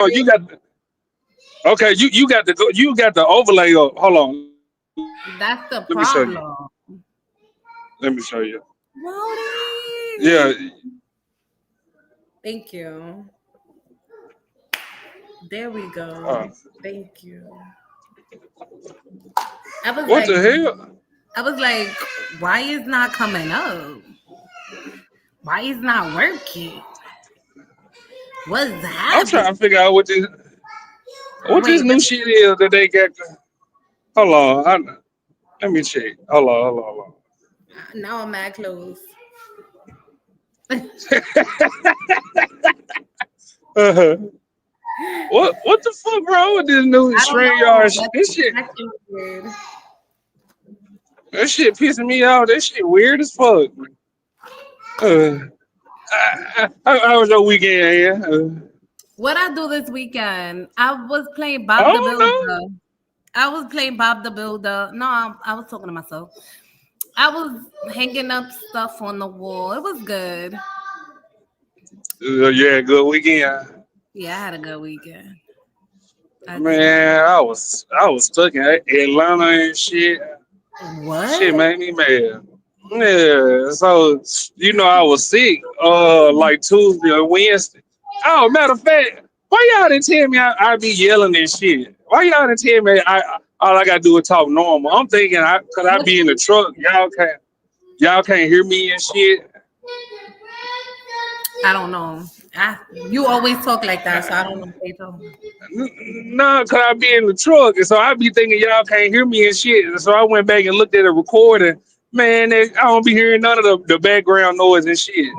Oh, you got okay. You got the overlay up. Hold on. Let me show you. That's the problem. Let me show you. Yeah. Wody. Thank you. There we go. Thank you. I was What like, the hell? I was like, why is not coming up? Why is not working? What's I'm trying happening? to figure out what this Wait, new shit is that they got. Hold on. Let me check. Hold on. now I'm mad close. Uh-huh. What the fuck wrong with this new I don't string know. yard shit? That's This shit acting weird. that shit pissing me off. That shit weird as fuck. Uh, how was your weekend? Yeah. What I do this weekend? I was playing I Bob the don't know. Builder. I was playing Bob the Builder. No, I was talking to myself. I was hanging up stuff on the wall. It was good. Yeah, good weekend. Yeah, I had a good weekend. I did. Man, I was stuck in Atlanta and shit. Shit What? made me mad. Yeah, so I was sick like Tuesday or Wednesday. Oh, matter of fact, why y'all didn't tell me I be yelling and shit? Why y'all didn't tell me all I gotta do is talk normal? I'm thinking cause I What be in the you? truck, y'all can't hear me and shit. I don't know. You always talk like that, so I don't know what they talking about. No, cause I be in the truck, and so I be thinking y'all can't hear me and shit. And so I went back and looked at the recording. Man, I don't be hearing none of the background noise and shit.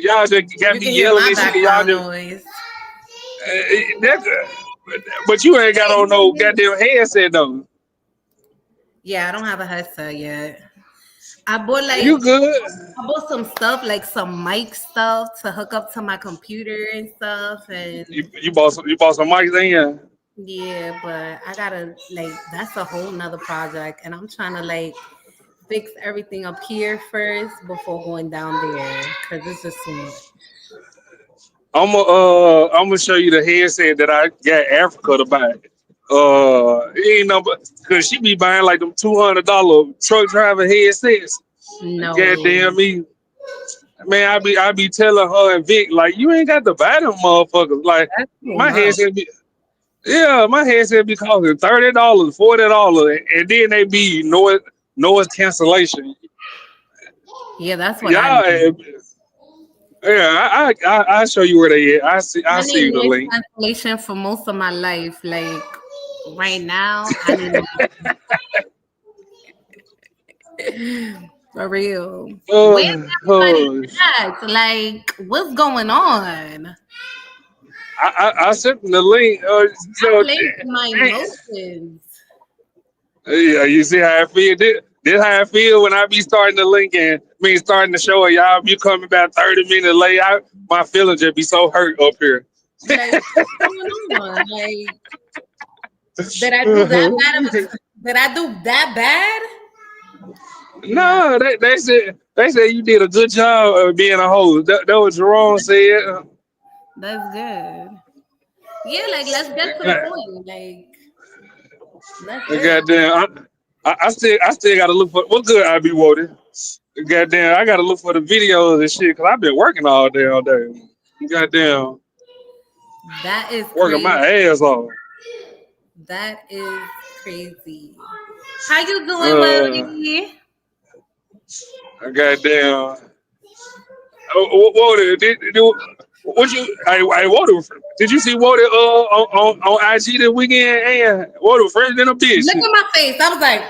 Y'all just got You me can hear yelling my and shit. Y'all background just noise. that's but you ain't got Wait, on you can no hear me? goddamn headset though. Yeah, I don't have a headset yet. I bought You like good? I bought some stuff like some mic stuff to hook up to my computer and stuff, and You bought some mics in here. yeah, but I gotta like that's a whole nother project, and I'm trying to like fix everything up here first before going down there because it's just too much. I'm gonna show you the headset that I got Africa to buy. It ain't no, but cause she be buying like them $200 truck driver headsets. No, Goddamn me, man! I be telling her and Vic like you ain't got to buy them motherfuckers. Like that's too my much. headset be yeah, my headset be costing $30, $40, and then they be noise cancellation. Yeah, that's what I Y'all, need. yeah, I show you where they at. I I see need you the noise link. cancellation for most of my life. Like right now, I need for real. Where's everybody Oh, at? Like, what's going on? I sent them the link. I So, played with my emotions. yeah, you see how I feel. This how I feel when I be starting the link and starting the show and y'all be coming about 30 minutes late. My feelings just be so hurt up here. Like, what's going on? Like, did I do that bad of a? Did I do that bad? Nah, No, they said you did a good job of being a host. That what Jerome said. that's good. Yeah, like let's get to the point. Like, that's it. Goddamn, I still gotta look for what good I be wanting. Goddamn, I gotta look for the videos and shit because I've been working all day, all day. Goddamn, That is working crazy. my ass off. That is crazy. How you doing, Uh, Willie? goddamn. What what you? I Woody. Did you see Woody on IG this weekend? And Woody fresh than a Look bitch. at my face. I was like,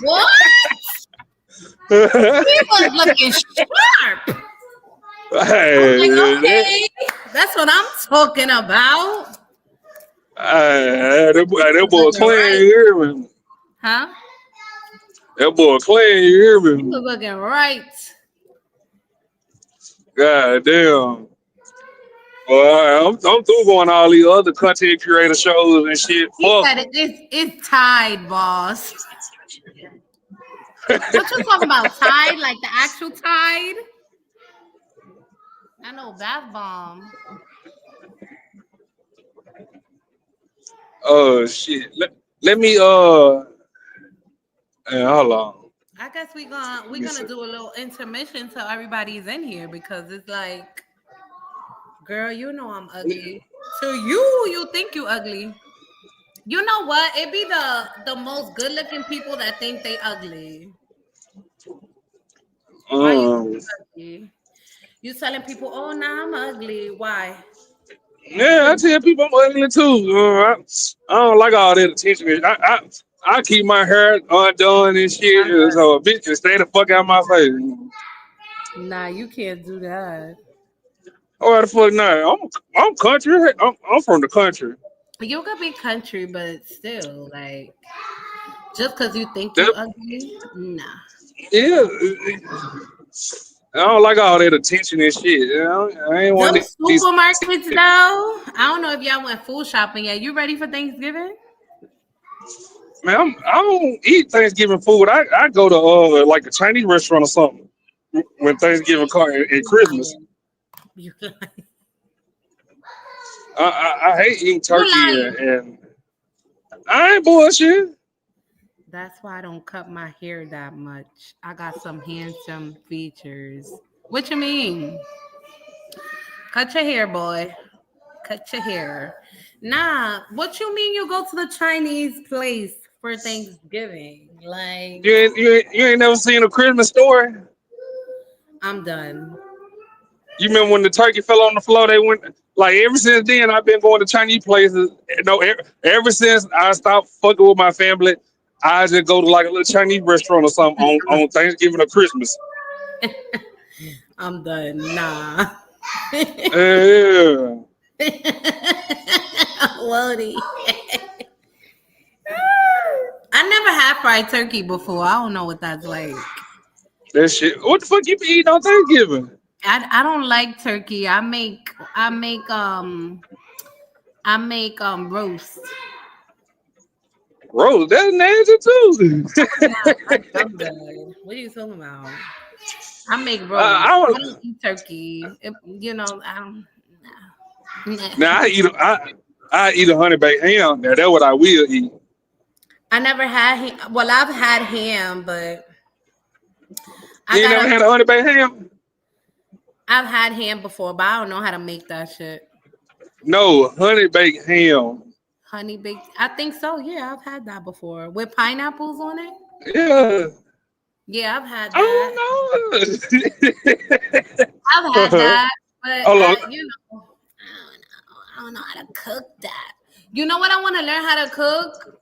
what? He was looking sharp. I'm like, Hey, okay, that's what I'm talking about. that Was boy looking clean, right, you hear me? huh? That boy clean, you hear He was me? looking right. God damn. Well, I'm through going all these other content creator shows and shit. He Fuck said them. it's Tide, boss. What you talking about? Tide, like the actual Tide? I know bath bomb. Oh shit. Let me hold on. I guess Let we're me gonna see. do a little intermission till everybody's in here because it's like, girl, you know I'm ugly. To you, you think you ugly. You know what? It be the most good looking people that think they ugly. Why you think Um you ugly? You telling people, oh nah, I'm ugly. Why? yeah, I tell people I'm ugly too. I don't like all that attention. I keep my hair undone and shit, I'm done. so a bitch can stay the fuck out my face. Nah, you can't do that. Oh, the fuck not? I'm country. I'm from the country. You could be country, but still, like, just because you think you That, ugly, nah. yeah, I don't like all that attention and shit. I ain't one Them of these. supermarkets, though. I don't know if y'all went food shopping yet. You ready for Thanksgiving? Man, I don't eat Thanksgiving food. I go to like a Chinese restaurant or something when Thanksgiving come and You Christmas. lying. You lying. I hate eating You turkey lying. and I ain't bullshit. That's why I don't cut my hair that much. I got some handsome features. What you mean? Cut your hair, boy. Cut your hair. Nah, what you mean you go to the Chinese place for Thanksgiving? Like, You ain't never seen a Christmas story. I'm done. You remember when the turkey fell on the floor? They went like ever since then. I've been going to Chinese places. No, ever since I stopped fucking with my family, I just go to like a little Chinese restaurant or something on Thanksgiving or Christmas. I'm done. Nah. Yeah, Lodi. I never had fried turkey before. I don't know what that's like. that shit. What the fuck you be eating on Thanksgiving? I don't like turkey. I make roast. Rose, that's nasty too. I'm good. What are you talking about? I make I roast. I don't don't. eat turkey. I don't. Nah. Now I eat a honey baked ham. Now that's what I will eat. I never had ham. Well, I've had ham, but I You ain't never gotta. had a honey baked ham? I've had ham before, but I don't know how to make that shit. No, honey baked ham. Honey baked. I think so. Yeah, I've had that before with pineapples on it. Yeah, Yeah, I've had that. I don't I've had know. that, but Hold on. I don't know how to cook that. You know what I want to learn how to cook?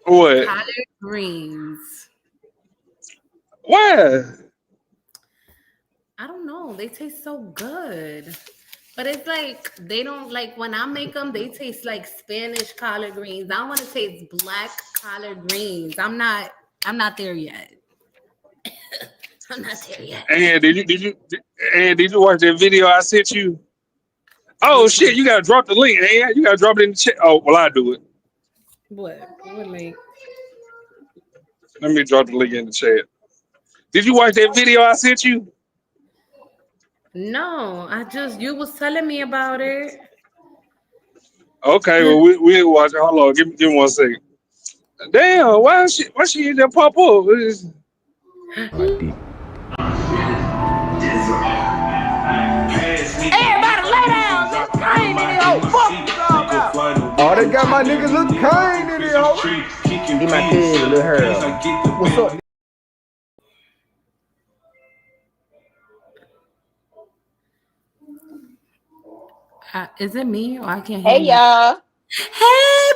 What? Collard greens. Why? I don't know. They taste so good. But it's like they don't like when I make them, they taste like Spanish collard greens. I want to taste black collard greens. I'm not there yet. I'm not there yet. And did you watch that video I sent you? Oh Which one? shit, you gotta drop the link, and you gotta drop it in the chat. Oh, well I do it. What? What link? Let me drop the link in the chat. Did you watch that video I sent you? No, I just you was telling me about it. Okay, well we'll watch it. Hold on, give me 1 second. Damn, why she didn't pop up? Everybody lay down, nigga. I ain't in here, oh, fuck you all about. Oh, they got my niggas look kind in here, ho. He my kid, little Harold. What's up? Is it me or I can't hear Hey you? y'all. Hey,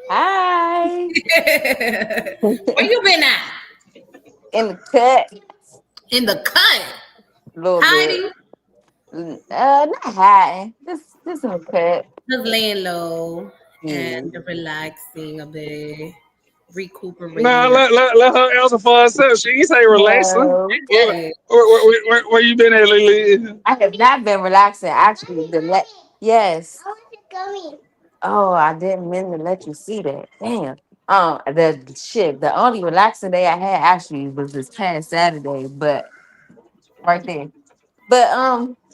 Hi. booby. Where you been at? In the cut In the cut. a little bit. Hiding. Not hiding. Just in the cut. Just laying low Yeah. and relaxing a bit, Nah, recuperating. let her answer for herself. She ain't say relaxing. No. I Where, get it. where you been at, Lily? I have not been relaxing. Actually, yes. Oh, I didn't mean to let you see that. Damn. The only relaxing day I had actually was this past Saturday, but right there. But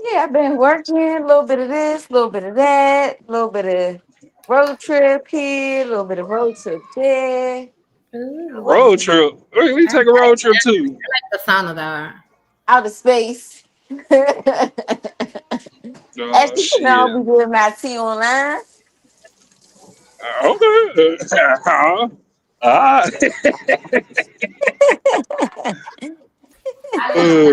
yeah, I've been working a little bit of this, a little bit of that, a little bit of road trip here, a little bit of road trip there, Ooh. Road trip. Where you I take a road trip to? like the sound of that. out of space. As Oh you can all shit. be doing my tea online. Okay. Ah. uh,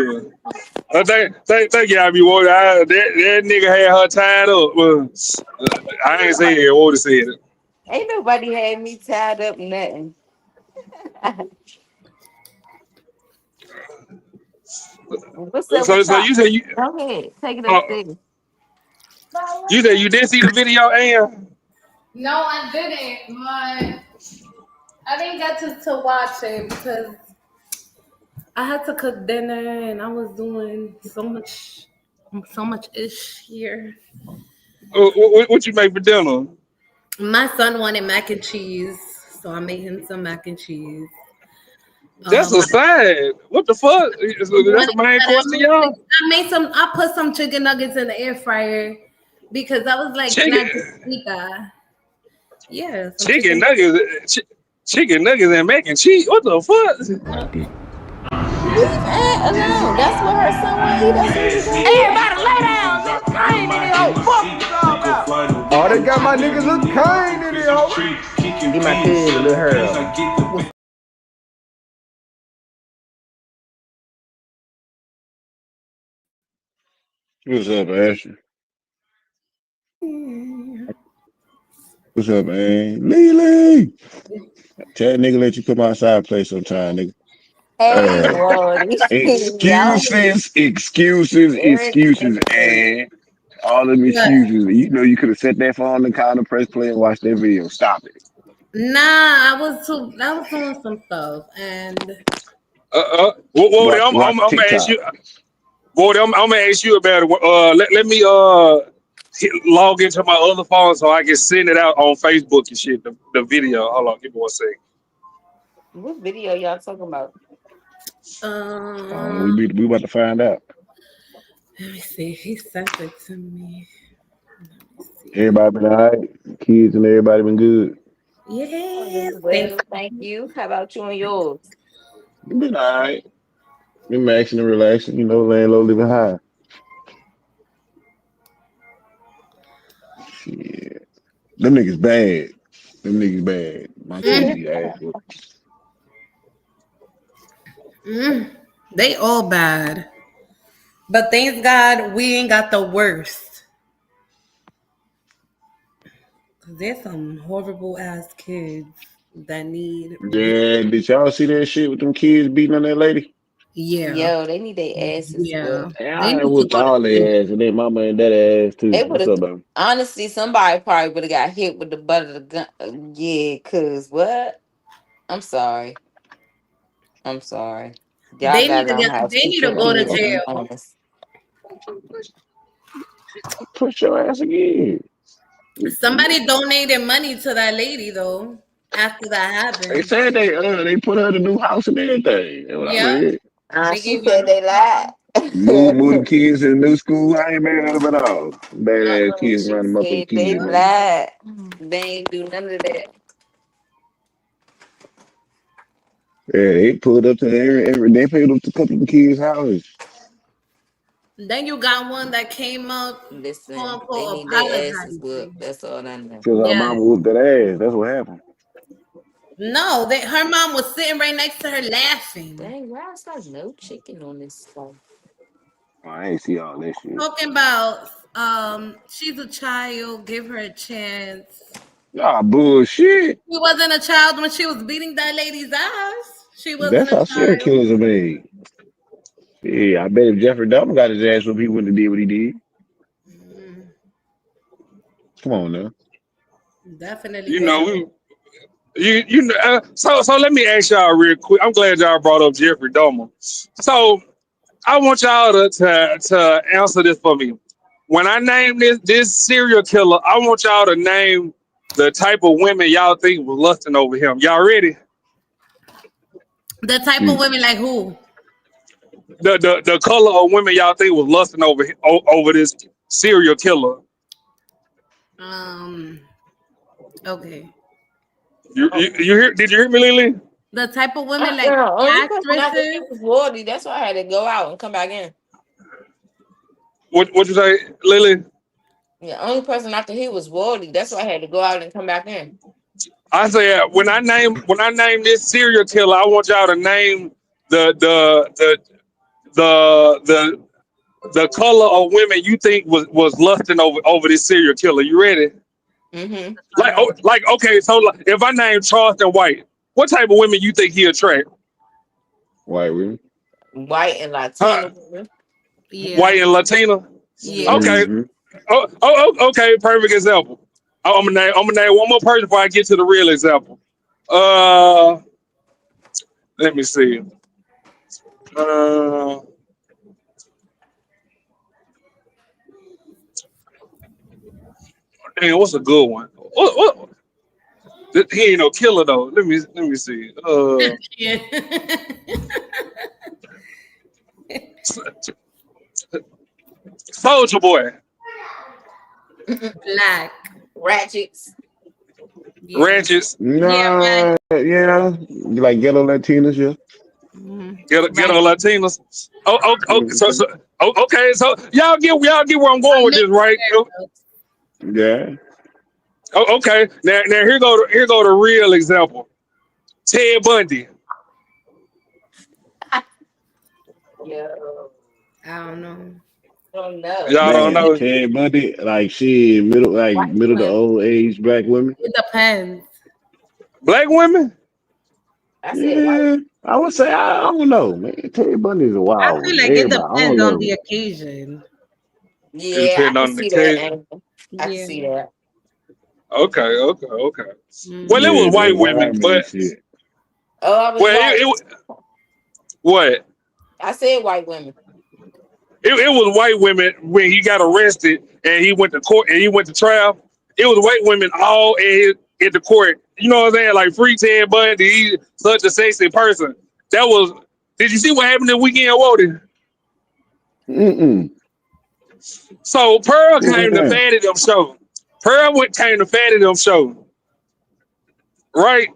I think y'all be worried. That nigga had her tied up. I ain't saying it. What said it. Ain't nobody had me tied up nothing. What's up So with so y'all? you said you Go ahead, take it uh, upstairs. you didn't see the video, Ann? No, I didn't, but I didn't get to watch it because I had to cook dinner and I was doing so much ish here. What you make for dinner? My son wanted mac and cheese, so I made him some mac and cheese. That's My a side. What the fuck? That's wanted the main that course to y'all? I put some chicken nuggets in the air fryer because I was like, can I just Chicken, eat that? Yeah, some chicken chicken. nuggets, chicken nuggets and mac and cheese. What the fuck? Leave Aunt alone. That's what her son want to eat. That's what he gonna eat. Everybody lay down, nigga. Kane in here. Fuck you talking about? Oh, they got my niggas look Kane in here. He my kid, little Harold. What's up, Ashley? What's up, man? Lily! Tell that nigga let you come outside and play sometime, nigga. Hey, Uh, Lordy. Y'all excuses, irritating. and all them But excuses. You know you could have set that phone on the counter, press play, and watch that video. Stop it. nah, I was doing some stuff and Wody, Watch I'm gonna ask TikTok. you. Wody, I'm gonna ask you about it. Let me log into my other phone so I can send it out on Facebook and shit. The video. Hold on, give me one second. What video y'all talking about? um We about to find out. let me see. He sent it to me. Let me see. Everybody been all right. Kids and everybody been good. Oh, this Yes, is thank well. Thank you. How about you and yours? Been all right. Been maxing and relaxing. You know, laying low, living high. Shit. Them niggas bad. Them niggas bad. My kids you. be ass. Mm, they all bad. But thank God we ain't got the worst. Cause there's some horrible ass kids that need Yeah, did y'all see that shit with them kids beating on that lady? yeah. Yo, they need their asses Yeah. whooped. Yeah, They I need to whooped go to all jail. their ass and their mama and that ass too. They would What's have up, baby? honestly somebody probably would have got hit with the butt of the gun. Yeah, cause what? I'm sorry. I'm sorry. Y'all gotta learn how to They teach need to your go to kids jail. manners. Push your ass again. Somebody donated money to that lady though after that They happened. said they put her in a new house and everything. That's what I Yeah. read. They She gave her said they lied. Move them kids to the new school. I ain't mad at them at all. Bad ass kids She running them up in the said they kids room. lied. They ain't do none of that. Yeah, they pulled up to they pulled up to a couple of the kids' houses. then you got one that came up quote Listen, they unquote need their asses apologizing. whooped. That's all I know. Cause our Yeah. mama whooped that ass. That's what happened. No, her mom was sitting right next to her laughing. Dang, why is like no chicken on this stuff? Oh, I ain't see all that shit. Talking about she's a child, give her a chance. Ah, bullshit. She wasn't a child when she was beating that lady's ass. She wasn't That's a how serial child. killers are made. Yeah, I bet if Jeffrey Dahmer got his ass whooped, he wouldn't have did what he did. Mm, Come on now. definitely You would know have. we. You know, so let me ask y'all real quick. I'm glad y'all brought up Jeffrey Dahmer. So I want y'all to answer this for me. When I name this serial killer, I want y'all to name the type of women y'all think was lusting over him. Y'all ready? The type of Shoot. women like who? The color of women y'all think was lusting over this serial killer. Okay. You hear? Did you hear me, Lily? The type of women like Yeah, only person I could actresses. think was royalty. That's why I had to go out and come back in. What you say, Lily? Yeah, only person I could hear was royalty. That's why I had to go out and come back in. I said when I name this serial killer, I want y'all to name the the the the the color of women you think was lusting over this serial killer. You ready? Mm-hmm. Like okay, so like, if I name Charleston White, what type of women you think he attract? White women. White and Huh? Latino women. Yeah. White and Latina. Yeah. Yeah. Okay. Mm-hmm. Okay. Perfect example. I'm gonna name one more person before I get to the real example. Uh, let me see. Uh, Damn, what's a good one? What? He ain't no killer though. Let me see. Yeah. Soldier Boy, Black. Ratchets. Yeah. Ratchets, Yeah, right. Nah, yeah. You like ghetto Latinas, yeah? get Right. on Latinos. So, Mm-hmm. okay. So y'all get where I'm going with this, right? Yeah. Okay. Now here go the real example. Ted Bundy. Yeah. I don't know. Don't know. Y'all don't Man, know. Ted Bundy, like she White middle to women. old age black women. It depends. Black women? I said white. Yeah. I would say I don't know, man. Ted Bundy is a I wild feel one. like it Everybody, I don't depends on the know. occasion. It Yeah, I depends can on the see that case. angle. I can Yeah. see that. Okay. Well, it Yeah, was the white women, environment but and shit. Oh, I was well, right. what? I said white women. It was white women when he got arrested and he went to court and he went to trial. It was white women all in the court. You know what I'm saying? Like free Ted Bundy, he's such a sexy person. That was. Did you see what happened this weekend, Woody? Mm-mm. So Pearl What went came to down? Fatty them show. Came to Fatty them show, right?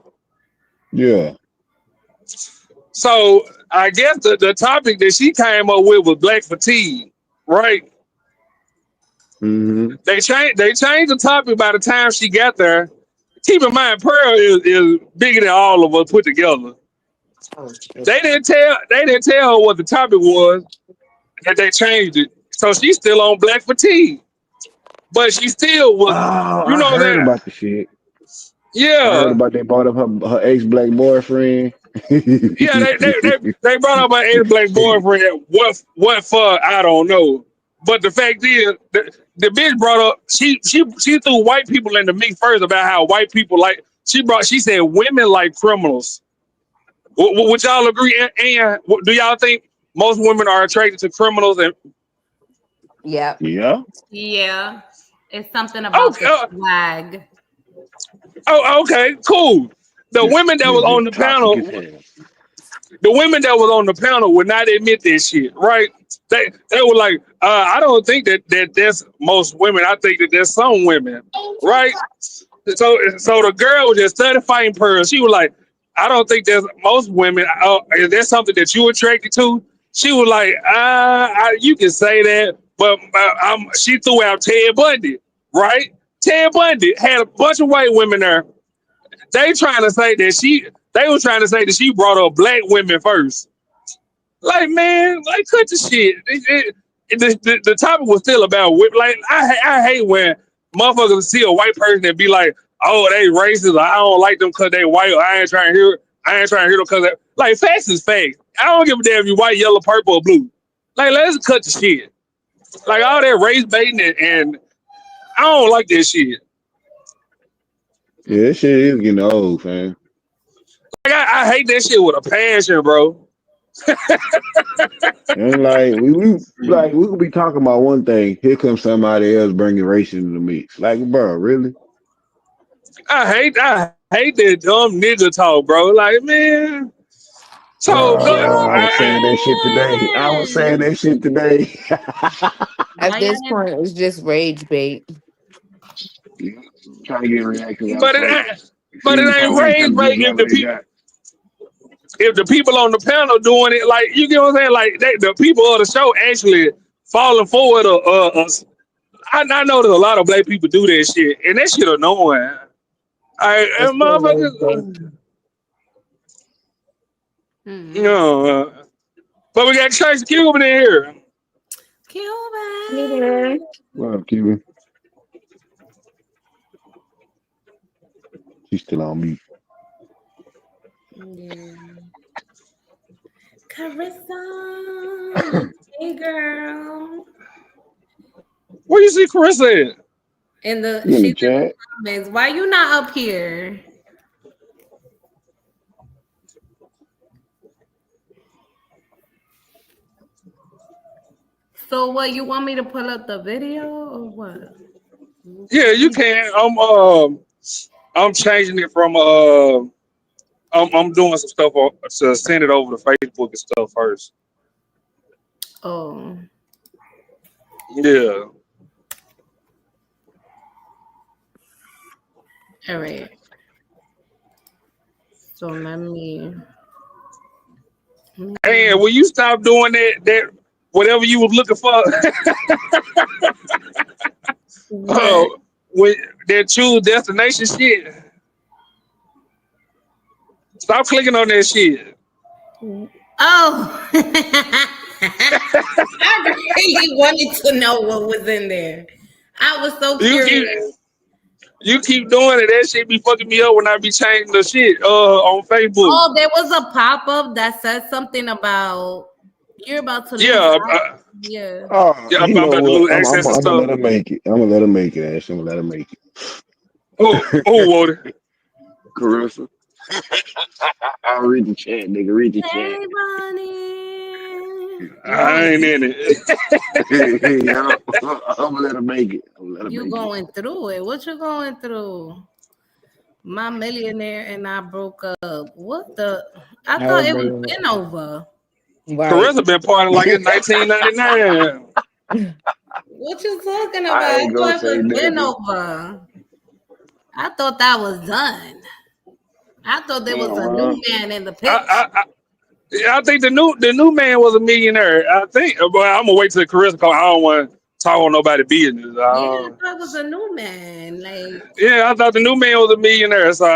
Yeah. So I guess the topic that she came up with was black fatigue, right? Mm-hmm. They changed the topic by the time she got there. Keep in mind, Pearl is bigger than all of us put together. Oh shit. They didn't tell her what the topic was, that they changed it. So she's still on black fatigue. But she still Oh, was, you I know heard that. about the shit. I heard Yeah. about they bought up her ex black boyfriend. Yeah, they brought up my ex black boyfriend. What for? I don't know. But the fact is, the bitch brought up she threw white people into me first about how white people like she said women like criminals. Would y'all agree? And do y'all think most women are attracted to criminals? And Yeah. Yeah. Yeah. It's something about okay, the swag. okay, cool. The women that was This on the toxic as panel hell. the women that was on the panel would not admit this shit, right? They were like, I don't think that there's most women. I think that there's some women, right? So the girl was just study fighting Pearl. She was like, I don't think there's most women. Is there something that you attracted to? She was like, you can say that, but she threw out Ted Bundy, right? Ted Bundy had a bunch of white women there. They trying to say that they was trying to say that she brought up black women first. Like, man, like cut the shit. The topic was still about like I hate when motherfuckers see a white person and be like, oh, they racist, or I don't like them because they white, or I ain't trying to hear them because like facts is facts. I don't give a damn if you white, yellow, purple, or blue. Like, let's cut the shit. Like all that race baiting and I don't like that shit. Yeah, this shit is getting old, fam. Like I hate that shit with a passion, bro. And like we could be talking about one thing. Here comes somebody else bringing race into the mix. Like, bro, really? I hate that dumb nigga talk, bro. Like, man, So go. I was saying that shit today. I was saying that shit today. At Why this y'all point, it's just rage bait. Trying to get reactions out But it folks. ain't. But See it the ain't police rage come bait get if whatever the they people. got. If the people on the panel doing it, like you get what I'm saying, like the people of the show actually falling for it. I know there's a lot of black people do that shit, and that shit annoying. It's And still rage bait. motherfuckers, you Mm-hmm. know. But we got Tracy Cuban in here. Cuban. Yeah. What up, Cuban? She's still on mute. Yeah. Carissa. Hey, girl. Where you see Carissa at? And You in she's the in the chat? comments. Why you not up here? So what? You want me to pull up the video or what? Yeah, you can. I'm changing it from I'm doing some stuff to send it over to Facebook and stuff first. Oh, Yeah. all right. So And will you stop doing that whatever you was looking for? what? Oh, with that choose destination shit. Stop clicking on that shit. Oh, I really wanted to know what was in there. I was so You curious. keep you keep doing it. That shit be fucking me up when I be changing the shit on Facebook. Oh, there was a pop up that said something about you're about to lose Yeah, out. Yeah. Oh, yeah. you I'm know about to what? lose access and I'm gonna stuff. let her make it. I'm gonna let her make it, Ash. I'm gonna let her make Oh, it. Water. Carissa. I'll read the chat, nigga. Read the chat. Hey, Bonnie. I ain't in it. I'm gonna let her make it. I'm gonna let her You make it. going through it? What you going through? My millionaire and I broke up. What the? I Oh thought it was man. been over. Right. Carissa been partying like it's 1999. What you talking about? I I ain't gonna thought it say was been nothing. over. I thought that was done. I thought there was a Uh-huh. new man in the I, picture. I, I, yeah, I think the new man was a millionaire. I think, but I'm gonna wait till Carissa come. I don't want to talk on nobody business. Yeah, I thought it was a new man. Like Yeah, I thought the new man was a millionaire. So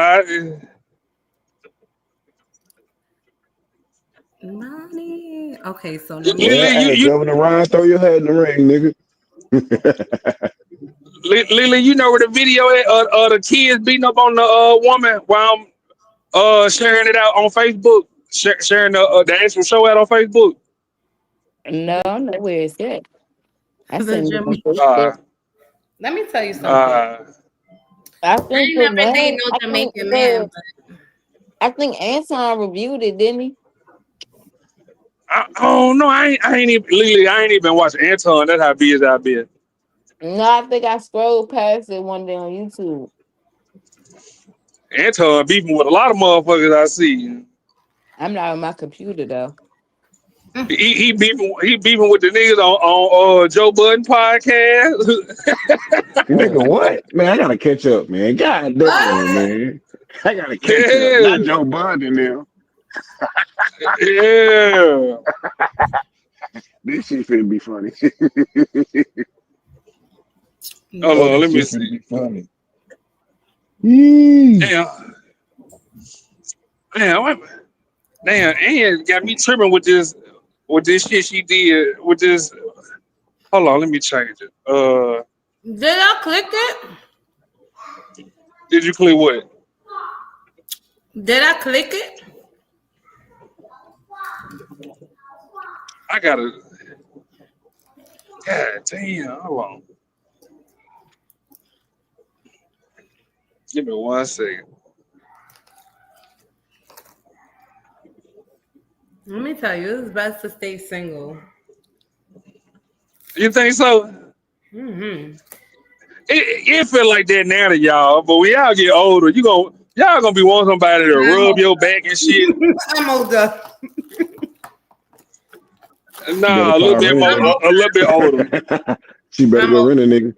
money. Okay, so let me Well, Lily, hey, Governor Ryan, throw your hat in the ring, nigga. Lily, you know where the video at, the kids beating up on the woman while I'm sharing it out on Facebook, sharing the actual show out on Facebook. No, I know where it's at. I the seen it on Jimmy. Uh, Facebook. Let me tell you something. uh, I I think ain't the never man. dated no Jamaican man, but I think Anton reviewed it, didn't he? I don't know. I ain't even Lily. I ain't even watching Anton. That's how busy I been. No, I think I scrolled past it one day on YouTube. Anton beefing with a lot of motherfuckers I see. I'm not on my computer though. He beefing with the niggas on Joe Budden podcast. Nigga, Oh, what? Man, I gotta catch up, man. God damn, what? man. I gotta catch up. Not Yeah, Joe Budden now. yeah. This shit finna be funny. Hold No. on, This let me shit finna see. be funny. Yee. Damn, damn, and got me tripping with this shit she did with this. Hold on, let me change it. Did I click it? Did you click what? Did I click it? I gotta. God damn, hold on. Give me 1 second. Let me tell you, it's best to stay single. You think so? Mm-hmm. It feel like that now to y'all, but when y'all get older, y'all gonna be wanting somebody to rub your back and shit. I'm older. She better Nah, a little start bit more, renting, a little bit older. nigga. She better I'm go okay. rent a nigga.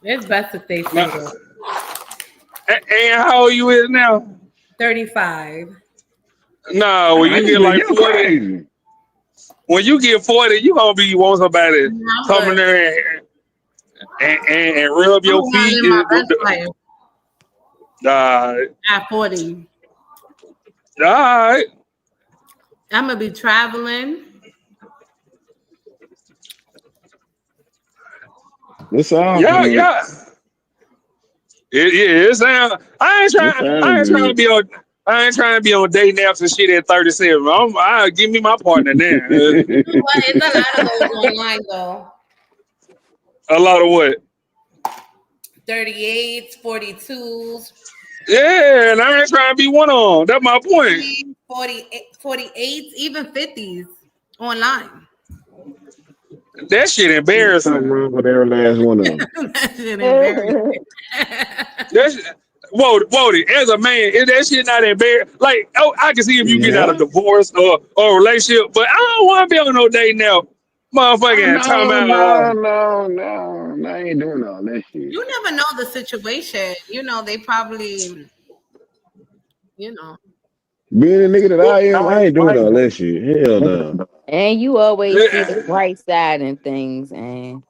It's best to stay Nah, single. and how old you is now? 35. Nah, when you get Baby, like you 40, crazy. when you get 40, you gonna be want somebody No, I'm come in good. there and rub I'm your around feet. in my best life Uh, at 40. all right. I'm gonna be traveling. It sound Yeah, good. yeah. It sound. It I sound ain't trying to good. be on. I ain't trying to be on dating apps and shit at 37. I give me my partner then. You know what? It's a lot of those online though. A lot of what? 38s, 42s, Yeah, and I ain't trying to be one on. That's my point. 48s, even 50s online. That shit There's something embarrassing. wrong with every last one of them. That shit embarrassing. That's Wody, as a man, is that shit not embarrassing? Like, oh, I can see if you get out of Yeah. divorce or a relationship, but I don't want to be on no date now. Oh, Motherfucking talking no, about, no, no, no. I ain't doing all that shit. You never know the situation. They probably, you know. Being a nigga that well, I am, I ain't doing all that shit. Hell no. And you always see the yeah. bright side in things, and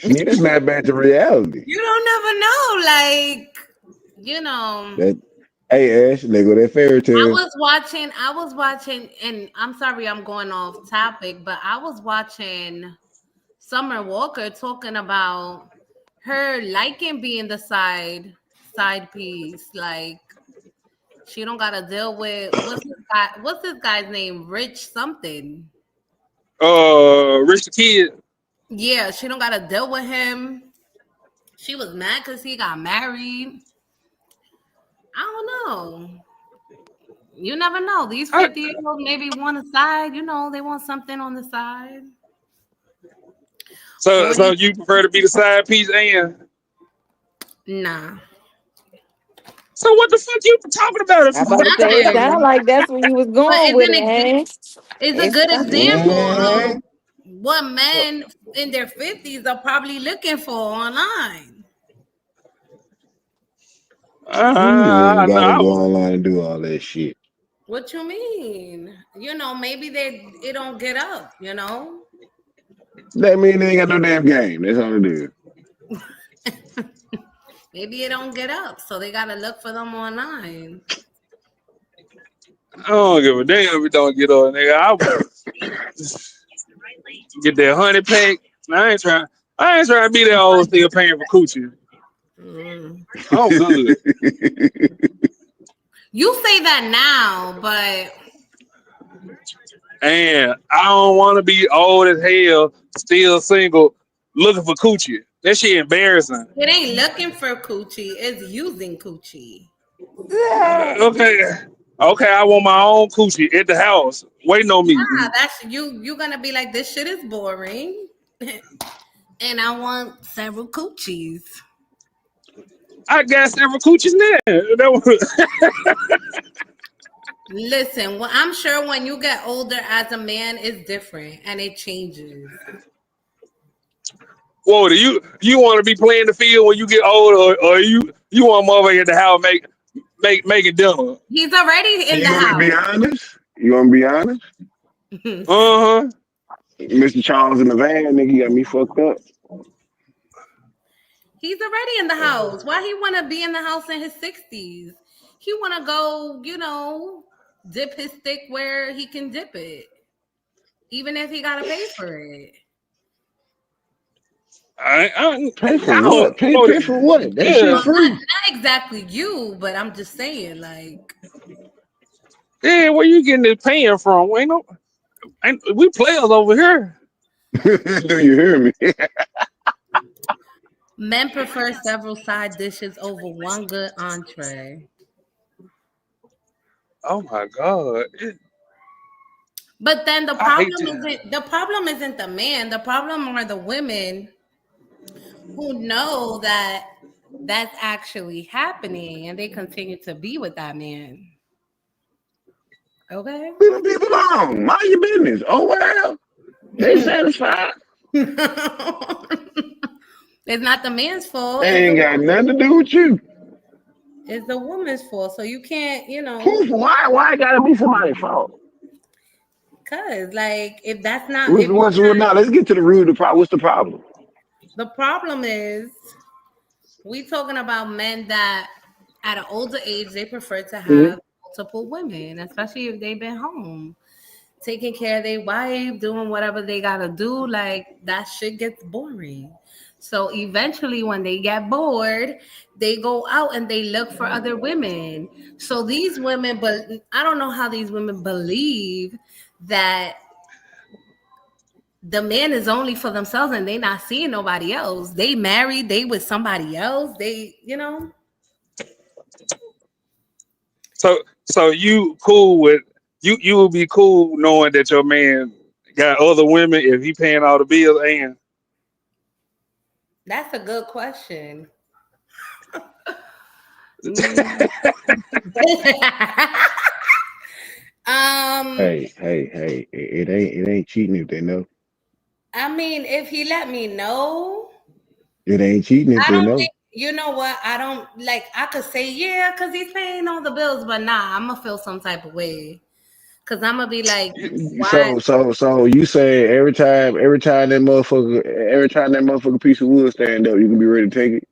Shit, it's not back to reality. You don't never know. Like, you know. That hey Ash, they go that fairy tale. I was watching, and I'm sorry I'm going off topic, but I was watching Summer Walker talking about her liking being the side piece. Like she don't gotta deal with what's this guy's name? Rich something. Rich the Kid. Yeah, she don't gotta deal with him. She was mad because he got married. I don't know. You never know. These I, 50-year-olds maybe want a side, they want something on the side. so 40, you prefer to be the side piece, and nah. so what the fuck you talking about it I'm about for? to say it sound Nothing. like that's where you was But going with it, hey? it's a It's good example Mm-hmm. of what men in their 50s are probably looking for online. You ain't No, gotta go online and do all that shit. What you mean? Maybe it don't get up. That mean they ain't got no damn game. That's all it is. Maybe it don't get up, so they gotta look for them online. I don't give a damn if it don't get on, nigga. I get that honey pack. I ain't trying. I ain't trying to be that old still paying for coochie. Mm. I'm good. You say that now, but And I don't want to be old as hell, still single, looking for coochie. That shit embarrassing. it ain't looking for coochie, it's using coochie. Okay. Okay, I want my own coochie at the house, waiting on me. Nah, that's you gonna be like, this shit is boring. And I want several coochies. I got several coochies there. Listen, I'm sure when you get older as a man, it's different and it changes. Whoa, do you want to be playing the field when you get old, or you want motherfucker at the house making dinner? He's already in the You want me to be house. honest? You want me to be honest? Uh huh. Mr. Charles in the van, nigga, you got me fucked up. He's already in the house. Why he want to be in the house in his 60s? He want to go, dip his stick where he can dip it, even if he got to pay for it. I Pay for don't what? Pay for know. what? That Yeah, shit free. Not exactly you, but I'm just saying, like, yeah. Where you getting this paying from? Ain't we players over here? Do you hear me? men prefer several side dishes over one good entree. Oh my god, But then the I hate problem that. isn't the problem isn't the man. The problem are the women who know that that's actually happening and they continue to be with that man. Okay. Leave them people alone. Mind your business. Oh well, they satisfied. It's not the man's fault. They ain't got nothing to do with you. It's the woman's fault. So you can't, Why it gotta be somebody's fault? cause like if that's not What's, if what's, what now? Let's get to the root of the problem. What's the problem? the problem is we talking about men that at an older age they prefer to Mhm. have multiple women, especially if they've been home taking care of their wife, doing whatever they gotta do. Like that shit gets boring. So eventually, when they get bored, they go out and they look for other women. So these women, but I don't know how these women believe that the man is only for themselves and they not seeing nobody else. They married, they with somebody else. They. So you cool with you would be cool knowing that your man got other women if he paying all the bills and That's a good question. Mm. um, Hey! It ain't cheating if they know. I mean, if he let me know, It ain't cheating if I they don't know. think you know what I don't like. I could say yeah, cause he's paying all the bills, but nah, I'm gonna feel some type of way, cause I'm gonna be like, why? So you say every time that motherfucker piece of wood stand up, you can be ready to take it.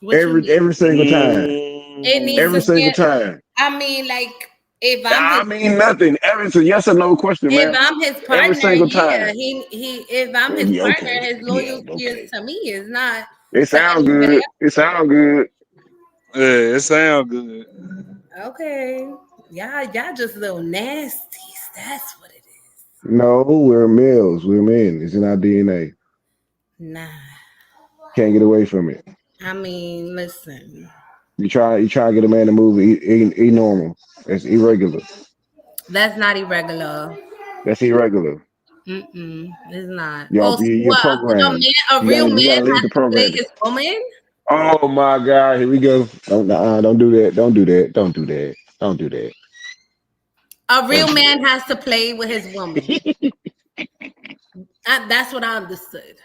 What you mean? Every single time. It needs Every to single stand. time. I mean, like if I'm his I mean nothing. It's a yes or no question, if man. I'm his Every partner, single yeah, time. he if I'm his Yeah, partner, okay. his Yeah, loyalty is okay. to me, is not It to sounds anybody good. It sounds good. yeah, it sound good. else. Okay, y'all just little nasties. That's what it is. No, we're males. We're men. It's in our DNA. Nah, Can't get away from it. I mean, listen, You try to get a man to move. He normal. That's irregular. that's not irregular. That's irregular. It's not. Y'all, Oh, so you're what? programmed. A real You man gotta leave has the to play programming. his woman. Oh my God, here we go. Don't do that. Don't do that. Don't do that. Don't do that. A Don't real do man that. has to play with his woman. That's what I understood.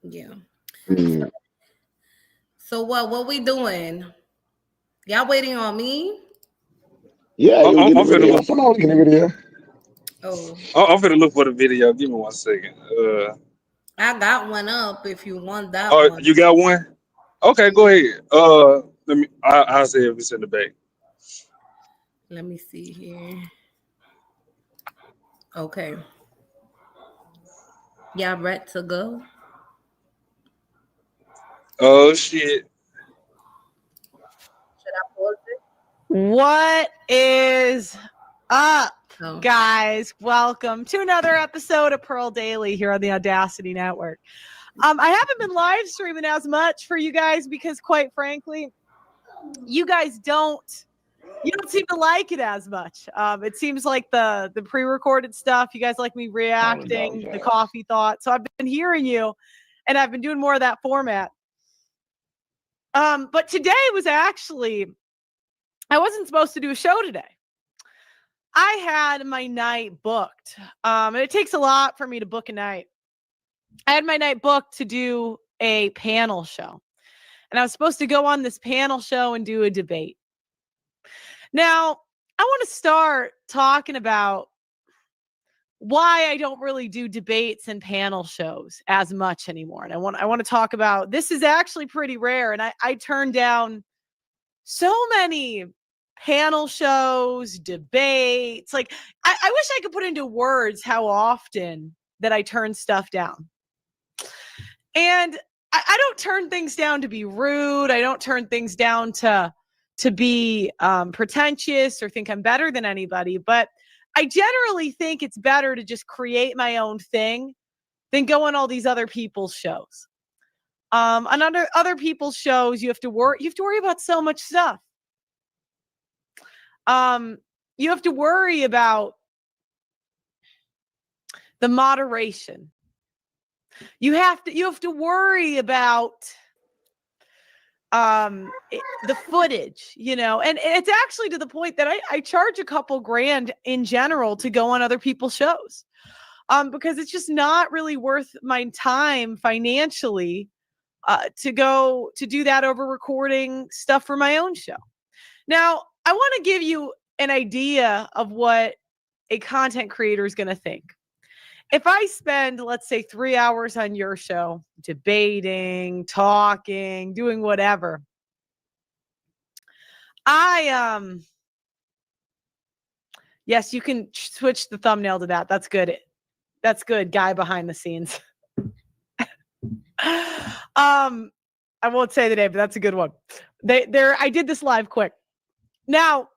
Yeah. Mm. So what? What we doing? Y'all waiting on me? Yeah, you get the I'm finna video. look. Somebody get the video. Oh, I'm finna look for the video. Give me 1 second. I got one up. If you want that Oh, one, you got one? Okay, go ahead. Let me. I'll say if it's in the back. let me see here. Okay, y'all ready to go? Oh shit. Should I pause it? What is up, Oh, guys? Welcome to another episode of Pearl Daily here on the Audacity Network. I haven't been live streaming as much for you guys because, quite frankly, you guys don't seem to like it as much. It seems like the pre-recorded stuff, you guys like me reacting, the coffee thought. So I've been hearing you, and I've been doing more of that format. But today was actually, I wasn't supposed to do a show today. I had my night booked. And it takes a lot for me to book a night. I had my night booked to do a panel show. And I was supposed to go on this panel show and do a debate. Now, I want to start talking about why I don't really do debates and panel shows as much anymore. And I want to talk about, this is actually pretty rare. And I turned down so many panel shows, debates. Like, I wish I could put into words how often that I turn stuff down. And I don't turn things down to be rude. I don't turn things down to be pretentious or think I'm better than anybody. But I generally think it's better to just create my own thing than go on all these other people's shows. On other people's shows, you have to worry about so much stuff. You have to worry about the moderation. You have to worry about the footage, and it's actually to the point that I charge a couple grand in general to go on other people's shows, because it's just not really worth my time financially to go to do that over recording stuff for my own show. Now, I want to give you an idea of what a content creator is going to think. If I spend, let's say, 3 hours on your show, debating, talking, doing whatever, yes, you can switch the thumbnail to that. That's good. That's good, guy behind the scenes. I won't say the name, but that's a good one. I did this live quick. Now,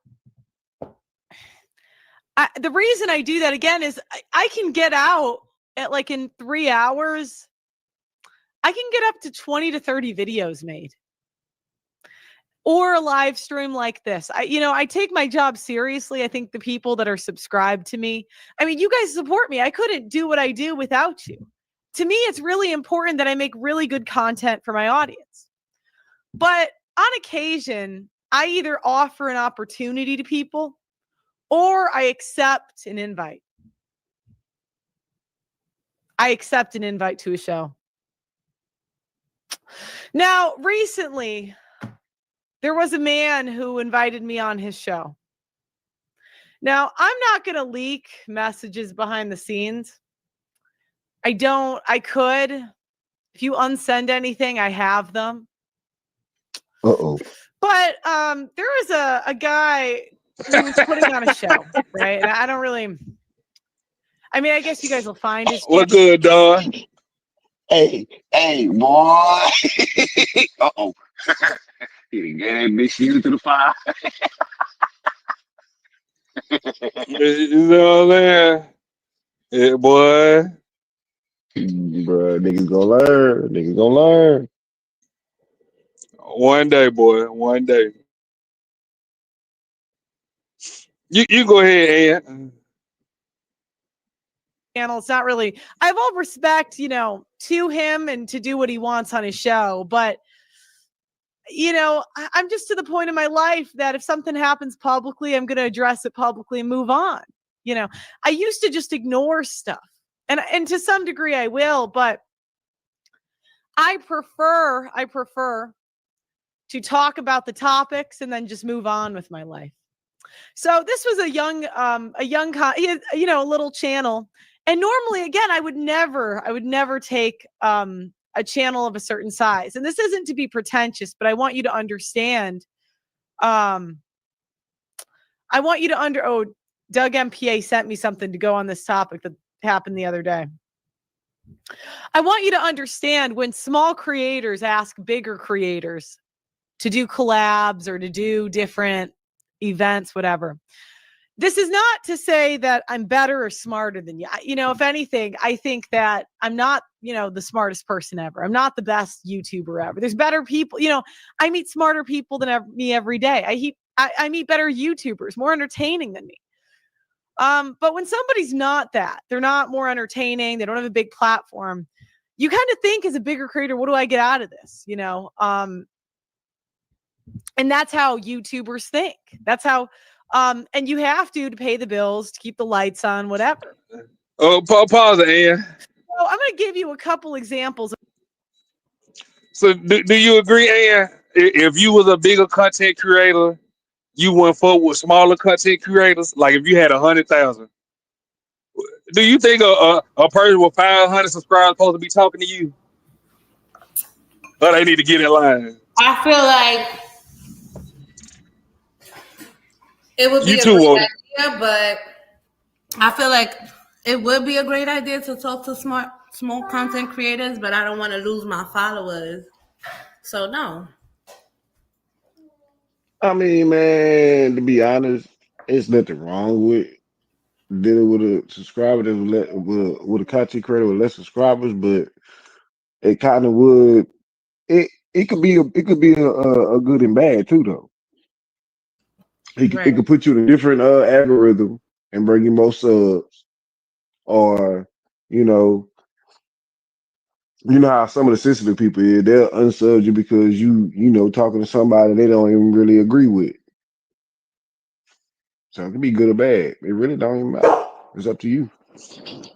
the reason I do that again is I can get out at like in 3 hours. I can get up to 20 to 30 videos made, or a live stream like this. I take my job seriously. I think the people that are subscribed to me, you guys support me. I couldn't do what I do without you. To me, it's really important that I make really good content for my audience. But on occasion, I either offer an opportunity to people or I accept an invite. I accept an invite to a show. Now, recently, there was a man who invited me on his show. Now, I'm not going to leak messages behind the scenes. I could. If you unsend anything, I have them. Uh-oh. But there was a guy who was putting on a show, right? And I don't really... I guess you guys will find his... What good, dog? Hey, boy. Uh-oh. He get that bitch shit to the fire. You know what I'm saying? Yeah, boy. Bruh, niggas gonna learn. One day, boy. One day. You go ahead, Ann. Channel. It's not really... I have all respect, to him and to do what he wants on his show. But, I'm just to the point in my life that if something happens publicly, I'm going to address it publicly and move on. I used to just ignore stuff. And to some degree I will, but I prefer to talk about the topics and then just move on with my life. So this was a little channel. And normally, again, I would never take a channel of a certain size. And this isn't to be pretentious, but I want you to understand. Oh, Doug MPA sent me something to go on this topic that happened the other day. I want you to understand when small creators ask bigger creators to do collabs or to do different events, whatever. This is not to say that I'm better or smarter than you. If anything, I think that I'm not, the smartest person ever. I'm not the best YouTuber ever. There's better people. I meet smarter people than me every day. I meet better YouTubers, more entertaining than me. But when somebody's not that, they're not more entertaining, they don't have a big platform, you kind of think as a bigger creator, what do I get out of this? And that's how YouTubers think. That's how, and you have to pay the bills, to keep the lights on, whatever. Oh, pause it, Ann. So I'm going to give you a couple examples. So do you agree, Ann? If you was a bigger content creator, you went forward with smaller content creators? Like if you had 100,000, do you think a person with 500 subscribers supposed to be talking to you? Or they need to get in line? I feel like it would be You a too, great Walter. idea, but I feel like it would be a great idea to talk to small content creators, but I don't want to lose my followers. So no. Man, to be honest, it's nothing wrong with dealing with a subscriber with a content creator with less subscribers, but it kind of would it could be a good and bad too though. It could put you in a different algorithm and bring you more subs, or you know, You know how some of the sensitive people is, they'll unsub you because you know, talking to somebody they don't even really agree with. So it can be good or bad. It really don't even matter. It's up to you.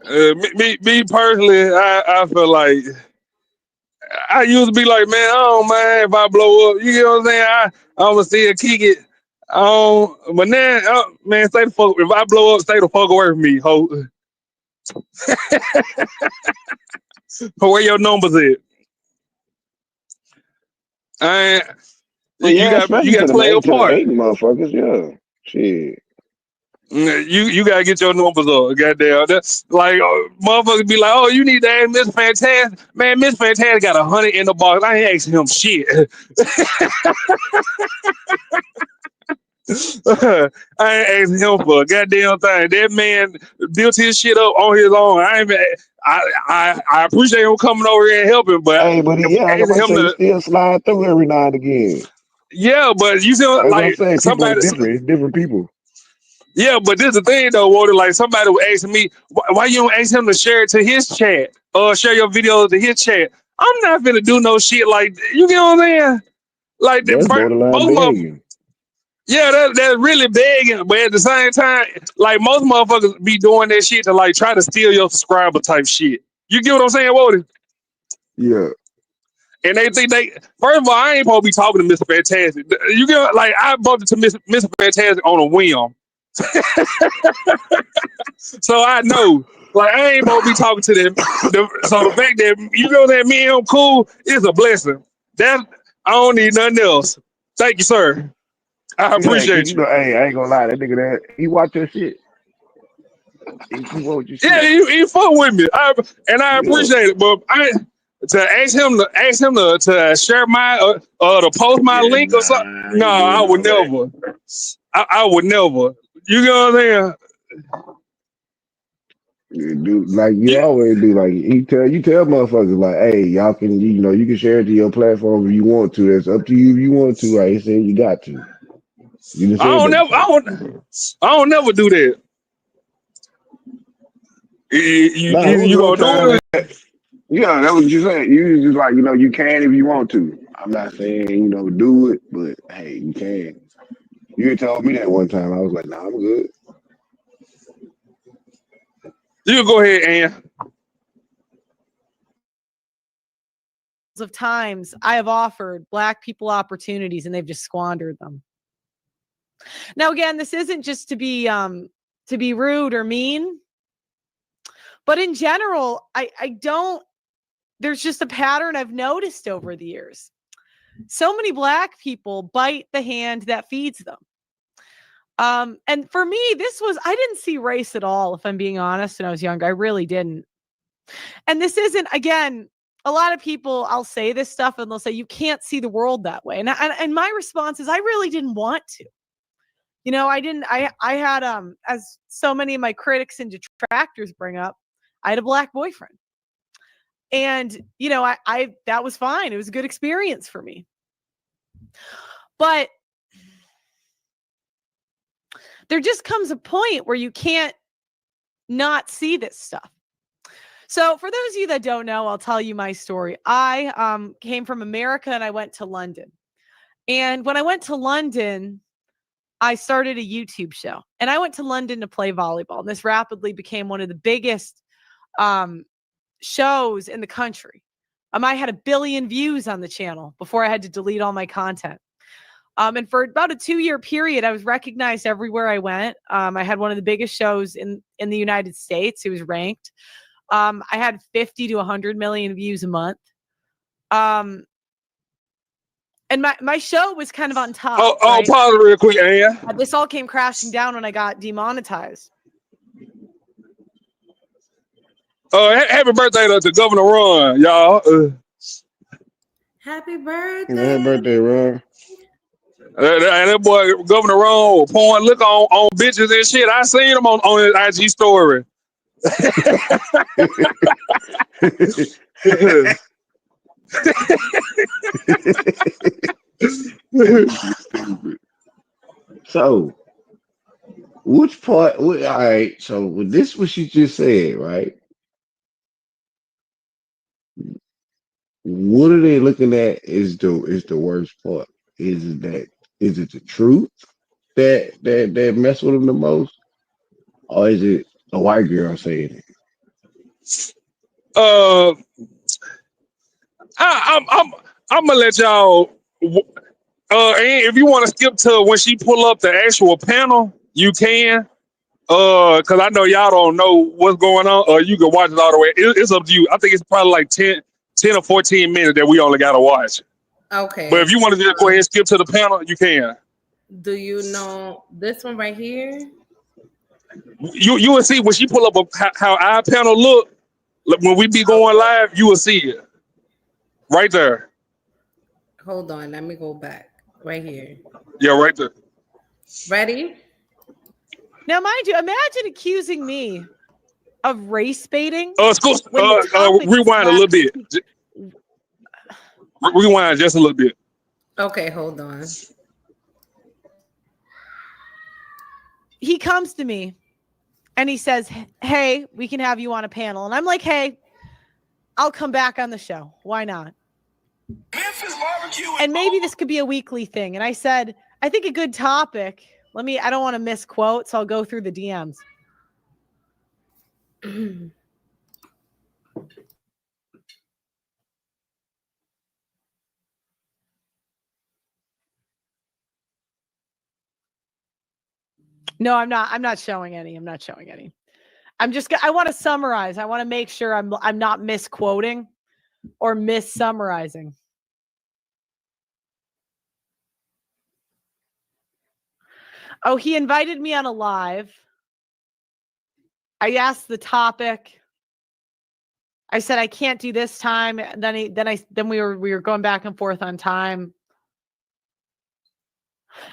Me personally, I feel like I used to be like, man, I don't mind if I blow up. You get what I'm saying? I'm gonna still kick it. But now, man, stay the fuck. If I blow up, stay the fuck away from me, ho. Where your numbers at? I ain't, Well, yeah, you especially got to play your to the part. hating motherfuckers. Yeah, shit. You gotta get your numbers up, goddamn. That's like motherfuckers be like, oh, you need to ask Miss Fantastic. Man, Miss Fantastic got 100 in the box. I ain't asking him shit. I ain't asking him for a goddamn thing. That man built his shit up on his own. I ain't. I appreciate him coming over here and helping, but Hey, but if yeah, I was asking about to him say he to, still slide through every now and again. yeah, but you see, That's what I'm like saying. People is somebody. different. It's different people. Yeah, but this is the thing though, Walter. Like somebody was asking me, why you don't ask him to share it to his chat or share your video to his chat? I'm not gonna do no shit like you get what I'm saying. Like That's borderline both of them, begging. yeah, that's really begging. But at the same time, like most motherfuckers be doing that shit to like try to steal your subscriber type shit. You get what I'm saying, Walter? Yeah. And they think they first of all, I ain't supposed to be talking to Mr. Fantastic. You get like I bumped into Mr. Fantastic on a whim. So I know, like, I ain't gonna be talking to them. So the fact that you know that me and him cool is a blessing. That I don't need nothing else. Thank you, sir. I Yeah, cause appreciate you you. know, hey, I ain't gonna lie, that nigga that he watch your shit. He watch your Yeah, shit. he fuck with me. I Yeah. appreciate it. But I to ask him to share my to post my Yeah, link or something. nah, I No, ain't I doing would all that. never. I would never. You know what I'm Yeah, do like you saying? always do. Like you tell motherfuckers like, hey, y'all can you know you can share it to your platform if you want to. That's up to you if you want to. I ain't saying you got to. You done I said don't that never. before. I don't never do that. Nah, it was You one gonna time do it? that yeah, that was you saying. You just like you can if you want to. I'm not saying do it, but hey, you can. You had told me that one time. I was like, nah, I'm good. You go ahead, Ann. Of times I have offered Black people opportunities and they've just squandered them. Now, again, this isn't just to be rude or mean, but in general, I don't. There's just a pattern I've noticed over the years. So many Black people bite the hand that feeds them. And for me, I didn't see race at all, if I'm being honest, when I was younger. I really didn't. And this isn't, again, a lot of people, I'll say this stuff and they'll say, you can't see the world that way. And my response is, I really didn't want to. I didn't, I had, as so many of my critics and detractors bring up, I had a Black boyfriend. And, that was fine. It was a good experience for me. But there just comes a point where you can't not see this stuff. So for those of you that don't know, I'll tell you my story. I came from America and I went to London. And when I went to London, I started a YouTube show. And I went to London to play volleyball. And this rapidly became one of the biggest shows in the country. I had 1 billion views on the channel before I had to delete all my content. And for about a 2-year period, I was recognized everywhere I went. I had one of the biggest shows in the United States. It was ranked. I had 50 to 100 million views a month. And my show was kind of on top. Right? Pause it real quick, Ann. This all came crashing down when I got demonetized. Happy birthday to Governor Ron, y'all. Happy Happy birthday. birthday, Ron. That boy Governor Ron was pouring liquor on bitches and shit. I seen him on his IG story. Stupid. So, which part? All right. So, with this, what you just said, right? what are they looking at is the worst part? Is it the truth that mess with them the most, or is it a white girl saying it? Uh, I'm gonna let y'all. And if you want to skip to when she pull up the actual panel, you can. Cause I know y'all don't know what's going on. You can watch it all the way. It's up to you. I think it's probably like 10 or 14 minutes that we only gotta watch. But if Okay. you want to just go ahead and skip to the panel, you can. Do you know this one right here? You will see when she pull up how our panel look when we be going live. You will see it right there. Hold on, let me go back. Right here. Yeah, right there. Ready? Now, mind you, imagine accusing me of race baiting School. when the topic is Rewind a little black bit. fatigue. Rewind just a little bit. Okay, hold on. He comes to me and he says, hey, we can have you on a panel. And I'm like, hey, I'll come back on the show. Why not? And maybe this could be a weekly thing. And I said, I think a good topic. I don't want to misquote, so I'll go through the DMs. No, I'm not showing any. I'm not showing any. I want to summarize. I want to make sure I'm not misquoting or mis-summarizing. Oh, he invited me on a live. I asked the topic. I said I can't do this time. Then we were going back and forth on time.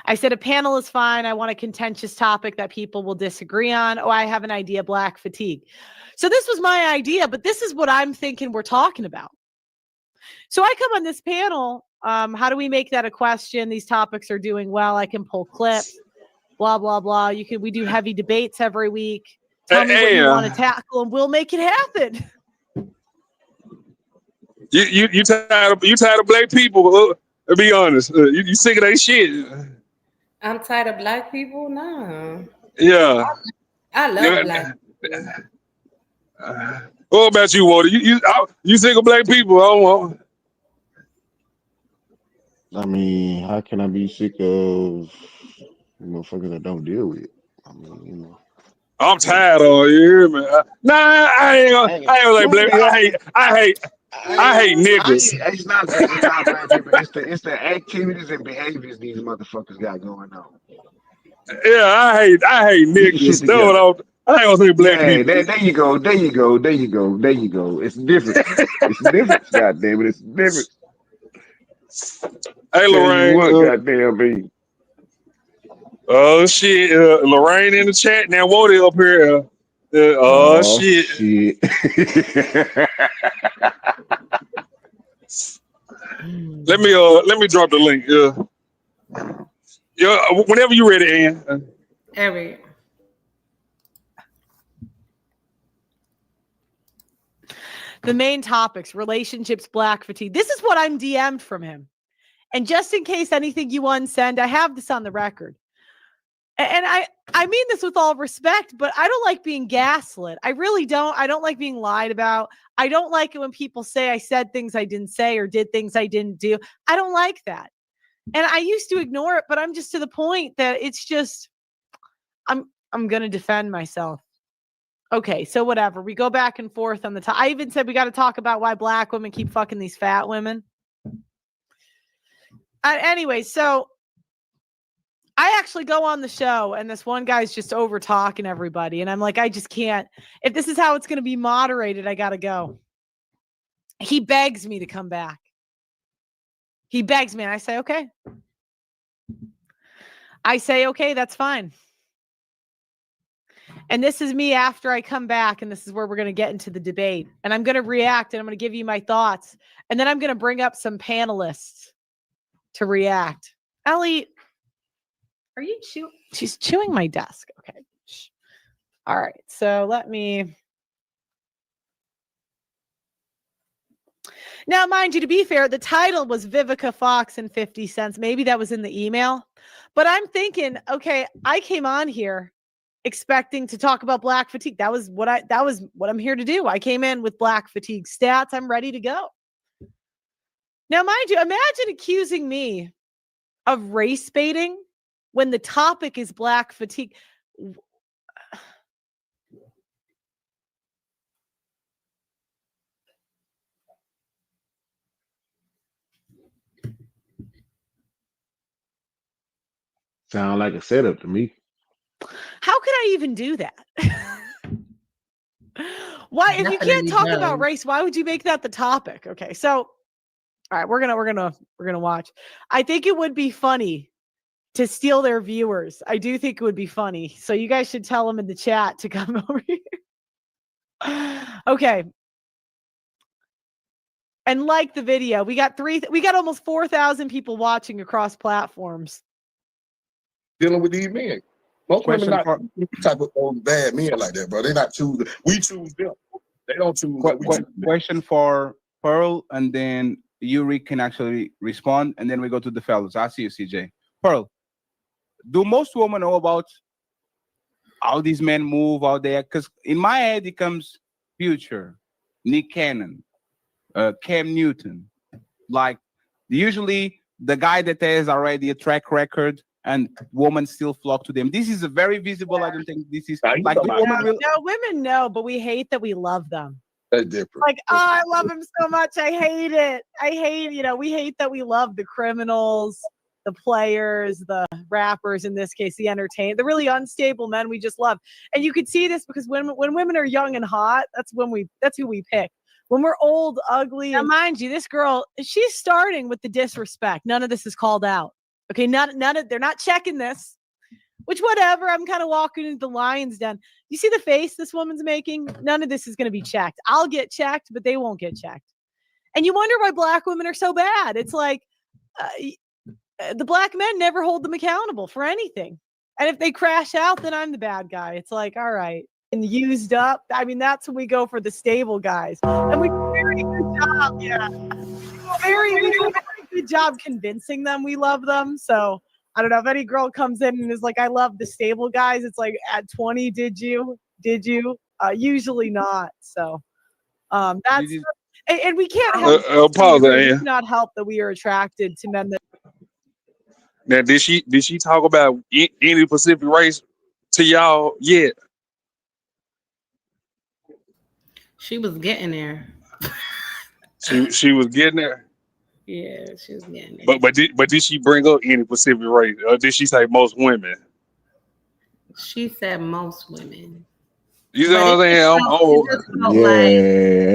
I said a panel is fine. I want a contentious topic that people will disagree on. Oh, I have an idea, black fatigue. So this was my idea, but this is what I'm thinking we're talking about. So I come on this panel. How do we make that a question? These topics are doing well. I can pull clips, blah, blah, blah. We do heavy debates every week. Tell me what you want to tackle and we'll make it happen. You tired of black people? To be honest, you sick of that shit? I'm tired of black people? No. Yeah. I love black people. What about you, Walter? You sick of black people? I don't want. I mean, how can I be sick of motherfuckers I don't deal with? I mean, I'm tired of you hear me? Nah, I ain't like truth black. be honest, I hate niggas. it's not black people. It's the activities and behaviors these motherfuckers got going on. Yeah, I hate Get your shit niggas. together. I ain't gonna say black Yeah, people. there you go. There you go. There you go. There you go. It's a difference. It's a difference. God damn it. It's a difference. Hey, Tell you Lorraine. what, goddamn me. Oh shit, Lorraine in the chat now. Walter up here. Oh Oh shit. shit. Let me drop the link. Yeah, whenever you ready, Ann. Every. The main topics, relationships, black fatigue. This is what I'm DM'd from him. And just in case anything you unsend, I have this on the record. And I mean this with all respect, but I don't like being gaslit. I really don't. I don't like being lied about. I don't like it when people say I said things I didn't say or did things I didn't do. I don't like that. And I used to ignore it, but I'm just to the point that it's just, I'm going to defend myself. Okay, so whatever. We go back and forth on the top. I even said we got to talk about why black women keep fucking these fat women. Anyway, so I actually go on the show and this one guy's just over talking everybody. And I'm like, I just can't. If this is how it's going to be moderated, I got to go. He begs me to come back. He begs me. And I say, okay. That's fine. And this is me after I come back. And this is where we're going to get into the debate. And I'm going to react and I'm going to give you my thoughts. And then I'm going to bring up some panelists to react. Ellie, are you chewing? She's chewing my desk. Okay. All right. So let me. Now, mind you, to be fair, the title was Vivica Fox and 50 Cents. Maybe that was in the email. But I'm thinking, okay, I came on here expecting to talk about black fatigue. That was what I'm here to do. I came in with black fatigue stats. I'm ready to go. Now, mind you, imagine accusing me of race baiting when the topic is black fatigue. Sound like a setup to me. How could I even do that? Why, if you can't talk about race, why would you make that the topic? Okay, so all right, we're gonna watch. I think it would be funny to steal their viewers. I do think it would be funny. So you guys should tell them in the chat to come over here. Okay. And like the video, we got almost 4,000 people watching across platforms. Dealing with these men. Most women not type of bad men like that, bro. They not choosing. We choose them. They don't choose. Question for Pearl, and then Yuri can actually respond, and then we go to the fellas. I see you, CJ. Pearl, do most women know about how these men move out there? Because in my head, it comes Future, Nick Cannon, Cam Newton. Like, usually the guy that has already a track record and women still flock to them. This is a very visible. I don't think this is like women know, but we hate that we love them. That's different. Like, oh, I love him so much. I hate it. We hate that we love the criminals, the players, the rappers, in this case, the the really unstable men we just love. And you could see this because when women are young and hot, that's who we pick. When we're old, ugly, and mind you, this girl, she's starting with the disrespect. None of this is called out. Okay, they're not checking this. Which, whatever, I'm kind of walking into the lion's den. You see the face this woman's making? None of this is going to be checked. I'll get checked, but they won't get checked. And you wonder why black women are so bad. It's like the black men never hold them accountable for anything. And if they crash out, then I'm the bad guy. It's like, all right. And used up. I mean, that's when we go for the stable guys. And we do a very good job. Yeah. We do a very good job convincing them we love them. So I don't know if any girl comes in and is like, I love the stable guys. It's like, at 20, did you? Usually not. So that's, and we can't help, we cannot help that we are attracted to men that. Now, did she talk about any Pacific race to y'all yet? She was getting there. She was getting there. Yeah, she was getting there. But did she bring up any Pacific race, or did she say most women? She said most women. You know what I'm saying? I'm old. Yeah, I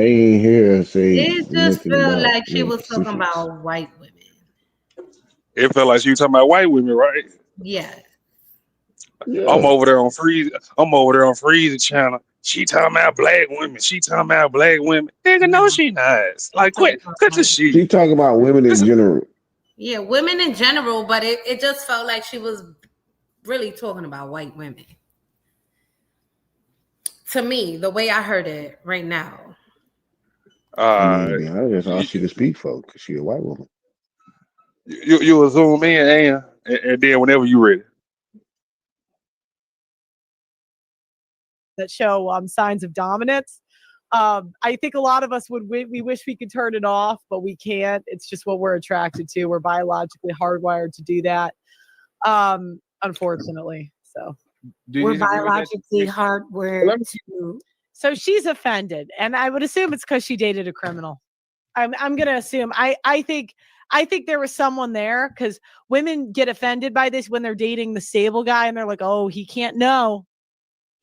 ain't hear her say. It just felt like she was talking about white women. It felt like she was talking about white women, right? Yeah. I'm over there on Freezer channel. She talking about black women. Nigga, no, she not. Like, quit the shit. She talking about women in general. Yeah, women in general, but it just felt like she was really talking about white women. To me, the way I heard it right now. That's all she can speak for, because she a white woman. You will zoom in, and then whenever you ready. That show signs of dominance. I think a lot of us we wish we could turn it off, but we can't. It's just what we're attracted to. We're biologically hardwired to do that. Unfortunately. So we're biologically hardwired to. So she's offended, and I would assume it's because she dated a criminal. I'm gonna assume. I think there was someone there, because women get offended by this when they're dating the stable guy, and they're like, oh, he can't know.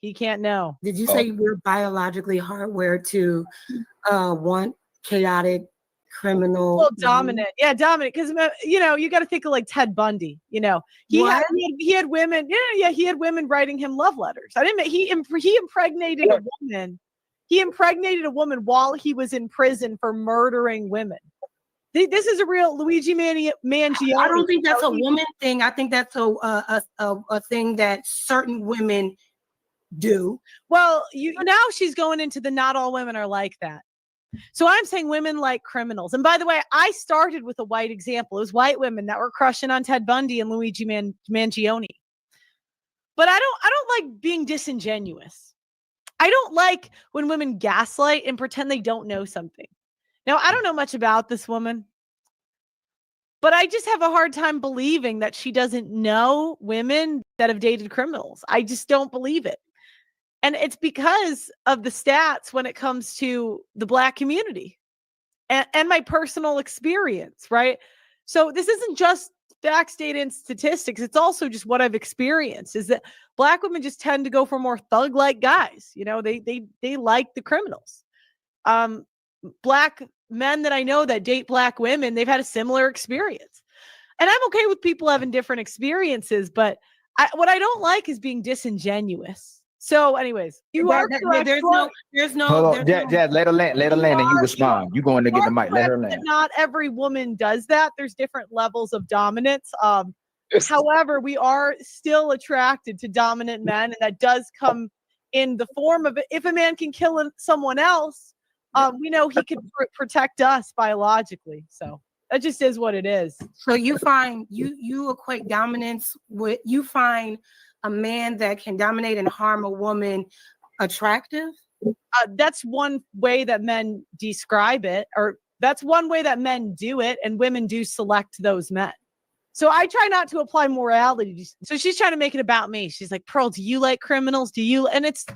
Did you say we're biologically hardwired to want chaotic, criminal? Well, dominant. Yeah, dominant. Because, you got to think of like Ted Bundy. He had women. Yeah, he had women writing him love letters. He impregnated a woman. He impregnated a woman while he was in prison for murdering women. This is a real Luigi Mangione. I don't think that's a woman thing. I think that's a thing that certain women do. Well, now she's going into the not all women are like that. So I'm saying women like criminals. And by the way, I started with a white example. It was white women that were crushing on Ted Bundy and Luigi Mangione. But I don't like being disingenuous. I don't like when women gaslight and pretend they don't know something. Now, I don't know much about this woman, but I just have a hard time believing that she doesn't know women that have dated criminals. I just don't believe it. And it's because of the stats when it comes to the Black community and my personal experience, right? So this isn't just facts, data, and statistics. It's also just what I've experienced is that Black women just tend to go for more thug-like guys. You know, they like the criminals. Black men that I know that date Black women, they've had a similar experience. And I'm okay with people having different experiences, but what I don't like is being disingenuous. So, anyways, you are correct. There's no. Hold on, Jazz, let her land, and you respond. You going to get the mic? Let her land. Not every woman does that. There's different levels of dominance. However, we are still attracted to dominant men, and that does come in the form of if a man can kill someone else, we know he could protect us biologically. So that just is what it is. So you find you equate dominance with you find a man that can dominate and harm a woman attractive? That's one way that men describe it, or that's one way that men do it, and women do select those men. So I try not to apply morality. So she's trying to make it about me. She's like, Pearl, do you like criminals? Do you? And it's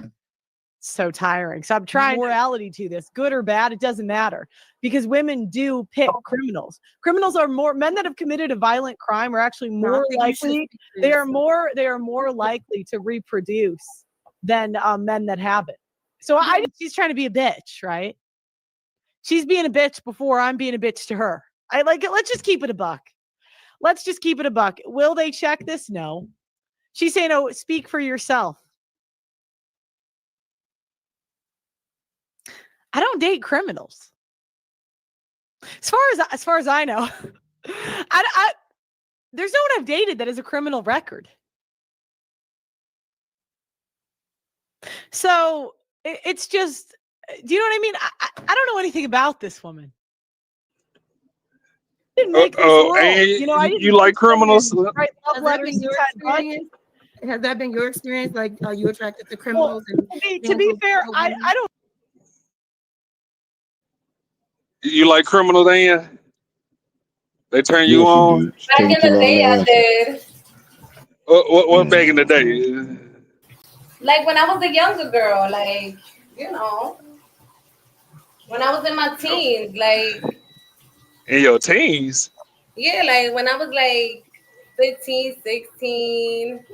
so tiring. So I'm trying morality to this, good or bad, it doesn't matter, because women do pick criminals. Criminals are more men that have committed a violent crime are actually more likely. They are more likely to reproduce than men that haven't. So she's trying to be a bitch, right? She's being a bitch before I'm being a bitch to her. I like it. Let's just keep it a buck. Let's just keep it a buck. Will they check this? No. She's saying, oh, speak for yourself. I don't date criminals. As far as I know, there's no one I've dated that has a criminal record. So it's just, do you know what I mean? I don't know anything about this woman. Didn't make this world. You know, you like criminals? Write love letters to Ted Bundy. Has that been your experience? Like, are you attracted to criminals? Well, to be fair, I don't. You like criminals, Dan? They turn you Yes, on? do. Back in the day, I did. What back in the day? Like when I was a younger girl, like, you know, when I was in my teens, like. In your teens? Yeah, like when I was like 15, 16,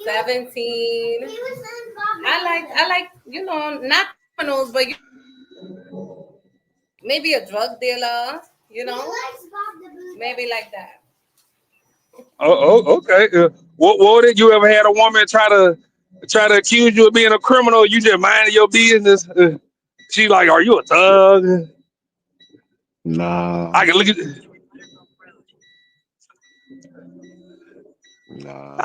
17. I like, you know, not criminals, but maybe a drug dealer, you know, maybe like that. Oh, okay. What did you ever had a woman try to accuse you of being a criminal? You just minding your business. She like, are you a thug? Nah. I can look at. Nah.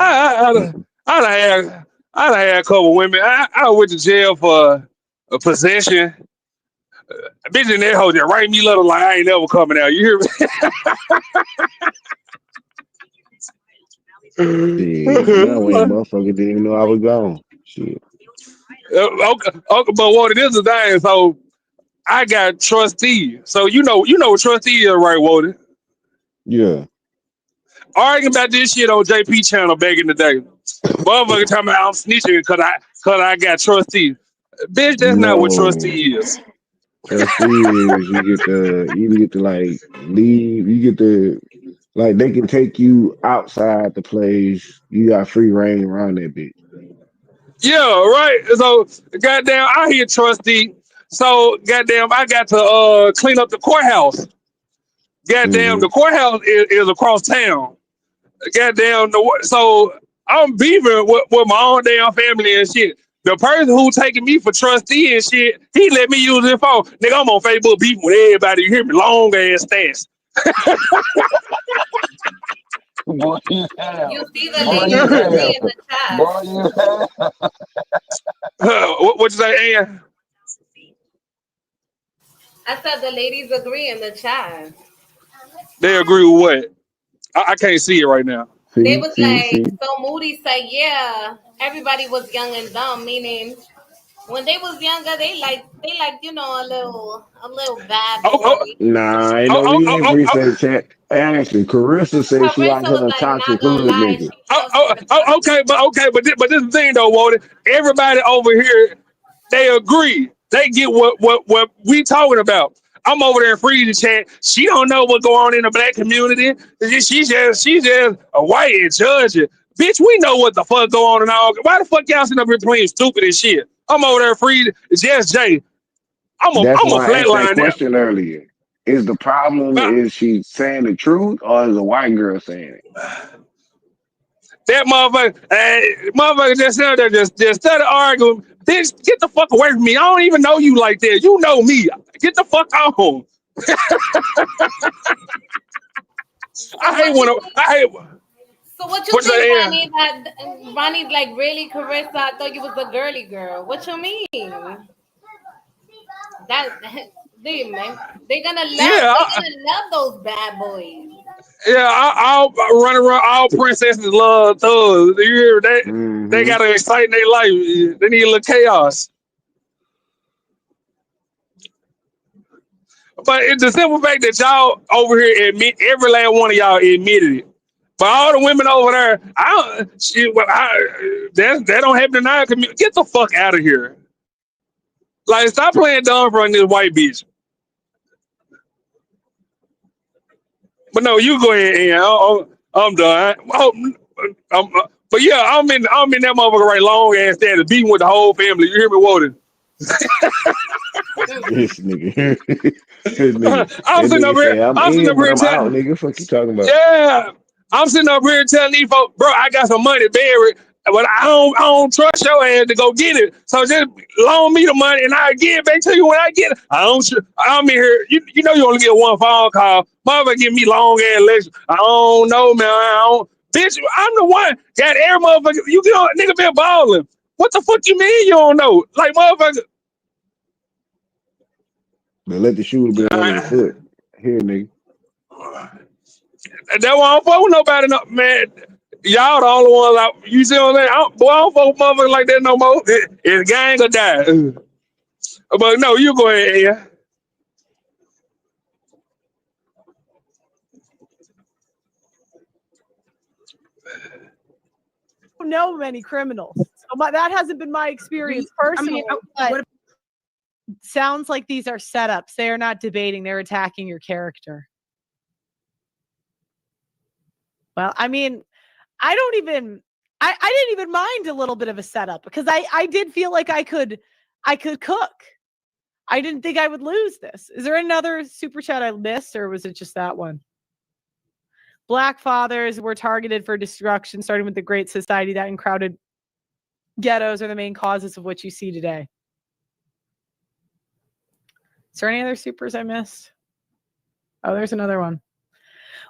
I had a couple women. I went to jail for a possession. A bitch in that hoe just write me little like I ain't never coming out. You hear me? Shit, that way motherfucker didn't even know I was gone. Shit. Okay, but what it is today, so I got trustee. So you know what trustee is, right, Woody? Yeah. Arguing about this shit on JP channel back in the day. Motherfucker talking about I'm snitching cause I got trustee. Bitch, that's not what No. trustee is. Trustee is you get to like leave. You get to like they can take you outside the place. You got free reign around that bitch. Yeah, right. So goddamn, I hear trustee. So goddamn, I got to clean up the courthouse. Goddamn, the courthouse is across town. Goddamn, so I'm beefing with my own damn family and shit. The person who taking me for trustee and shit, he let me use his phone. Nigga, I'm on Facebook beefing with everybody. You hear me? Long ass stats. Boy, you have. You see the link in the chat. Boy, you have. What you say, Ann? I said the ladies agree in the chat. They agree with what? I can't see it right now. They See, was see, like, see. so Moody said, yeah, everybody was young and dumb, meaning when they was younger, they like a little bad Oh, boy. oh, Nah, ain't oh, no oh, reason oh, for you oh, to say the chat. Actually, Carissa said she like Carissa was her a like, toxic not gonna hood lie, nigga. she oh, loves oh, Carissa. oh, okay, but this is the thing though, Wody. Everybody over here, they agree. They get what we talking about. I'm over there in freezing chat. She don't know what's going on in the black community. She's just a white and judging. Bitch, we know what the fuck go on and all. Why the fuck y'all sitting up here playing stupid and shit? I'm over there freezing. Just Jay. That's I'm a why I asked that flatline now. question earlier. Is the problem But is she saying the truth or is a white girl saying it? that motherfucker just sitting there just started arguing. Bitch, get the fuck away from me. I don't even know you like that. You know me. Get the fuck on. So I hate what when you I hate so what you what's think, that? Ronnie? That Ronnie's like really Carissa? I thought you was a girly girl. What you mean? That they man, Yeah, they're gonna love those bad boys. yeah. I'll run around. All princesses love thugs. You hear that? They Mm-hmm. gotta excite their life. They need a little chaos. But it's the simple fact that y'all over here admit every last one of y'all admitted it. But all the women over there, that don't happen in our community. Get the fuck out of here. Like, stop playing dumb from this white bitch. But no, you go ahead, and I'm done. But yeah, I'm in that motherfucker right long ass there to beating with the whole family. You hear me, Woden? This nigga. This nigga. I'm That sitting up nigga here. say I'm I'm sitting up in, but here I'm out, telling. nigga. Fuck you talking about? Yeah, I'm sitting up here telling these folks, bro, I got some money buried, but I don't trust your ass to go get it. So just loan me the money and I'll give it back to you when I get it. I'm in here. You know you only get one phone call. Motherfucker give me long ass lecture. I don't know, man. I don't. Bitch, I'm the one. Got every motherfucker. You get on, nigga been balling. What the fuck you mean you don't know? Like motherfucker. But let the shooter been under the Uh, foot. Here, nigga. That's why I don't fuck with nobody, no, man. Y'all the only ones out. You see what I'm saying? I don't fuck with motherfuckers like that no more. It's gang or die. But no, you go ahead, yeah. Don't know many criminals. So that hasn't been my experience personally. But sounds like these are setups. They are not debating. They're attacking your character. Well, I mean, I didn't even mind a little bit of a setup because I did feel like I could cook. I didn't think I would lose this. Is there another super chat I missed, or was it just that one? Black fathers were targeted for destruction, starting with the Great Society. That and crowded ghettos are the main causes of what you see today. Is there any other supers I missed? Oh, there's another one.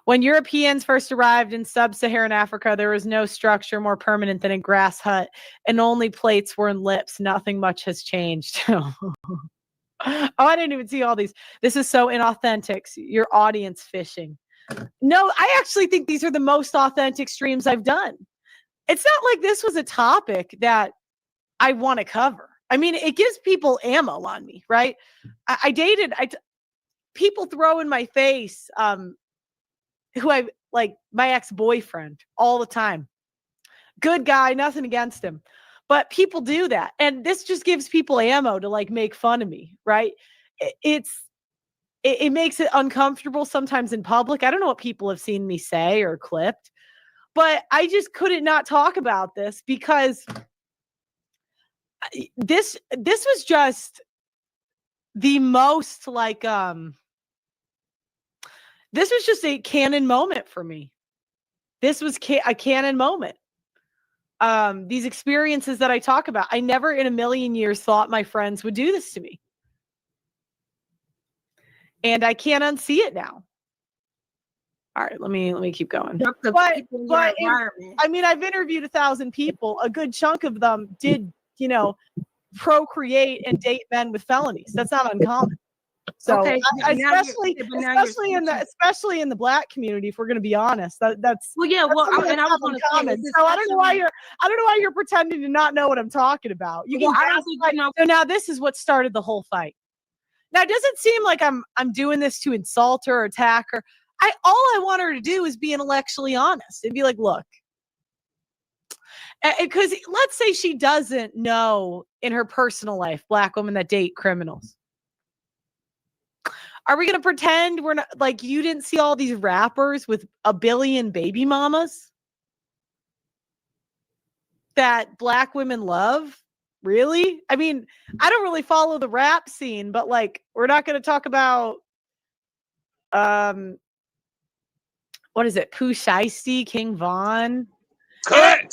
When Europeans first arrived in sub-Saharan Africa, there was no structure more permanent than a grass hut, and only plates were in lips. Nothing much has changed. Oh, I didn't even see all these. This is so inauthentic. Your audience fishing. No, I actually think these are the most authentic streams I've done. It's not like this was a topic that I want to cover. I mean, it gives people ammo on me, right? People throw in my face who I like, my ex-boyfriend all the time. Good guy, nothing against him. But people do that. And this just gives people ammo to like make fun of me, right? It makes it uncomfortable sometimes in public. I don't know what people have seen me say or clipped, but I just couldn't not talk about this because this was just the most like this was just a canon moment for me. This was a canon moment. These experiences that I talk about, I never in a million years thought my friends would do this to me. And I can't unsee it now. All right, let me keep going. I mean, I've interviewed 1,000 people. A good chunk of them did, procreate and date men with felonies. That's not uncommon. So Okay, especially in the black community, if we're going to be honest, that's well, yeah. Well, I was going to comment. So I don't know why you're pretending to not know what I'm talking about. You well, can I don't think you know. So now this is what started the whole fight. Now, it doesn't seem like I'm doing this to insult her or attack her. All I want her to do is be intellectually honest and be like, look, because let's say she doesn't know in her personal life black women that date criminals. Are we going to pretend we're not, like, you didn't see all these rappers with a billion baby mamas that black women love? Really? I mean, I don't really follow the rap scene, but like, we're not going to talk about, what is it? Pooh Shiesty, King Von. Cut. In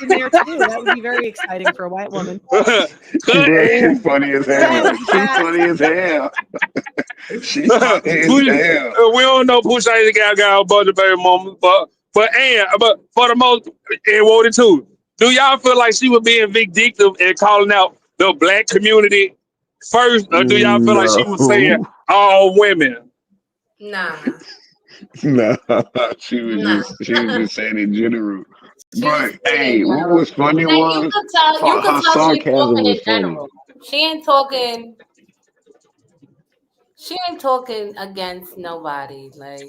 there too. That would be very exciting for a white woman. She's funny as hell. She's funny as hell. She's funny as hell. We don't know Pooh Shiesty got a bunch of baby mamas, but for the most, and Woody too. Do y'all feel like she was being vindictive and calling out the black community first, or do y'all feel like she was saying all women? Nah. No, she was just saying in general. But hey, what was funny was you could tell her sarcasm was funny. She ain't talking against nobody. Like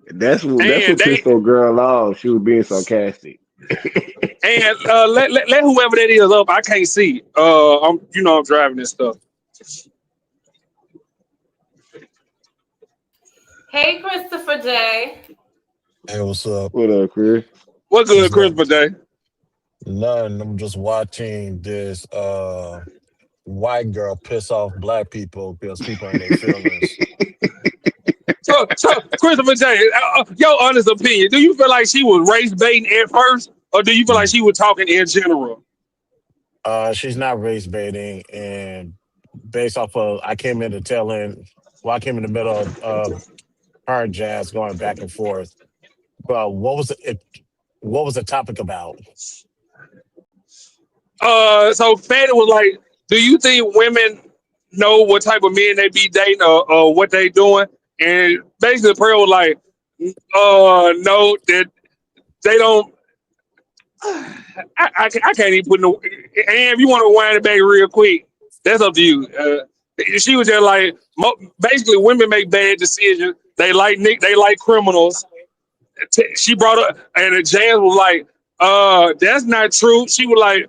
that's what pissed old girl off. She was being sarcastic. And let whoever that is up. I can't see. I'm driving this stuff. Hey, Christopher J. Hey, what's up? What up, Chris? What's good, Christopher J? None. I'm just watching this white girl piss off black people because people in their feelings. So Christopher J, your honest opinion, do you feel like she was race baiting at first, or do you feel like she was talking in general? She's not race baiting, and based off of I came in the middle of her and Jazz going back and forth. But what was the topic about? So Fatty was like, do you think women know what type of men they be dating or what they doing? And basically Pearl was like, no, that they don't. I can't even put no. And if you want to wind it back real quick, that's up to you. She was just like, basically, women make bad decisions. They like criminals. She brought up, and Jazz was like, that's not true. She was like,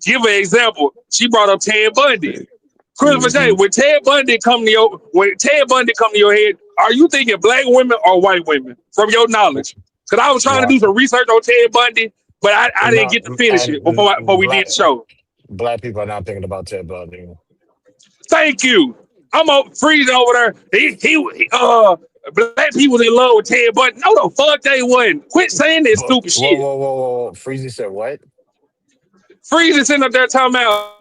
give an example. She brought up Ted Bundy. Christopher J, when Ted Bundy come to your head, are you thinking black women or white women from your knowledge? Because I was trying to do some research on Ted Bundy, but I didn't get to finish it before we did the show. Black people are not thinking about Ted Bundy. Thank you. I'm freezing over there. Black people in love with Ted Bundy. No, the fuck they wasn't. Quit saying that stupid shit. Whoa. Freezy said what? Freezy sitting up there talking about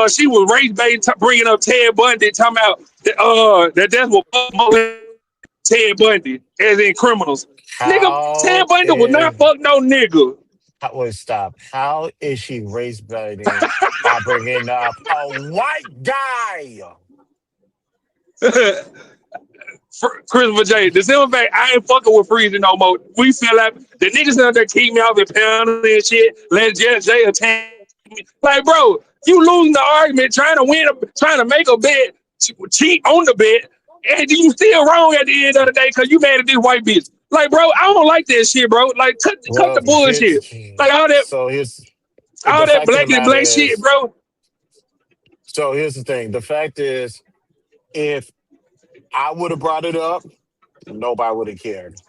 she was race bait, bringing up Ted Bundy, talking about that's what Ted Bundy, as in criminals. Nigga, Ted Bundy was not fuck no nigga. Stop. How is she race baiting by bringing up a white guy? Christopher J, the simple fact, I ain't fucking with Freezy no more. We feel like the niggas out there keep me off and pounding and shit. Let Jay attack me. Like, bro, you losing the argument, trying to make a bet, cheat on the bet, and you still wrong at the end of the day because you mad at this white bitch. Like, bro, I don't like that shit, bro. Like, cut the bullshit. Like all that. So all that black and black shit, bro. So here's the thing. The fact is, if I would have brought it up, nobody would have cared.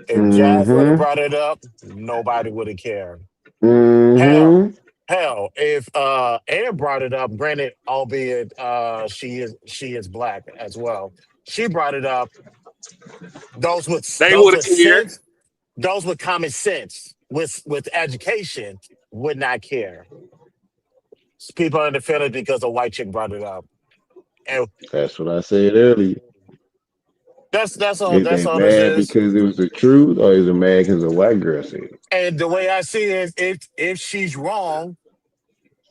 If Jazz would have brought it up, nobody would have cared. Hell, if Ann brought it up, granted, albeit she is black as well. She brought it up. Those with sense, those with common sense, with education, would not care. People in the feeling because a white chick brought it up. And that's what I said earlier. That's all. That's all. Mad because it was the truth, or is it mad because a white girl said it? And the way I see it is, if she's wrong,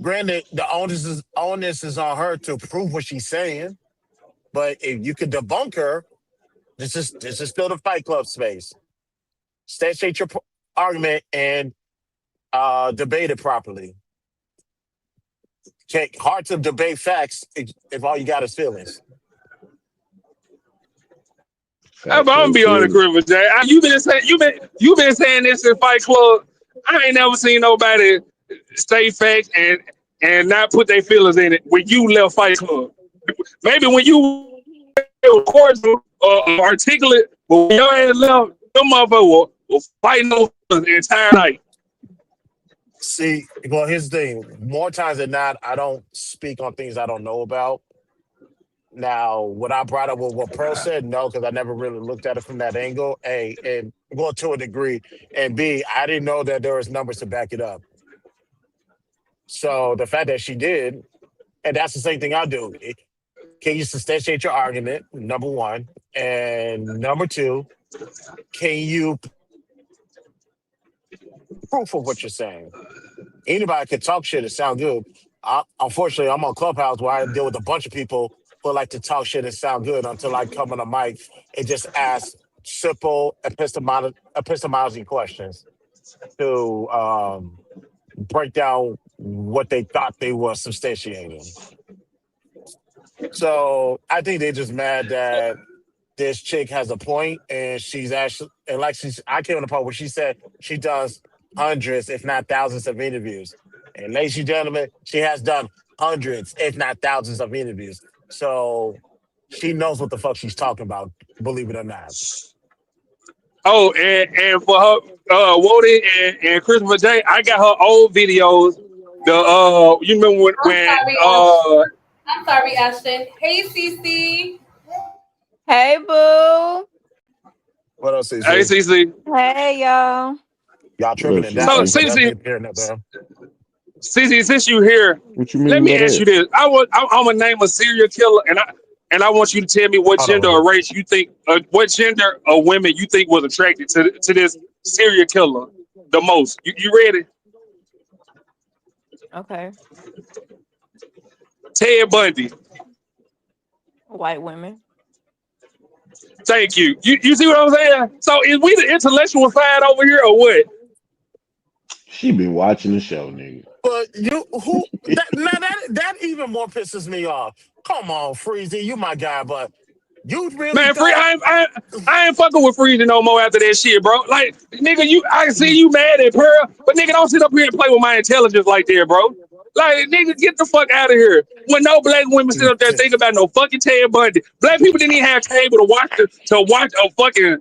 Granted, the onus is on her to prove what she's saying. But if you could debunk her, this is still the Fight Club space. State your argument and debate it properly. Hard to debate facts if all you got is feelings. I'm Facts gonna ain't be on the feelings. crib with Jay. You been saying this in Fight Club. I ain't never seen nobody say facts and not put their feelings in it when you left Fight Club. Maybe when you were cordial or articulate, but when your ass left, them motherfuckers were fighting over the entire night. See, well, here's the thing. More times than not, I don't speak on things I don't know about. Now, what I brought up with what Pearl said, no, because I never really looked at it from that angle. A, and well, to a degree, and B, I didn't know that there was numbers to back it up. So the fact that she did, and that's the same thing I do. Can you substantiate your argument? Number one, and number two, can you proof of what you're saying? Anybody can talk shit and sound good. Unfortunately, I'm on Clubhouse where I deal with a bunch of people who like to talk shit and sound good until I come on a mic and just ask simple epistemology questions to break down what they thought they were substantiating. So I think they're just mad that this chick has a point and she's actually, and like I came on the part where she said she does hundreds, if not thousands of interviews. And ladies and gentlemen, she has done hundreds, if not thousands of interviews. So she knows what the fuck she's talking about, believe it or not. Oh, and for her, Woody and Christopher J, I got her old videos. You remember I'm when sorry, Ashton. I'm sorry, Ashton. Hey, Cece. Hey, boo. What else is he? ACC. Hey, y'all. Y'all What tripping up, in So Dallas, CC? but that's CC, neither here nor there. CC, since you here, What you let mean me by ask that? you this. I'm gonna name a serial killer, and I want you to tell me what Hold on, gender real or quick. race you think, what gender of women you think was attracted to this serial killer the most. You ready? Okay. Ted Bundy. White women. Thank you. You see what I'm saying? So is we the intellectual side over here or what? She been watching the show, nigga. But you who that now that even more pisses me off. Come on, Freezy, you my guy, but you really Man, free. thought I ain't fucking with Freezy no more after that shit, bro. Like, nigga, I see you mad at Pearl, but nigga, don't sit up here and play with my intelligence like that, bro. Like, nigga, get the fuck out of here. When no black women sit up there think about no fucking Ted Bundy. Black people didn't even have cable to watch a fucking.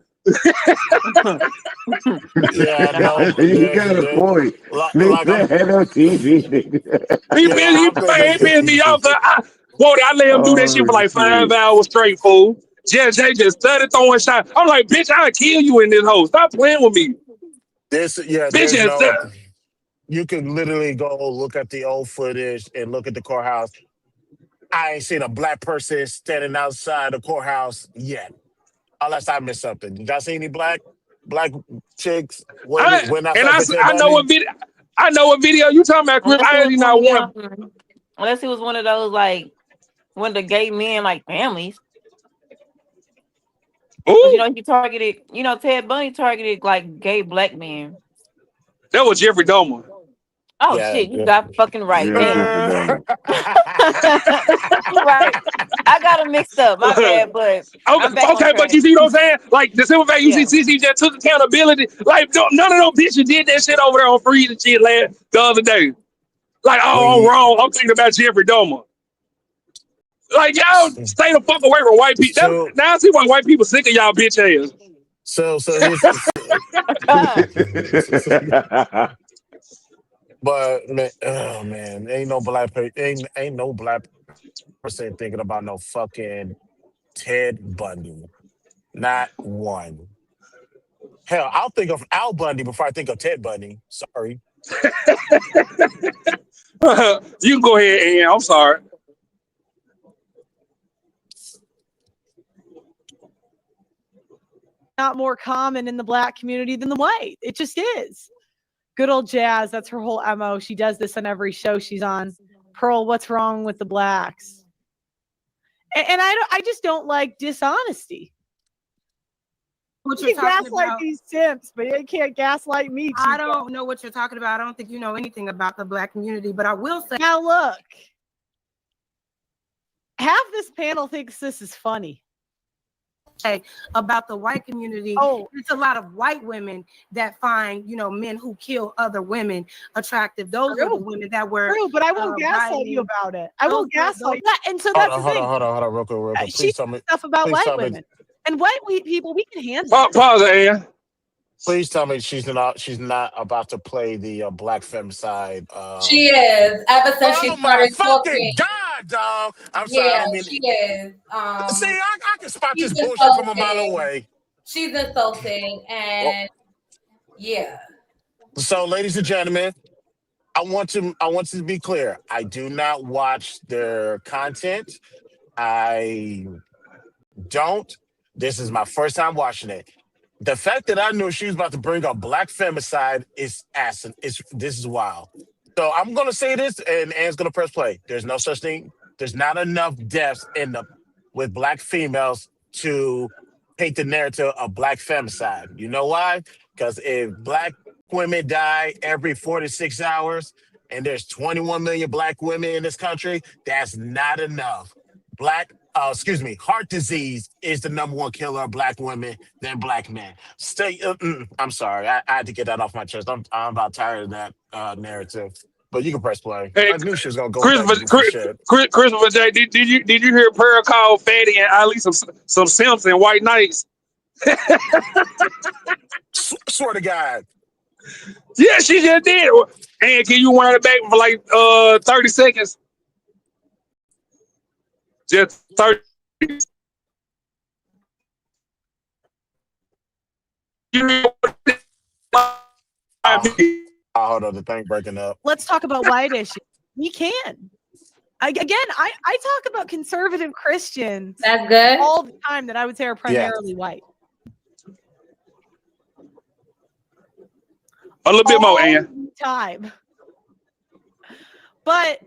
yeah, no, You got a point. like I'm Nigga had no TV, nigga. He yeah, pissed, I'm man, he pissed me off. I let him do that shit Oh for like five shit. hours straight, fool. They just started throwing shots. I'm like, bitch, I'll kill you in this hole. Stop playing with me. there's Bitch, no you can literally go look at the old footage and look at the courthouse. I ain't seen a black person standing outside the courthouse yet. Unless I missed something. Did y'all see any black chicks waiting outside for Ted I know Bundy? what video. I know what video you talking about, Chris. Unless it I was ain't one not of one. them. Unless it was one of those like one of the gay men like families. Because Ooh, he targeted, Ted Bundy targeted like gay black men. that was Jeffrey Dahmer. Oh Yeah. shit, you got fucking right. Yeah, Damn. Jeffrey Dahmer. You're right. I got them mixed up. My bad, but I'm back on Okay, but track. you see what I'm saying? Like the simple fact you see Yeah. CC just took accountability. Like none of those bitches did that shit over there on Free and shit the other day. Like, when oh, I'm you wrong. I'm thinking about Jeffrey Dahmer. Like y'all stay the fuck away from white people. so Now I see why white people sick of y'all bitch ass. so here's but man, oh man, ain't no black person thinking about no fucking Ted Bundy. Not one. Hell, I'll think of Al Bundy before I think of Ted Bundy. Sorry. You can go ahead, and I'm sorry. Not more common in the black community than the white. It just is. Good old Jazz. That's her whole MO. She does this on every show she's on. Pearl, what's wrong with the blacks? And I just don't like dishonesty. What you you're can talking gaslight about. these simps, but you can't gaslight me. I don't know what you're talking about. I don't think you know anything about the black community, but I will say. Now look, half this panel thinks this is funny. About the white community, it's a lot of white women that find, men who kill other women attractive. Those are the women that were true, but I won't gaslight you about it. I won't gaslight that. And so Hold that's on, the thing. hold on, real quick. She Please tell me stuff about please tell white me- women and white people. We can handle. Pause it, Ann. Please tell me she's not about to play the black femicide. She is. Ever since she Oh my started fucking talking. god, dog! I'm sorry. I Yeah, don't mean. she is. See, I can spot she's this bullshit from a mile insulting. away. She's insulting, and yeah. So, ladies and gentlemen, I want to be clear. I do not watch their content. I don't. This is my first time watching it. The fact that I knew she was about to bring up black femicide is asin. This is wild. So I'm gonna say this, and Ann's gonna press play. There's no such thing. There's not enough deaths with black females to paint the narrative of black femicide. You know why? Because if black women die every 46 hours, and there's 21 million black women in this country, that's not enough. Heart disease is the number one killer of black women than black men. I'm sorry, I had to get that off my chest. I'm about tired of that narrative. But you can press play. Hey, I knew she was gonna go with that goofy shit. Christopher J, did you hear Pearl call Fatty and Ali some simps and white knights? Swear to God. Yeah, she just did. And can you wind it back for like 30 seconds? Just 30. Hold on, the thing breaking up. Let's talk about white issues. We can. I talk about conservative Christians. That's good. All the time that I would say are primarily white. A little bit more, Ann. Time. But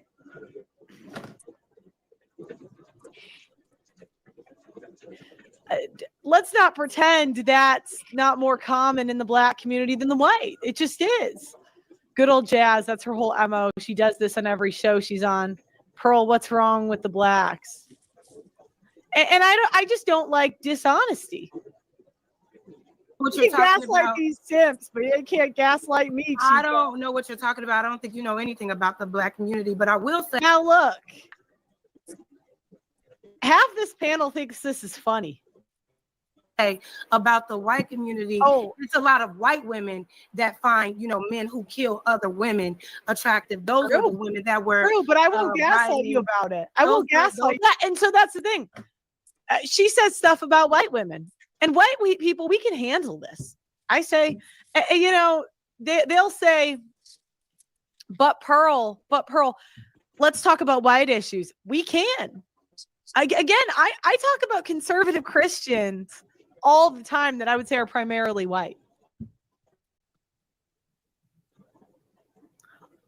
let's not pretend that's not more common in the black community than the white. It just is. Good old Jazz. That's her whole MO. She does this on every show she's on. Pearl, what's wrong with the blacks? And I just don't like dishonesty. What you you're can talking gaslight about. these simps, but you can't gaslight me. I don't know what you're talking about. I don't think you know anything about the black community, but I will say. Now look, half this panel thinks this is funny. About the white community, it's a lot of white women that find, men who kill other women attractive. Those are the women that were. True, but I won't gaslight you about it. I won't gaslight that. And so that's the thing. She says stuff about white women and white people. We can handle this. I say, they'll say, but Pearl, let's talk about white issues. We can. I talk about conservative Christians all the time that I would say are primarily white.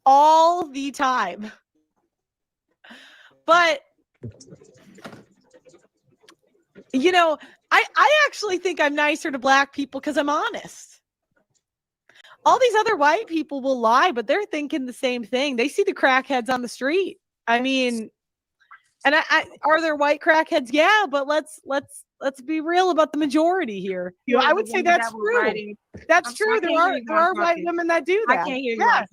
All the time. But, I actually think I'm nicer to black people because I'm honest. All these other white people will lie, but they're thinking the same thing. They see the crackheads on the street. I mean, and are there white crackheads? Yeah, but let's be real about the majority here. I would say that's true. That's true. There are white women that do that. I can't hear you. Yeah,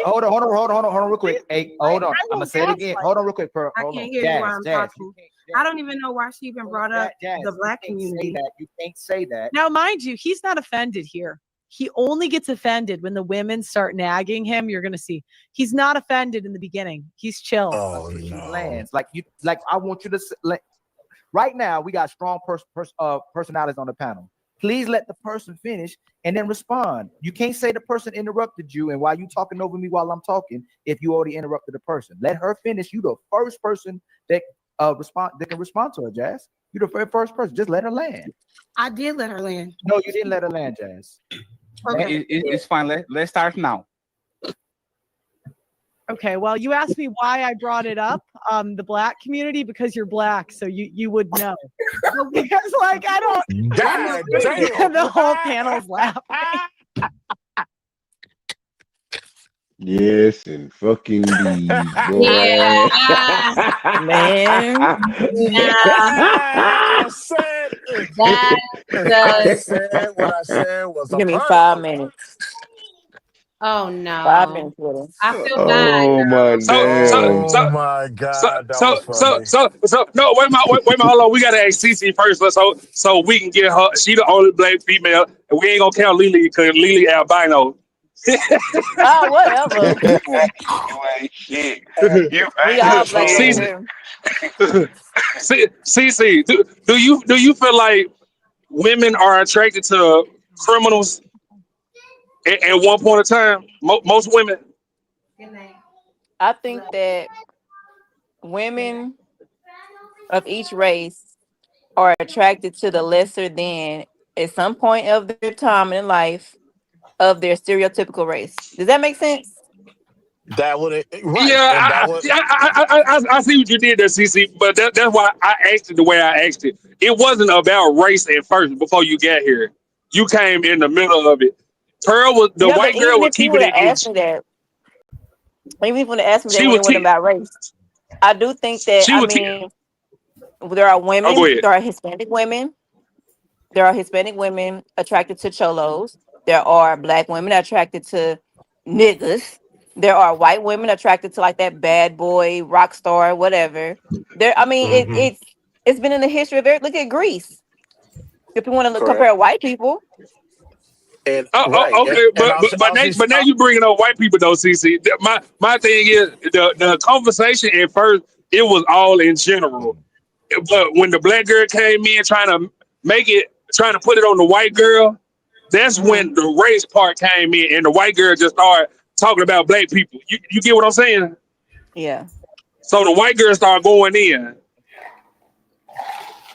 Hold on, real quick. Hey, hold on. I'm gonna say it again. Hold on, real quick, Pearl. I can't hear you while I'm talking. I don't even know why she even brought up the black community. You can't say that. Now, mind you, he's not offended here. He only gets offended when the women start nagging him. You're gonna see he's not offended in the beginning. He's chill. Oh no! Lands like I want you to right now. We got strong personalities on the panel. Please let the person finish and then respond. You can't say the person interrupted you and while you talking over me while I'm talking. If you already interrupted the person, let her finish. You the first person that can respond to her, Jazz. You're the first person. Just let her land. I did let her land. No, you didn't let her land, Jazz. Okay. It's fine. Let's start now. Okay, well, you asked me why I brought it up, the black community, because you're black, so you would know. Because like I don't. God damn. The whole panel's laughing. Yes, and fucking deed, boy. Man. I said what I said was a Give me pun. 5 minutes. Oh 5 no. minutes with him. I feel bad, Oh my girl. damn. Oh my God, that was funny. No, wait, hold on. We gotta ask Cece first, so we can get her. She the only black female, and we ain't gonna count Lily because Lily albino. Oh, whatever. You ain't shit. You We ain't all black over Cece, shit. here. Cece, do you feel like women are attracted to criminals at one point in time? Most women. I think that women of each race are attracted to the lesser than at some point of their time in life of their stereotypical race. Does that make sense? That would right, Yeah, and that would I see what you did there, CC. But that's why I asked it the way I asked it. It wasn't about race at first. Before you got here, you came in the middle of it. Pearl was the Yeah, but white girl even was if you keeping would have it in. asked me that, even if you would have asked me that She when was it wasn't keep. about race, I do think that She I was. mean there are Oh, go women, ahead. there are Hispanic women, there are Hispanic women attracted to cholos. There are black women attracted to niggas. There are white women attracted to like that bad boy, rock star, whatever. There, I mean, mhm. it's been in the history of it. Look at Greece. If you want to Correct. compare white people, And right, Okay, and but now you bringing up white people though, CC. My thing is the conversation at first it was all in general, but when the black girl came in trying to put it on the white girl, that's mhm, when the race part came in, and the white girl just started talking about black people. You get what I'm saying? yeah. So the white girl started going in.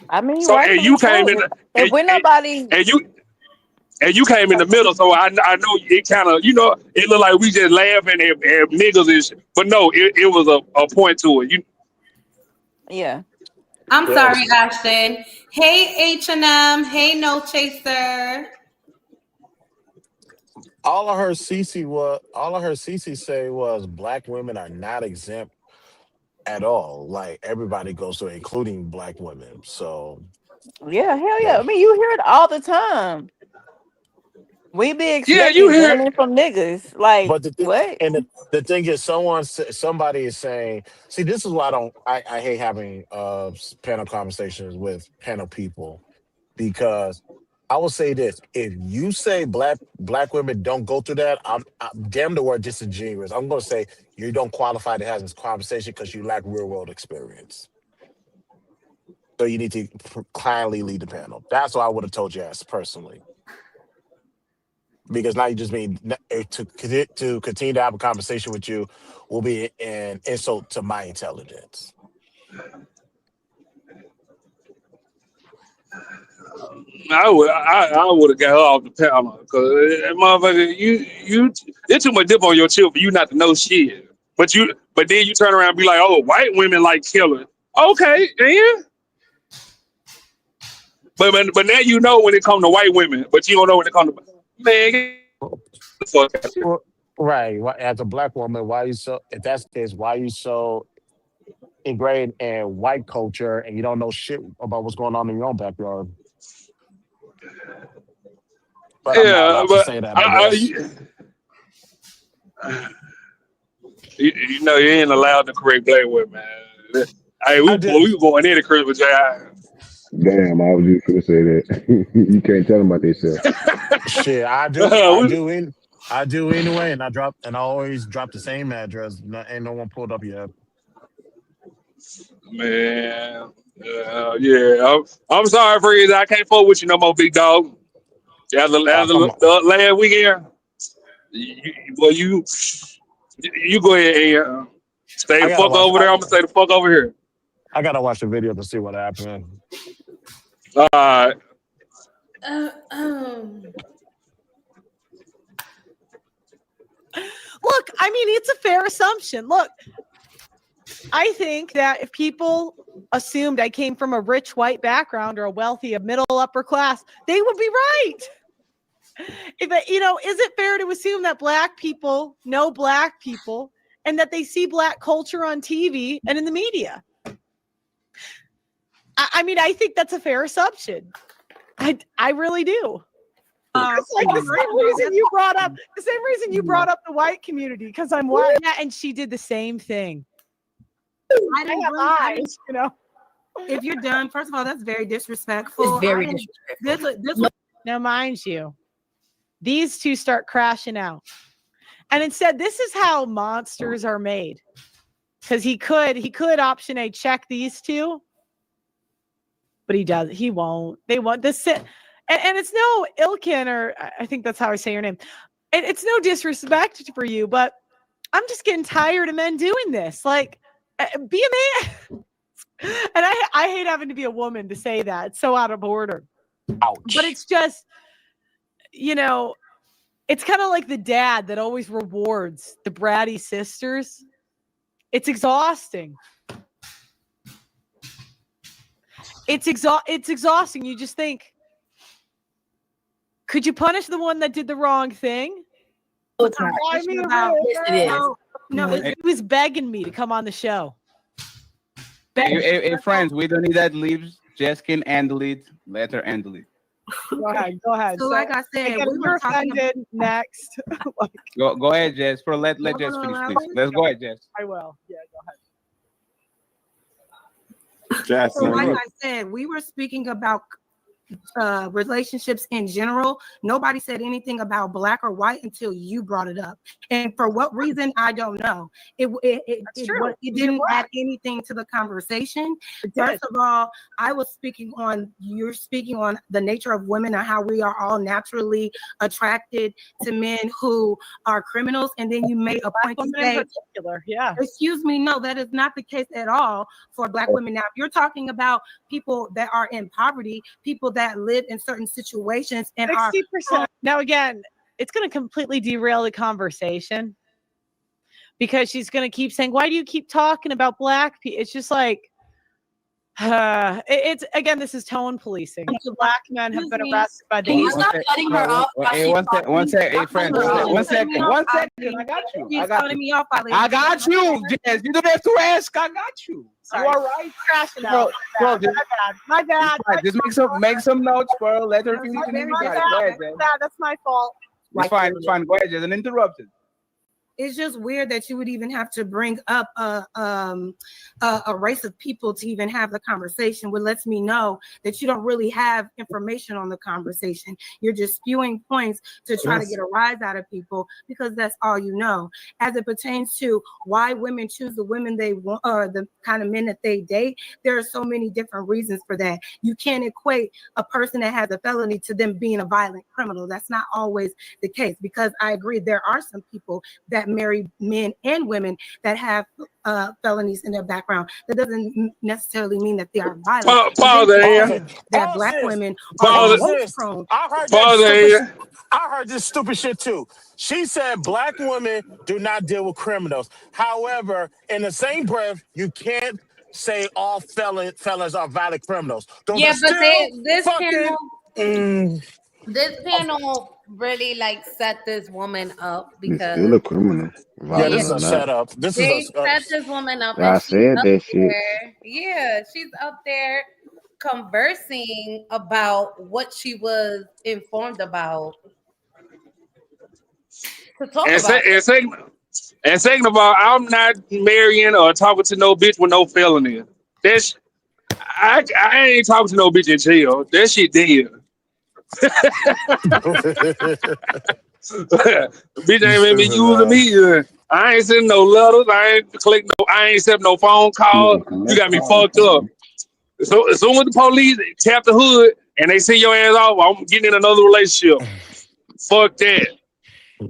I mean, So and rightfully you came in, so. If and, we're and, nobody, and you and you came in the middle, so I know it kind of, it looked like we just laughing at niggas and shit. But no, it was a point to it. yeah. I'm sorry, yes, Ashton. Hey H&M. Hey No Chaser. all of her CC say was black women are not exempt at all. Like everybody goes to it, including black women. So Yeah, hell yeah. yeah. I mean, you hear it all the time. We be Yeah, you expecting hear? women from niggas. Like, But what? the thing is, somebody is saying, see, this is why I hate having panel conversations with panel people because I will say this: if you say black women don't go through that, I'm damn the word disingenuous. I'm going to say you don't qualify to have this conversation because you lack real world experience. So you need to kindly lead the panel. That's what I would have told you as personally. Because now you just mean to continue to have a conversation with you will be an insult to my intelligence. I would have got her off the panel because motherfucker, it's too much dip on your chip for you not to know shit. But then you turn around and be like, oh, white women like killers. Okay, yeah. But now you know when it comes to white women, but you don't know when it comes to man. Get the fuck out of here. Well, right. As a black woman, why you so? If that's the case, why you so ingrained in white culture and you don't know shit about what's going on in your own backyard? But I'm not Yeah, allowed to but say that, I guess. you ain't allowed to correct black women. Hey, I did. we were going into Christmas. Damn, I was just gonna say that. You can't tell them about themselves. Shit, I do. I do anyway, and I always drop the same address. Ain't no one pulled up yet. Man, yeah, I'm sorry, Freeze. I can't fuck with you no more, big dog. Oh, come on. The last weekend, well, you go ahead and stay I the gotta fuck watch. over there. I'm gonna stay the fuck over here. I gotta watch the video to see what happened. All right. Uh, um, Look, I mean, it's a fair assumption. Look, I think that if people assumed I came from a rich white background or a wealthy, a middle upper class, they would be right. Is it fair to assume that black people know black people and that they see black culture on TV and in the media? I mean, I think that's a fair assumption. I really do. It's like the same reason you brought up the white community, because I'm white. Yeah, and she did the same thing. I have eyes, If you're done, first of all, that's very disrespectful. It's very disrespectful. Now, mind you, these two start crashing out. And instead, this is how monsters are made. Because he could option A, check these two, but he won't. They won't. And it's no Ilkin, or I think that's how I say your name. It's no disrespect for you, but I'm just getting tired of men doing this. Like, be a man. And I hate having to be a woman to say that. It's so out of order. Ouch. But it's just, it's kind of like the dad that always rewards the bratty sisters. It's exhausting. It's exhausting. You just think, could you punish the one that did the wrong thing? It's not. I mean, Yes, it is. no, he was begging me to come on the show. Hey, friends, we don't need that. Leaves. Jess can handle it. Let her handle it. Go ahead. So, like I said, we were offended. Next. Go ahead, Jess. Let Jess finish, please. Let's go ahead, Jess. I will. Yeah, go ahead. Jess, So, like I said, we were speaking about relationships in general. Nobody said anything about black or white until you brought it up, and for what reason I don't know. It didn't add anything to the conversation. First of all, you're speaking on the nature of women and how we are all naturally attracted to men who are criminals, and then you made a point to say, excuse me, no, that is not the case at all for black women. Now, if you're talking about people that are in poverty, people that live in certain situations and 60%. Now, again, it's going to completely derail the conversation because she's going to keep saying, why do you keep talking about black people? It's just like, it's again, this is tone policing. Black men have been arrested by the. Can you stop cutting her off? One sec. Hey, friends. One second. I got you. She's cutting me off. I got you, Jess. You don't have to ask. I got you. Sorry. You are right. Crashing out. Bro, my bad. Just make some notes, bro. Let her finish. That's my fault. It's fine. Go ahead, Jess. Uninterrupted. It's just weird that you would even have to bring up a race of people to even have the conversation, which lets me know that you don't really have information on the conversation. You're just spewing points to try to get a rise out of people because that's all you know. As it pertains to why women choose the women they want or the kind of men that they date, there are so many different reasons for that. You can't equate a person that has a felony to them being a violent criminal. That's not always the case, because I agree there are some people that marry men and women that have felonies in their background. That doesn't necessarily mean that they are violent. That black women are prone. I heard this stupid shit too. She said black women do not deal with criminals. However, in the same breath, you can't say all felons are violent criminals. This panel really set this woman up because still a criminal. Yeah, this is a setup. They set this woman up. I said that shit. Yeah, she's up there conversing about what she was informed about. And second of all, I'm not marrying or talking to no bitch with no felony. I ain't talking to no bitch in jail. That shit dead. Bitch ain't been using me. I ain't sending no letters. I ain't accepting no phone calls. You got me fucked up. So as soon as the police tap the hood and they see your ass off, I'm getting in another relationship. Fuck that.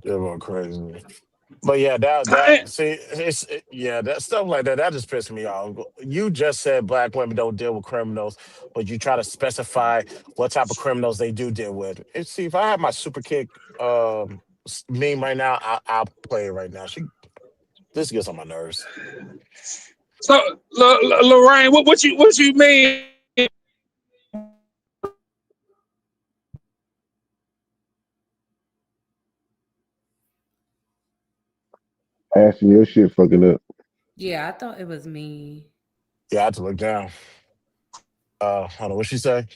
They're going crazy. But yeah, that stuff like that just pissed me off. You just said black women don't deal with criminals, but you try to specify what type of criminals they do deal with. See, if I had my super kick meme right now. I'll play it right now. This gets on my nerves. So, Lorraine, what you mean? Asking your shit fucking up. Yeah, I thought it was me. Yeah, I had to look down. Hold on. What she say?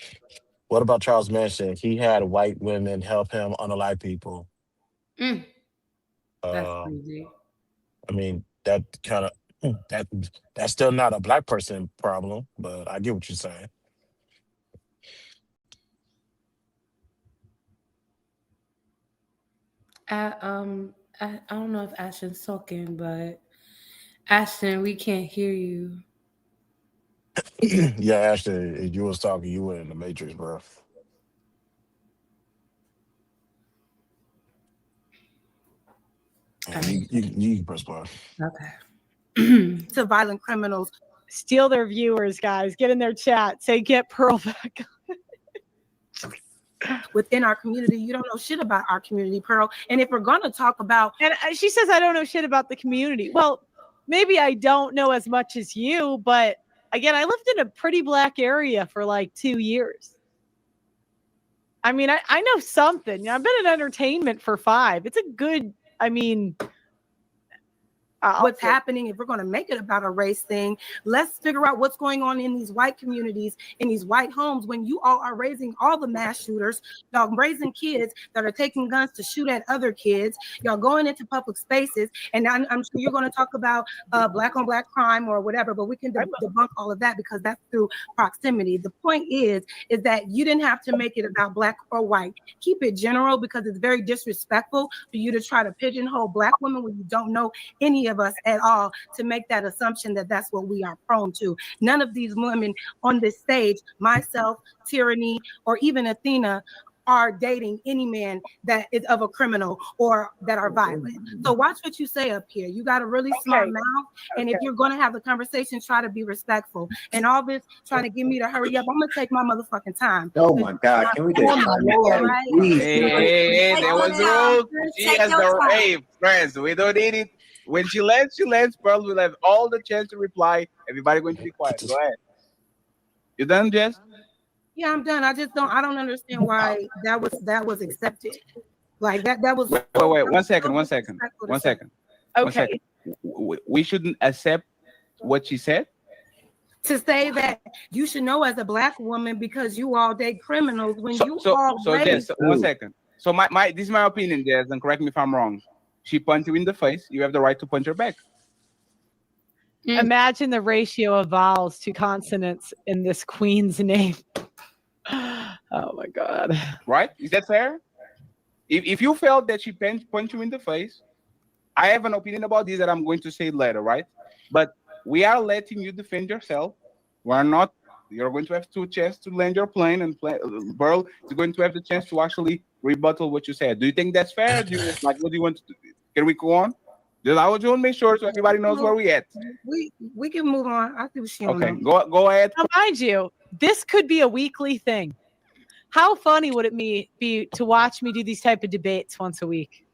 What about Charles Manson? He had white women help him unalive people. Mm, that's Um, crazy. I mean that kind of that that's still not a black person problem, but I get what you're saying. I, I don't know if Ashton's talking, but Ashton, we can't hear you. Yeah, actually, if you was talking, you were in the Matrix, bro. All Yeah, right. you can press play. Okay. To violent criminals steal their viewers, guys. Get in their chat. Say get Pearl back. Within our community, you don't know shit about our community, Pearl. And if we're gonna talk about, And she says I don't know shit about the community. Well, maybe I don't know as much as you, but again, I lived in a pretty black area for like 2 years. I mean, I know something. I've been in entertainment for 5. It's a good, I mean, what's happening, if we're going to make it about a race thing, let's figure out what's going on in these white communities, in these white homes, when you all are raising all the mass shooters, y'all raising kids that are taking guns to shoot at other kids, y'all going into public spaces, and I'm sure you're going to talk about black on black crime or whatever, but we can debunk all of that because that's through proximity. The point is that you didn't have to make it about black or white. Keep it general, because it's very disrespectful for you to try to pigeonhole black women when you don't know any of us at all, to make that assumption that that's what we are prone to. None of these women on this stage, myself, Tyranny, or even Athena, are dating any man that is of a criminal or that are violent. So watch what you say up here. You got a really smart mouth, and if you're going to have the conversation, try to be respectful. And all this trying to get me to hurry up, I'm gonna take my motherfucking time. Oh my God, can we get Oh my Lord. Hey, there was rules. She has the hey friends. We don't need it. When she lands, Pearl will have all the chance to reply. Everybody going to be quiet. Go ahead. You done, Jess? Yeah, I'm done. I don't understand why that was accepted. Like that was. Wait. 1 second. 1 second. 1 second. Okay. 1 second. We shouldn't accept what she said. To say that you should know as a black woman because you all date criminals when you all Jess, 1 second. So this is my opinion, Jess, and correct me if I'm wrong. She punched you in the face. You have the right to punch her back. Imagine the ratio of vowels to consonants in this queen's name. Oh my God. Right? Is that fair? If you felt that she punched you in the face, I have an opinion about this that I'm going to say later, right? But we are letting you defend yourself. We're not. You're going to have 2 chances to land your plane, and Pearl is going to have the chance to actually rebuttal what you said. Do you think that's fair? What do you want to do? Can we go on? I want to make sure so everybody knows where we at. We can move on. I think she okay. Go ahead. Now, mind you, this could be a weekly thing. How funny would it be to watch me do these type of debates once a week?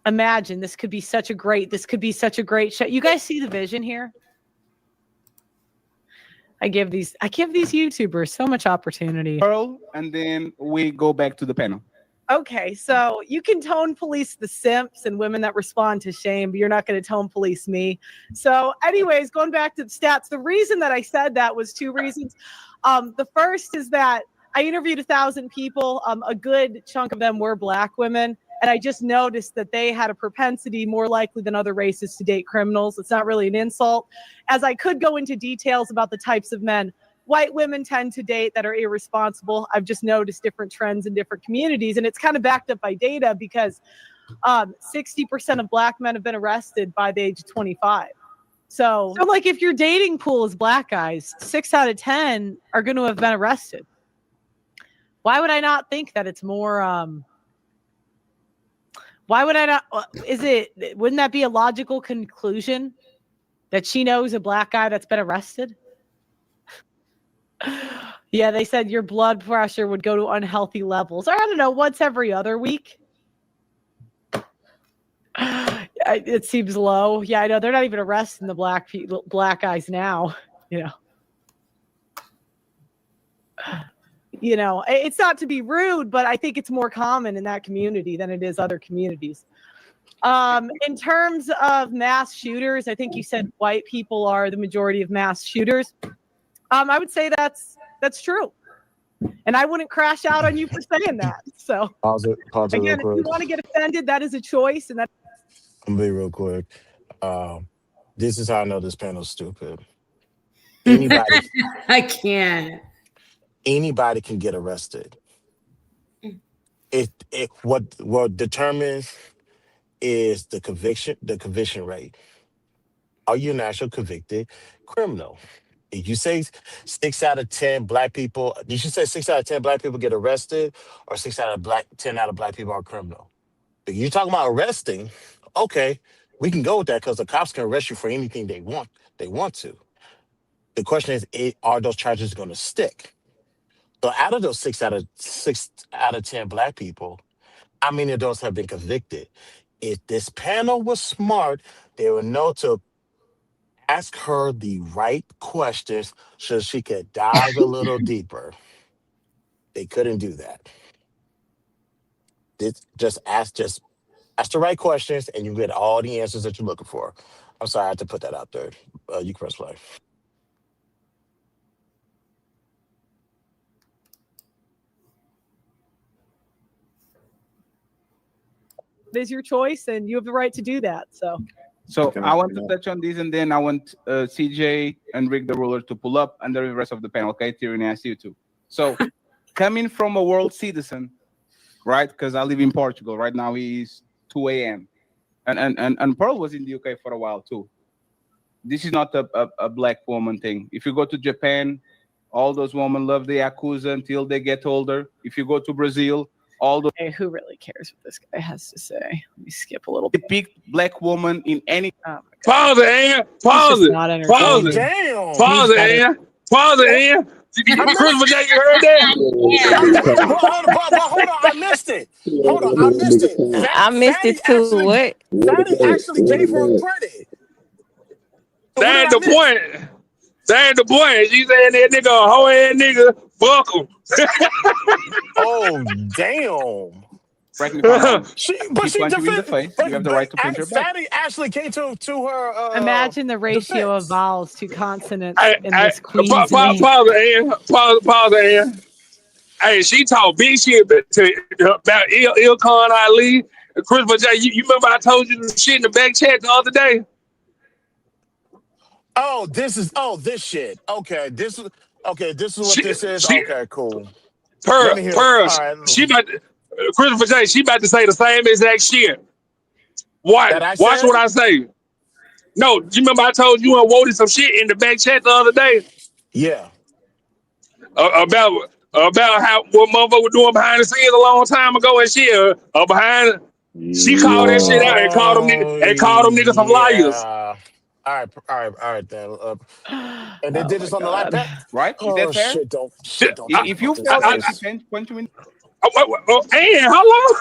Imagine this could be such a great show. You guys see the vision here? I give these YouTubers so much opportunity. Pearl, and then we go back to the panel. Okay, so you can tone police the simps and women that respond to shame, but you're not going to tone police me. So anyways, going back to the stats, the reason that I said that was 2 reasons. The first is that I interviewed 1,000 people. A good chunk of them were black women. And I just noticed that they had a propensity more likely than other races to date criminals. It's not really an insult. As I could go into details about the types of men white women tend to date that are irresponsible. I've just noticed different trends in different communities. And it's kind of backed up by data because 60% of black men have been arrested by the age of 25. So like if your dating pool is black guys, 6 out of 10 are going to have been arrested. Why would I not think that it's more... Why would I not? Wouldn't that be a logical conclusion that she knows a black guy that's been arrested? Yeah, they said your blood pressure would go to unhealthy levels. I don't know, once every other week. It seems low. Yeah, I know they're not even arresting the black guys now. It's not to be rude, but I think it's more common in that community than it is other communities. In terms of mass shooters, I think you said white people are the majority of mass shooters. I would say that's true. And I wouldn't crash out on you for saying that. So Pause it again, real if you quick. want to get offended, that is a choice. And I'm gonna be real quick. This is how I know this panel's stupid. Anybody I can't. Anybody can get arrested. What determines is the conviction rate. Are you an actual convicted criminal? If you say 6 out of 10 black people, did you say 6 out of 10 black people get arrested, or 10 out of black people are criminal? If you're talking about arresting, okay, we can go with that because the cops can arrest you for anything they want. They want to. The question is, are those charges going to stick? So out of those 6 out of 10 black people, how many of those have been convicted? If this panel was smart, they would know to ask her the right questions so she could dive a little deeper. They couldn't do that. Just ask the right questions, and you get all the answers that you're looking for. I'm sorry I had to put that out there. You can press play. is your choice, and you have the right to do that. So I want to touch on this, and then I want CJ and Rick the Ruler to pull up, and the rest of the panel. Okay, Tyranny, I see you too. So, coming from a world citizen, right? Because I live in Portugal right now. It's 2 a.m. and Pearl was in the UK for a while too. This is not a black woman thing. If you go to Japan, all those women love the Yakuza until they get older. If you go to Brazil, all the who really cares what this guy has to say? Let me skip a little bit. Depict black woman in any. Pause it, Ann. Pause it. Pause it. Damn. Pause it, Ann. Pause it, Ann. Christopher J, you heard that? Hold on, I missed it. Hold on, I missed it. I missed it too. What? Fatty actually gave her credit. That ain't the point. That ain't the point. She said that nigga a whole ass nigga. Fuck him. Oh, damn. Correct me if I'm wrong. She you punch you in the face. You have the right to punch her back. Fatty actually came to her. Imagine the ratio defense. of vowels to consonants in this queen's Pause name. it, Ann. Pause it, Ann. Hey, she talked big shit about Ilkon Ali. Christopher J, you remember I told you the shit in the back chat the other day? Oh, this shit. Okay, this is what this is. Okay, cool. Pearl, right. she about to, Christopher J, she about to say the same exact shit. Watch what I say. No, you remember I told you and Wody some shit in the back chat the other day? Yeah. About how what motherfucker was doing behind the scenes a long time ago and shit. Behind, she called that shit out and called them niggas some liars. All right, then. And they did this on the live chat, right? Is that fair? Shit, don't. If you felt like you punch you in. Ann, how long?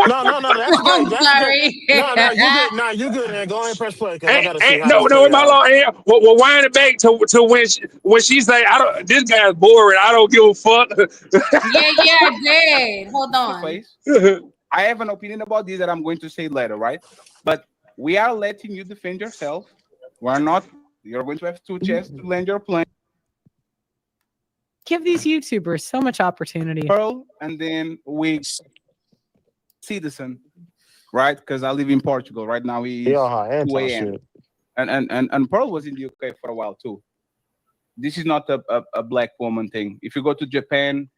No, that's great. That's sorry. great. No, you good. No, you good, man. Go ahead and press play because I gotta see how no, it's my long Ann. Well, wind it back to when she say, "I don't." This guy's boring. I don't give a fuck. Yeah, Jade. Hold on. I have an opinion about this that I'm going to say later, right? But we are letting you defend yourself. We're not. You're going to have 2 chances to land your plane. Give these YouTubers so much opportunity. Pearl, and then we citizen, right? Because I live in Portugal right now. It's 2 a.m. And Pearl was in the UK for a while too. This is not a black woman thing. If you go to Japan,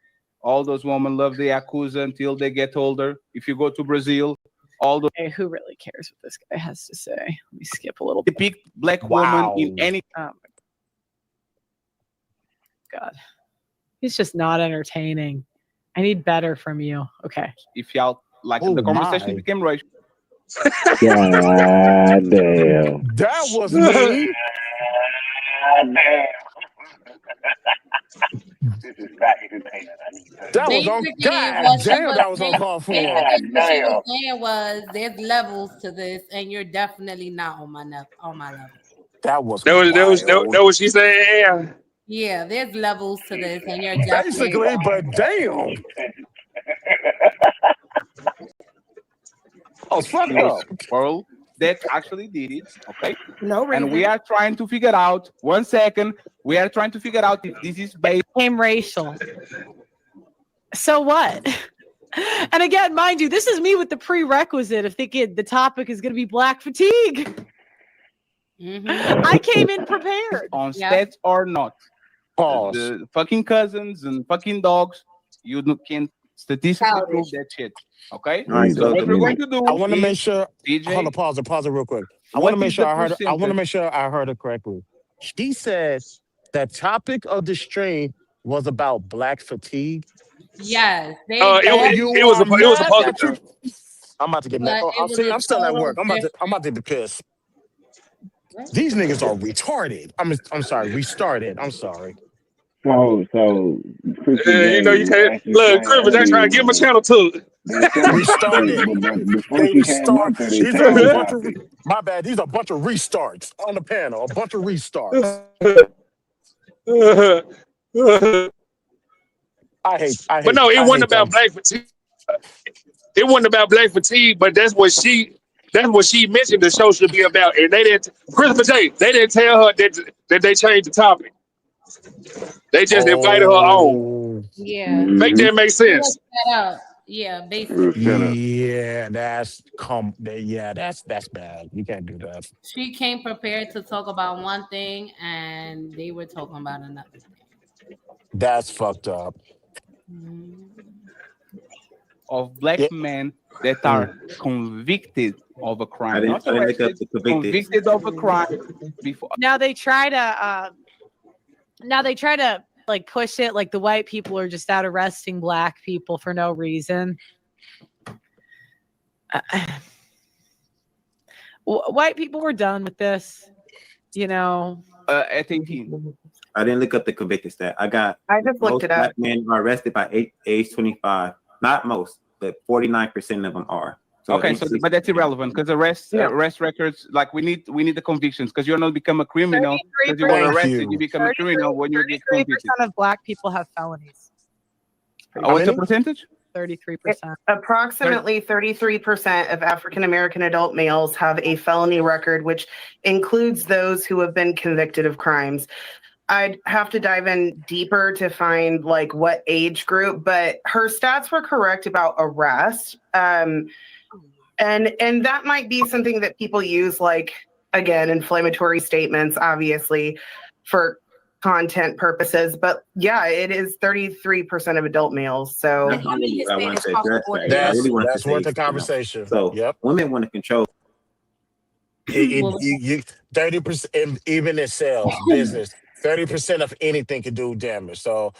all those women love the Yakuza until they get older. If you go to Brazil, all the who really cares what this guy has to say? Let me skip a little bit. Depict black woman in any. Oh my God. He's just not entertaining. I need better from you. Okay. If y'all like the conversation became racial. God damn. That was me. That was on God damn. That was on call for. Basically, what she was saying was there's levels to this, and you're definitely not on my level. That was that was she saying. Yeah. Yeah, there's levels to this, and you're definitely basically, but damn. I was fucked up. Pearl that actually did it, okay? No reason. And we are trying to figure out, 1 second, we are trying to figure out if this is based Became racial. So what? And again, mind you, this is me with the prerequisite of thinking the topic is going to be black fatigue. I came in prepared. on stats or not. Pause. The fucking cousins and fucking dogs, you can statistically prove that shit. Okay? All right, So so what we're going to do I want to make sure. DJ, Hold on, pause it real quick. I what want to make is sure the I heard. I want to percentage? make sure I heard it correctly. She said the topic of the stream was about black fatigue. yes. They It was supposed to be. I'm about to get mad. But Oh, it was see, a I'm still at total work. I'm about to be pissed. What? These niggas are retarded. I'm sorry. Restarted. I'm sorry. So You know you can't look. Cribbage, they trying to give him a channel too. Restarted. They restart. These are a bunch of. My bad. These are a bunch of restarts on the panel. A bunch of restarts. I hate. But no, it I wasn't hate about them. black fatigue. It wasn't about black fatigue, but that's what she mentioned the show should be about. And they didn't Christmas Day, they didn't tell her that they changed the topic. They just invited her on. Yeah. Make that make sense. That out. Yeah, basically. Yeah, that's bad. You can't do that. She came prepared to talk about one thing, and they were talking about another thing. That's fucked up. Of black men that are convicted of a crime. I didn't Not look up arrested, the convicted. convicted of a crime before. Now they try to like push it like the white people are just out arresting black people for no reason. White people were done with this, you know. At 18. I didn't look up the convicted stat. I just looked most it up. black men are arrested by age 25. Not most, but 49% of them are. So Okay, so but that's irrelevant because arrest records, like we need the convictions because you're not become a criminal because you were Thank arrested. you. You become a criminal when you get 33% convicted. of black people have felonies. What's the percentage? 33%. Approximately 33% of African American adult males have a felony record, which includes those who have been convicted of crimes. I'd have to dive in deeper to find like what age group, but her stats were correct about arrest. And that might be something that people use, like, again, inflammatory statements, obviously, for content purposes. But yeah, it is 33% of adult males. So I want to say that's worth the conversation. So women want to control. 30%, even in sales, business, 30% of anything can do damage. So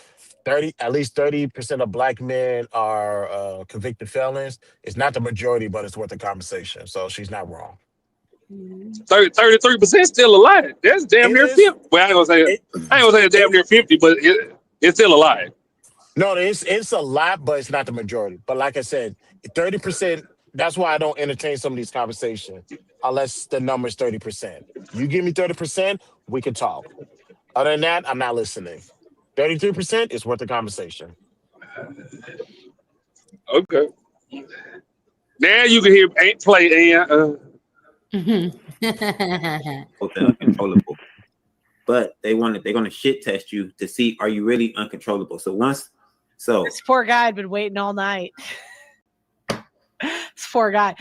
at least 30% of black men are convicted felons. It's not the majority, but it's worth the conversation. So she's not wrong. 33% still a lot. That's damn near 50. Well, I ain't gonna say it's damn near 50, but it's still a lot. No, it's a lot, but it's not the majority. But like I said, 30%. That's why I don't entertain some of these conversations unless the number is 30%. You give me 30%, we can talk. Other than that, I'm not listening. 33% is worth the conversation. Okay. Now you can hear Ain't play and uncontrollable. But they're gonna shit test you to see are you really uncontrollable. This poor guy had been waiting all night. This poor guy.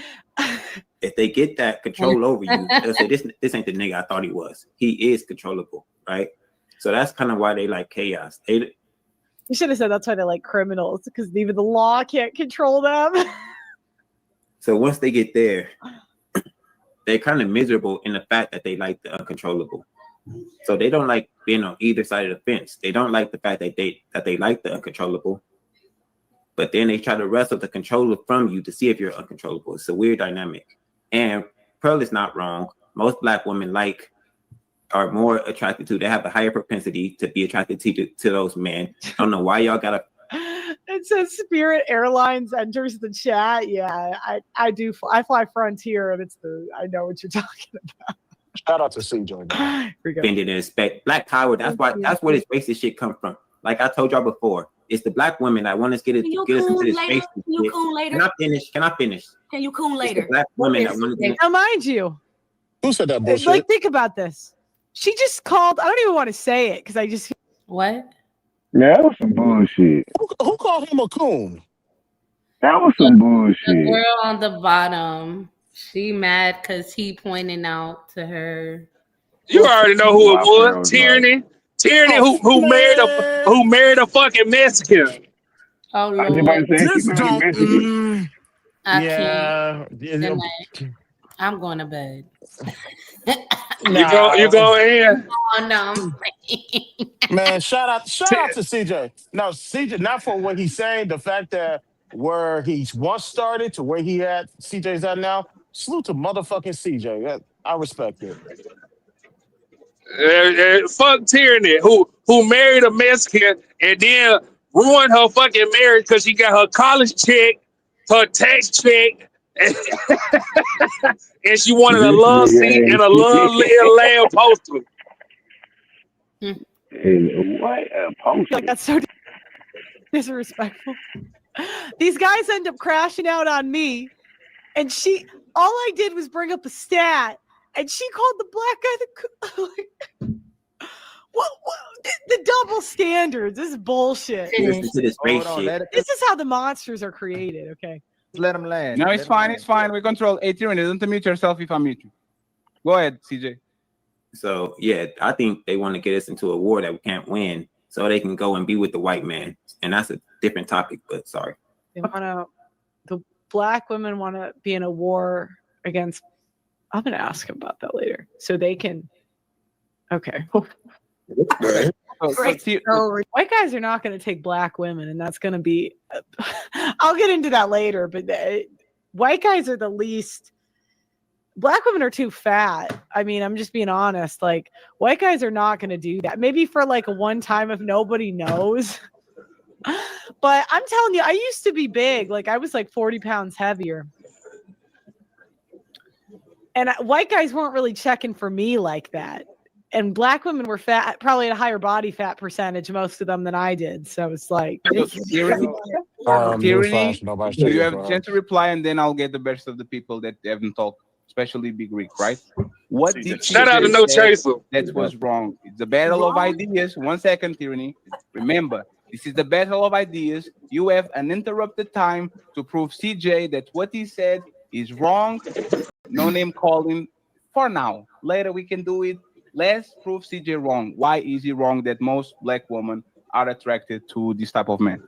If they get that control over you, they'll say this ain't the nigga I thought he was. He is controllable, right? So that's kind of why they like chaos. You should have said that's why they like criminals, because even the law can't control them. So once they get there, they're kind of miserable in the fact that they like the uncontrollable. So they don't like being on either side of the fence. They don't like the fact that they like the uncontrollable. But then they try to wrestle the controller from you to see if you're uncontrollable. It's a weird dynamic. And Pearl is not wrong. Most black women like are more attracted to. They have a higher propensity to be attracted to those men. I don't know why y'all gotta. It says Spirit Airlines enters the chat. Yeah, I do. I fly Frontier, and I know what you're talking about. Shout out to CJ. Offended and respect Black power. That's where this racist shit come from. Like I told y'all before, it's the Black women that want us get us into this racist shit. Can I finish? Can you coon later? It's the Black women that want to. Now, mind you, who said that bullshit? Like, think about this. She just called. I don't even want to say it because I just what? Yeah, that was some bullshit. Who called him a coon? That was some bullshit. The girl on the bottom, she mad because he pointing out to her. You already know who it was. Tyranny. Tyranny who married a fucking Mexican. Oh Lord. This don't. I yeah. can't. I'm going to bed. You go in. Oh no. Man, shout out to CJ. No, CJ, not for what he's saying, the fact that where he's once started to where he at CJ's at now. Salute to motherfucking CJ. I respect it. Fuck Tyranny who married a Mexican and then ruined her fucking marriage because she got her college check, her tax check, and she wanted a love seat and a love lamb poster. What a poster? Like, that's so disrespectful. These guys end up crashing out on me, and all I did was bring up a stat, and she called the black guy the. What the double standards? This is bullshit. Listen to this race shit. This is how the monsters are created. Okay. Let them land. No, it's fine. It's fine. We control. Hey, Tyranny, don't mute yourself if I mute you. Go ahead, CJ. So yeah, I think they want to get us into a war that we can't win, so they can go and be with the white man, and that's a different topic. But sorry, the black women want to be in a war against. I'm gonna ask them about that later, so they can. Okay. White guys are not going to take black women, and that's going to be. I'll get into that later, but white guys are the least. Black women are too fat. I mean, I'm just being honest. Like, white guys are not going to do that. Maybe for like a one time if nobody knows. But I'm telling you, I used to be big. Like, I was like 40 pounds heavier. And white guys weren't really checking for me like that. And black women were fat, probably at a higher body fat percentage, most of them, than I did. So it's like, Tyranny, do you have a chance to reply, and then I'll get the best of the people that haven't talked, especially Big Rick, right? What did shout out to No Chaser? That was wrong. It's the battle of ideas. 1 second, Tyranny. Remember, this is the battle of ideas. You have uninterrupted time to prove CJ that what he said is wrong. No name calling for now. Later we can do it. Let's prove CJ wrong. Why is he wrong that most black women are attracted to this type of man?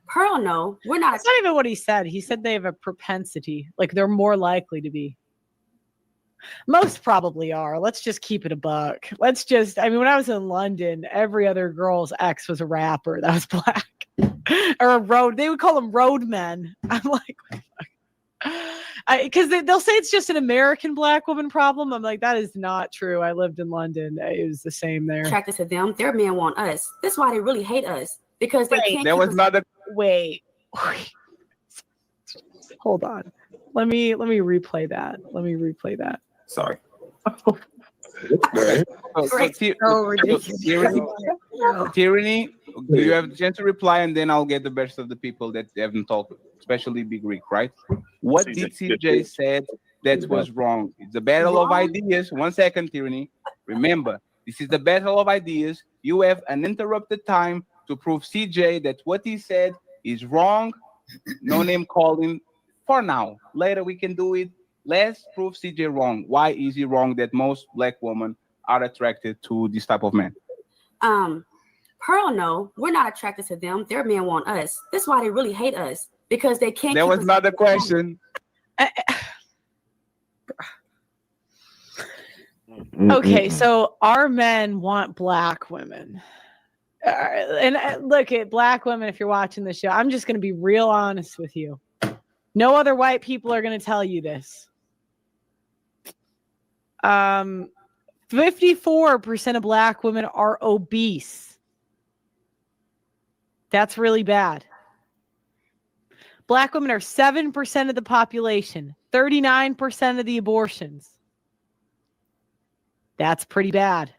Pearl, no, we're not. That's not even what he said. He said they have a propensity, like they're more likely to be. Most probably are. Let's just keep it a buck. I mean, when I was in London, every other girl's ex was a rapper that was black. Or they would call them roadmen. I'm like, because they'll say it's just an American black woman problem. I'm like, that is not true. I lived in London. It was the same there. Attracted to them, their men want us. That's why they really hate us, because they can't. There was not a wait. Hold on. Let me replay that. Sorry. Tyranny, do you have a chance to reply, and then I'll get the best of the people that haven't talked, especially Big Rick, right? What did CJ said that was wrong? It's the battle of ideas. 1 second, Tyranny. Remember, this is the battle of ideas. You have uninterrupted time to prove CJ that what he said is wrong. No name calling for now. Later we can do it. Let's prove CJ wrong. Why is he wrong that most black women are attracted to this type of man? Pearl, no, we're not attracted to them. Their men want us. That's why they really hate us, because they can't. That was not the question. Okay, so our men want black women. And look at black women, if you're watching the show, I'm just going to be real honest with you. No other white people are going to tell you this. 54% of black women are obese. That's really bad. Black women are 7% of the population, 39% of the abortions. That's pretty bad.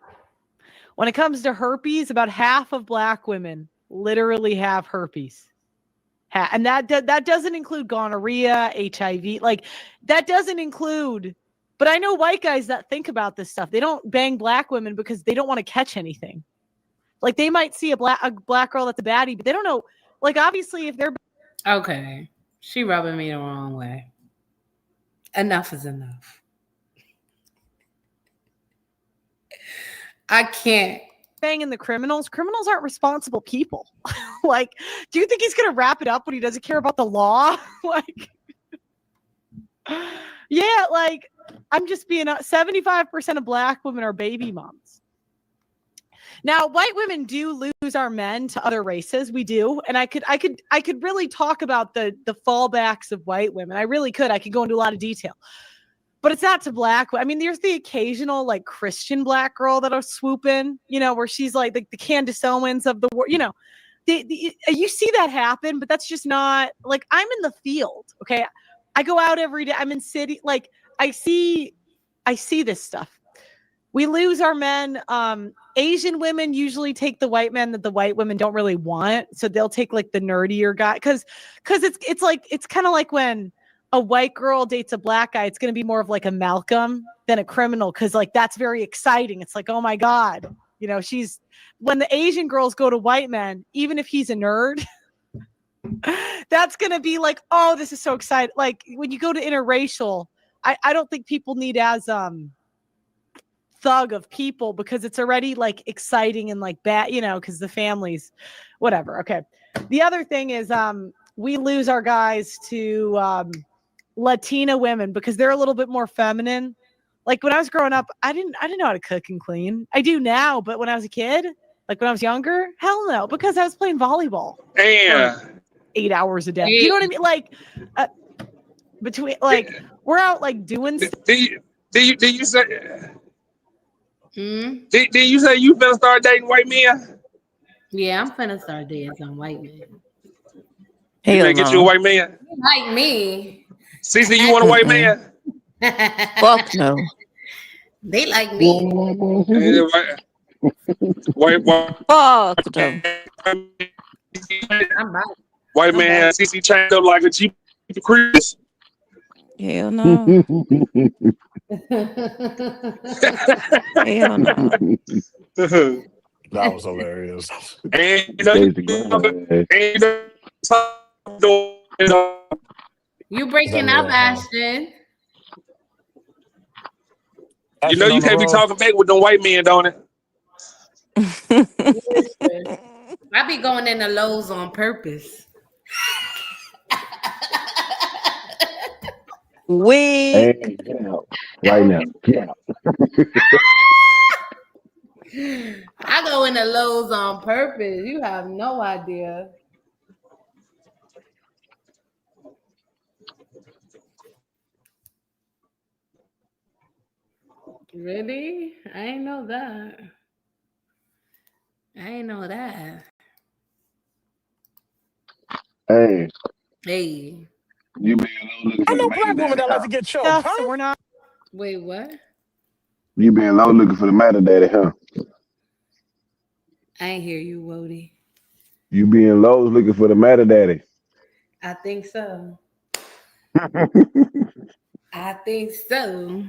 When it comes to herpes, about half of black women literally have herpes. And that doesn't include gonorrhea, HIV. Like, that doesn't include. But I know white guys that think about this stuff. They don't bang black women because they don't want to catch anything. Like, they might see a black girl that's a baddie, but they don't know. Like, obviously, if they're okay, she rubbing me the wrong way. Enough is enough. I can't. Banging the criminals aren't responsible people. Like, do you think he's gonna wrap it up when he doesn't care about the law? Like, yeah, like, I'm just being 75% of black women are baby moms. Now, white women do lose our men to other races. We do. And I could really talk about the fallbacks of white women. I really could. I could go into a lot of detail. But it's not to black. I mean, there's the occasional like Christian black girl that'll swoop in, you know, where she's like the Candace Owens of the world, you know. You see that happen, but that's just not like, I'm in the field. Okay. I go out every day. I'm in city. Like, I see this stuff. We lose our men. Asian women usually take the white men that the white women don't really want. So they'll take like the nerdier guy. Cause it's kind of like when a white girl dates a black guy, it's going to be more of like a Malcolm than a criminal. Cause like, that's very exciting. It's like, oh my God, you know, when the Asian girls go to white men, even if he's a nerd, that's going to be like, oh, this is so exciting. Like when you go to interracial, I don't think people need as, thug of people because it's already like exciting and like bad, you know, because the families, whatever. Okay. The other thing is, we lose our guys to, Latina women because they're a little bit more feminine. Like when I was growing up, I didn't know how to cook and clean. I do now, but when I was a kid, like when I was younger, hell no, because I was playing volleyball. Yeah. 8 hours a day. You know what I mean? Like between like we're out like doing stuff. Did you say did you say you better start dating white men? Yeah, I'm finna start dating some white men. You better get you a white man. Like me. Cece, you want a white man? Fuck no. They like me. White Fuck no. White man has CC chained up like a Jeep Cruise. Hell no. Hell no. That was hilarious. You breaking up, Ashton. You know you can't be talking back with them white men, don't it? I be going in the Lowe's on purpose. Hey, get out right now. Get out. I go in the Lowe's on purpose. You have no idea. Really? I ain't know that. Hey, you being low looking I for know the black matter women daddy, that like huh? to get choked, Yeah, huh? so we're not. Wait, what? You being low looking for the matter daddy, huh? I ain't hear you, Wody. You being low looking for the matter daddy. I think so. I think so.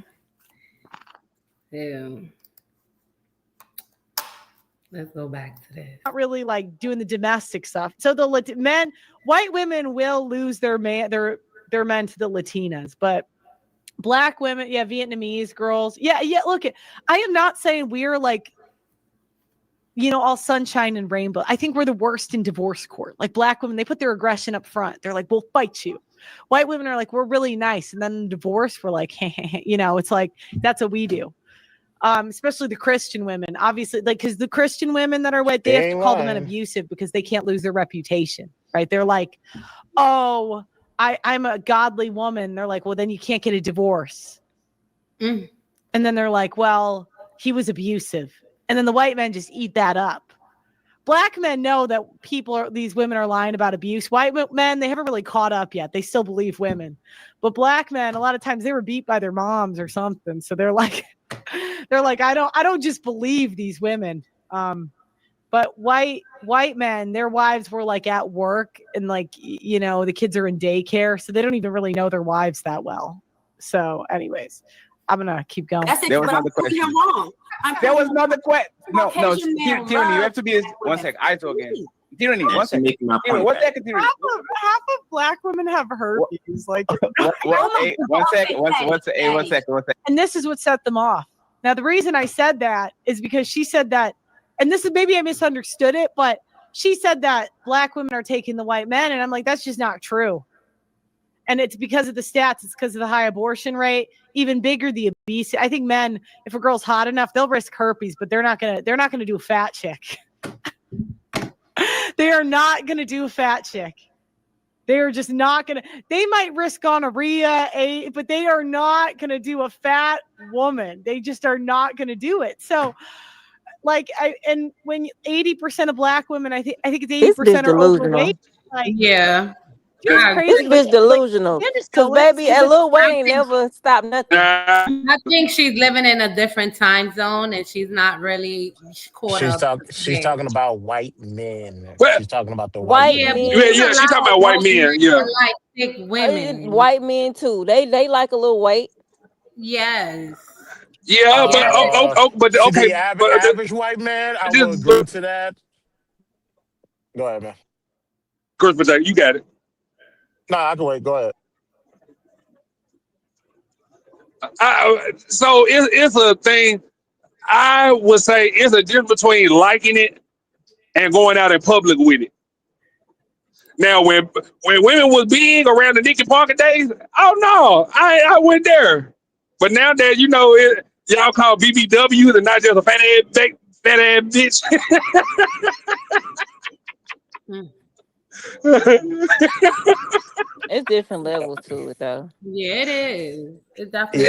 Yeah. Let's go back to this. Not really like doing the domestic stuff. So the white women will lose their men to the Latinas, but black women, yeah, Vietnamese girls, yeah. Look, I am not saying we're like, you know, all sunshine and rainbow. I think we're the worst in divorce court. Like black women, they put their aggression up front. They're like, we'll fight you. White women are like, we're really nice, and then in divorce, we're like, you know, it's like that's what we do. Especially the Christian women, obviously, like because the Christian women that are white, they have to call the men abusive because they can't lose their reputation, right? They're like, oh, I'm a godly woman. They're like, well, then you can't get a divorce. And then they're like, well, he was abusive. And then the white men just eat that up. Black men know that these women are lying about abuse. White men, they haven't really caught up yet. They still believe women. But black men, a lot of times they were beat by their moms or something. So they're like, I don't just believe these women. But white men, their wives were like at work and like, the kids are in daycare. So they don't even really know their wives that well. So anyways, I'm going to keep going. There was another question. There was another question. No, Tyranny, you have to be. One sec. I talk again. Tyranny, one sec. One second, Tyranny. Half of black women have herpes. Like, one second. And this is what set them off. Now, the reason I said that is because she said that, and this is maybe I misunderstood it, but she said that black women are taking the white men, and I'm like, that's just not true. And it's because of the stats. It's because of the high abortion rate. Even bigger, the obesity. I think men, if a girl's hot enough, they'll risk herpes, but they're not gonna do a fat chick. They are not gonna do a fat chick. They are just not gonna. They might risk gonorrhea, but they are not gonna do a fat woman. They just are not gonna do it. So, and when 80% of black women, I think it's 80% are overweight. Yeah. This bitch delusional. Because baby, at Lil Wayne never stopped nothing. I think she's living in a different time zone and she's not really caught up. She's talking about white men. She's talking about the white men. men. Yeah, she's talking about white men. Yeah. Like thick women. White men too. They like a little weight. Yes. Yeah, but okay. The average white man, I will agree to that. Go ahead, man. Chris, you got it. No, I can wait. Go ahead. So it's a thing. I would say it's a difference between liking it and going out in public with it. Now, when women was big around the Nicky Parker days, oh no, I went there. But now that y'all call BBWs and not just a fat ass bitch. It's different levels to it, though. Yeah, it is. It's definitely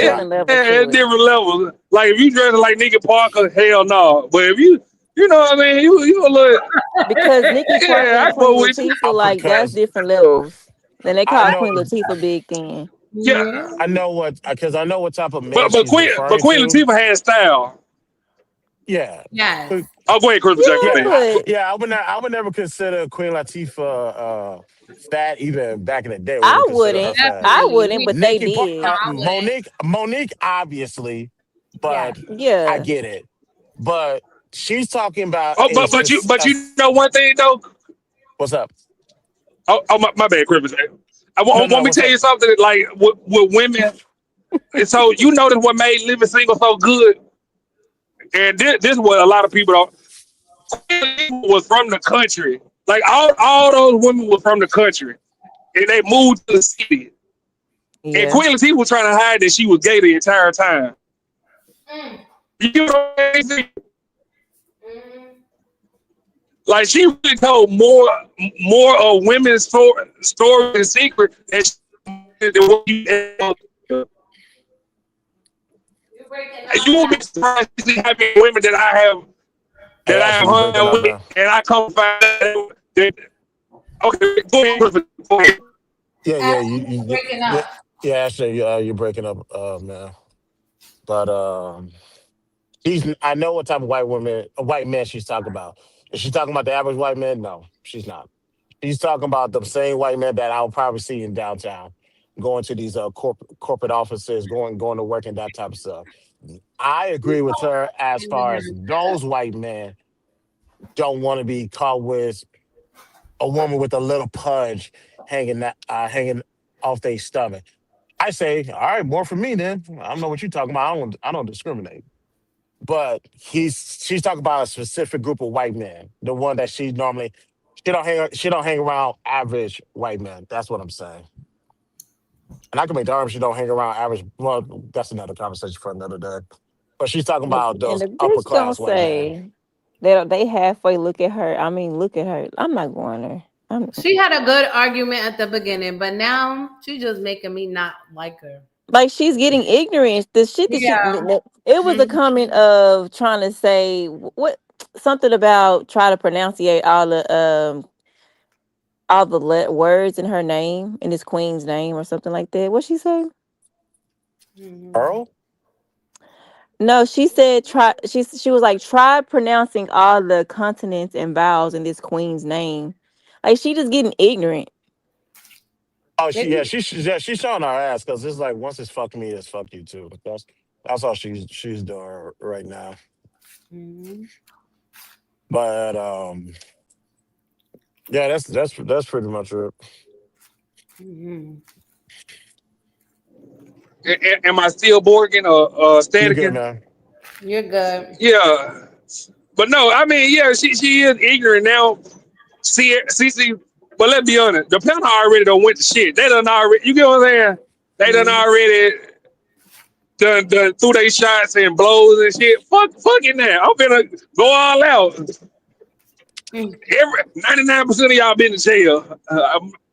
different levels. Like if you dress like Nicky Parker, hell no. But if you know what I mean, you a little because Nicky Parker and Queen Latifah, like that's different levels. Then they call Queen Latifah big then. Yeah, I know what type of man. But Queen Latifah had style. Yeah. Yeah. Oh, go ahead, Chris. Yeah, I would never consider Queen Latifah fat even back in the day. I wouldn't, but they did. Monique, obviously, but I get it. But she's talking about. Oh, but you know one thing though. What's up? Oh, my bad, Chris. Want me to tell you something? Like with women, and so you notice what made living single so good. And this is what a lot of people don't. Was from the country. Like all those women were from the country, and they moved to the city. Yeah. And Queen Latifah was trying to hide that she was gay the entire time. You know what I mean? Like she really told more of women's story and secret than what you. You won't be surprised to see how many women that I have hung out with, and I come find out that. Okay, go ahead. Yeah, you breaking up. Yeah, actually, you're breaking up, man. But I know what type of white man she's talking about. Is she talking about the average white man? No, she's not. She's talking about the same white man that I'll probably see in downtown, going to these corporate offices, going to work and that type of stuff. I agree with her as far as those white men don't want to be caught with a woman with a little pudge hanging off their stomach. I say, all right, more for me then. I don't know what you're talking about. I don't discriminate. But she's talking about a specific group of white men, the one that she don't hang around average white men. That's what I'm saying. And I can make the argument she don't hang around average. Well, that's another conversation for another day. But she's talking about those upper class white men. They halfway look at her. I mean, look at her. I'm not going there. She had a good argument at the beginning, but now she's just making me not like her. Like she's getting ignorant. The shit that Yeah. it was a Mhm. comment of trying to say what something about try to pronunciate all the words in her name in this queen's name or something like that. What she say? Pearl? No, she said try. She was like try pronouncing all the consonants and vowels in this queen's name. Like she just getting ignorant. Oh, she's showing our ass because it's like once it's fuck me, it's fuck you too. That's all she's doing right now. Mhm. But yeah, that's pretty much it. Mhm. Am I still Borging or You good, Statican? man? You're good. Yeah, but no, I mean, yeah, she is ignorant now. See, but let's be honest, the panel already done went to shit. They done already, you get what I'm saying? They done Mhm. already done threw their shots and blows and shit. Fuck it now. I'm gonna go all out. Mhm. 99% of y'all been to jail.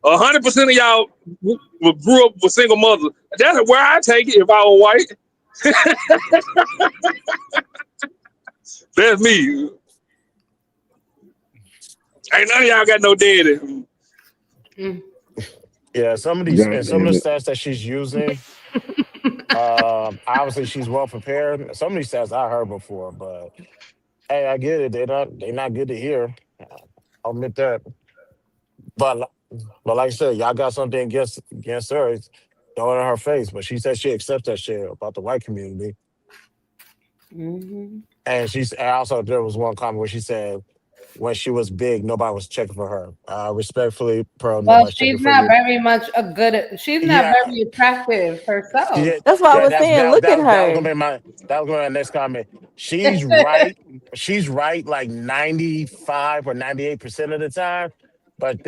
100% of y'all grew up with single mothers. That's where I take it if I was white. That's me. Ain't none of y'all got no daddy. Mhm. Yeah, some of these God and some damn of the it. stats that she's using, obviously she's well prepared. Some of these stats I heard before, but hey, I get it. They not good to hear. I'll admit that. But but like I said, y'all got something against her. It's throwing it in her face. But she said she accepts that shit about the white community. Mhm. And also there was one comment where she said when she was big, nobody was checking for her. Respectfully, Pearl, Well, nobody's checking she's for not you. very much a good. She's not Yeah, very attractive herself. yeah, That's why I yeah. was saying, look at That was her. gonna be my next comment. She's right. She's right like 95 or 98% of the time, but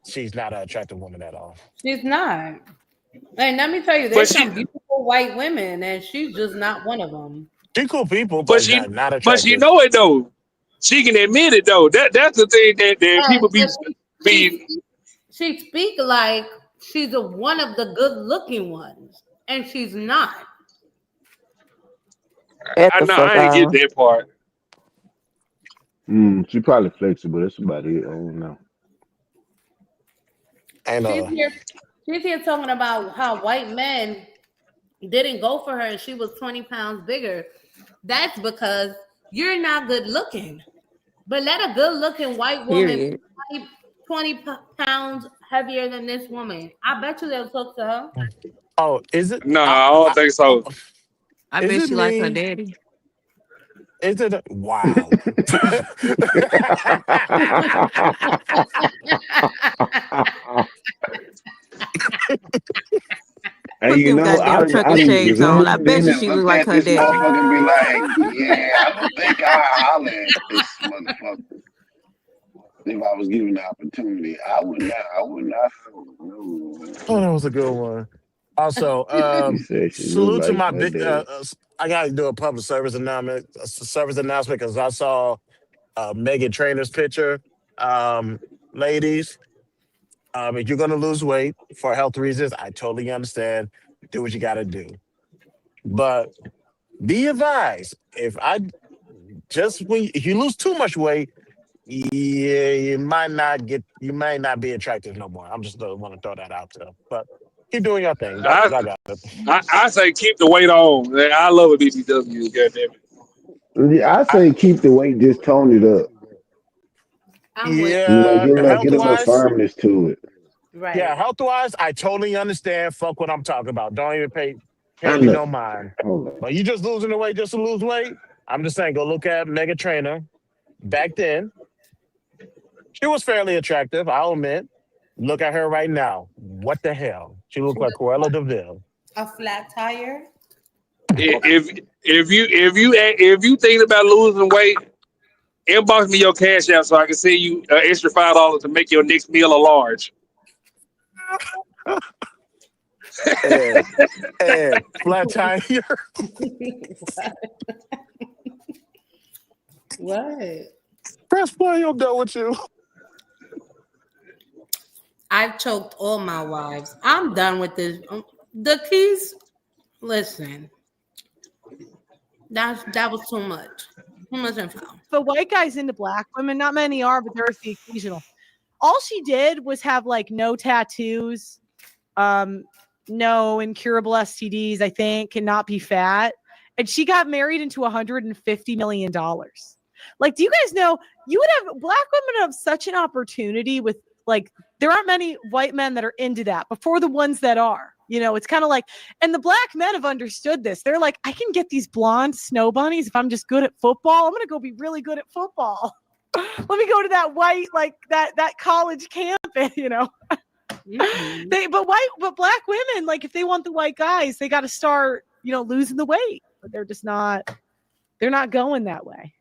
she's not an attractive woman at all. She's not. And let me tell you, But there's some beautiful white women, and she's just not one of them. She cool people, but but she not but she attractive. know it though. She can admit it though. That's the thing that people But she be she speak like she's one of the good looking ones, and she's not. At I the know fuck I ain't get on. that part. She probably flexible. That's about it. I don't know. And She's here. She's here talking about how white men didn't go for her, and she was 20 pounds bigger. That's because you're not good looking. But let a good looking white woman Period. be 20 pounds heavier than this woman. I bet you they'll talk to her. oh, is it? No, I don't think so. I Is bet it she like her me? daddy. Is it? Wow. And Put you them know, goddamn I trucker done shades on. I zoomed bet in you and she look looked like at her this daddy. motherfucker and be like, yeah, I don't think I holler at this motherfucker. If I was given the opportunity, I would not. No. Oh, that was a good one. Also, She said she looked salute to like my her big. dad. I got to do a public service announcement because I saw Megan Trainor's picture. Um, Ladies, if you're gonna lose weight for health reasons, I totally understand. Do what you got to do, but be advised if you lose too much weight, yeah, you might not be attractive no more. I'm just want to throw that out there, but keep doing your thing. I Y'all got it. I say keep the weight on. Man, I love a BBW. Goddamn it. Yeah, I I, say keep the weight, just tone it up. I'm with You know, yeah, get health a little wise, firmness to it. yeah, right. health wise, I totally understand. Fuck what I'm talking about. Don't even pay I me know. no mind. Hold on. But you just losing the weight just to lose weight. I'm just saying, go look at Mega Trainer. Back then, she was fairly attractive. I'll admit. Look at her right now. What the hell? She looked like Cruella Deville. A flat tire. If you thinking about losing weight, inbox me your cash app so I can send you an extra $5 to make your next meal a large. And flat tire. What? Press play. I'm done with you. I've choked all my wives. I'm done with this. The keys. Listen, that was too much. Too much info. The white guys into black women, not many are, but there's the occasional. All she did was have like no tattoos, no incurable STDs, I think, and not be fat. And she got married into $150 million. Like, do you guys know you would have black women have such an opportunity with like there aren't many white men that are into that before the ones that are. You know, it's kind of like, and the black men have understood this. They're like, I can get these blonde snow bunnies if I'm just good at football. I'm gonna go be really good at football. Let me go to that white, like that college campus, you know. Mm-hmm. But black women, like if they want the white guys, they got to start, you know, losing the weight. But they're not going that way.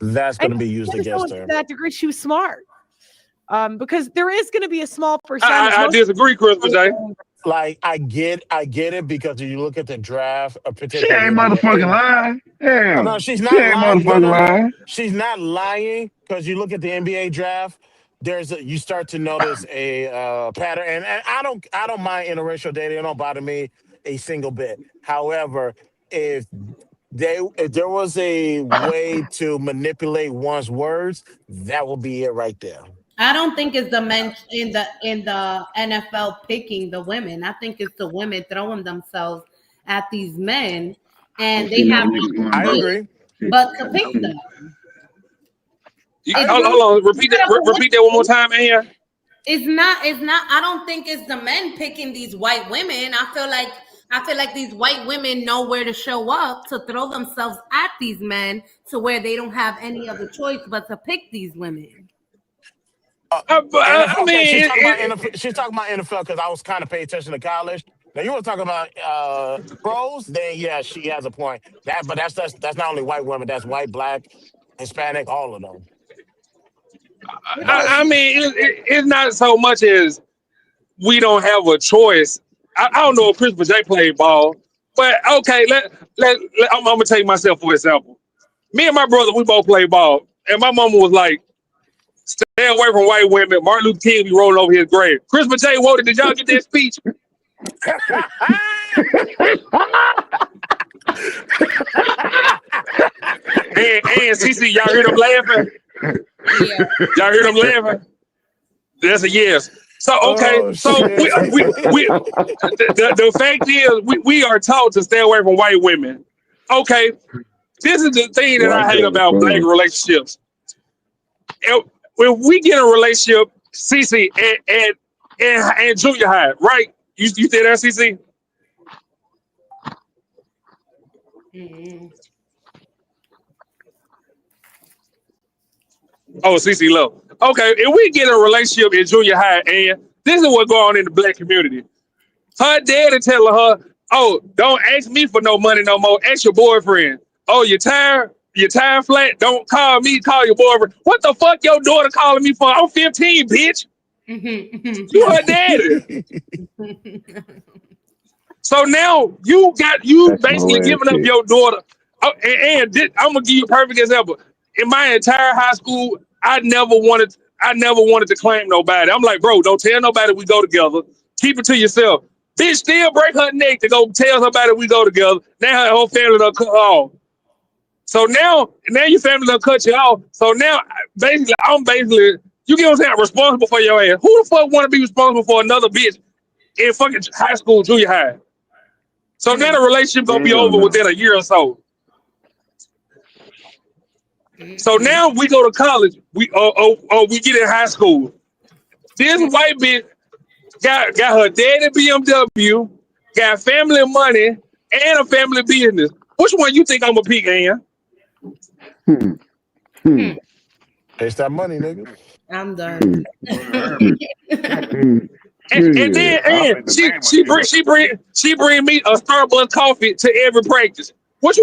That's going to be used against her. To that degree, she was smart. Because there is going to be a small percentage. I disagree, Christopher J. Like I get it because if you look at the draft, she ain't motherfucking lying. Damn. No, she's not lying. No. She's not lying because you look at the NBA draft. You start to notice a pattern, and I don't mind interracial dating. It don't bother me a single bit. However, if there was a way to manipulate one's words, that would be it right there. I don't think it's the men in the NFL picking the women. I think it's the women throwing themselves at these men, and they have. I agree. But to pick them. Hold on. Repeat that one more time, Anya. It's not. I don't think it's the men picking these white women. I feel like these white women know where to show up to throw themselves at these men to where they don't have any other choice but to pick these women. She's talking about NFL because I was kind of paying attention to college. Now you want to talk about pros? Then yeah, she has a point. But that's not only white women. That's white, black, Hispanic, all of them. I mean, it's not so much as we don't have a choice. I don't know if Christopher J played ball, but okay, I'm gonna take myself for example. Me and my brother, we both played ball, and my mama was like, "Stay away from white women." Martin Luther King be rolling over his grave. Christopher J. Woden, did y'all get that speech? and CC, y'all hear them laughing? Yeah. Y'all hear them laughing? That's a yes. So okay, the fact is we are taught to stay away from white women. Okay, this is the thing that I hate about black relationships. When we get in a relationship, CC and junior high, right? You did that, CC? Mm-hmm. Oh, CC low. Okay, if we get in a relationship in junior high, and this is what's going on in the black community. Her daddy telling her, "Oh, don't ask me for no money no more. Ask your boyfriend. Oh, you tired? Your tire flat? Don't call me. Call your boyfriend. What the fuck your daughter calling me for? I'm 15, bitch. You her daddy." So now you basically giving up your daughter. Oh, and I'm gonna give you a perfect example. In my entire high school, I never wanted to claim nobody. I'm like, bro, don't tell nobody we go together. Keep it to yourself. Bitch still break her neck to go tell somebody we go together. Now her whole family done cut her off. So now your family done cut you off. So now I'm basically, you get what I'm saying, responsible for your ass. Who the fuck want to be responsible for another bitch in fucking high school, junior high? So now the relationship gonna be over within a year or so. So now we go to college. We get in high school. This white bitch got her daddy BMW, got family money, and a family business. Which one you think I'm gonna pick, Ann? It's that money, nigga. I'm done. And then she bring me a Starbucks coffee to every practice. Which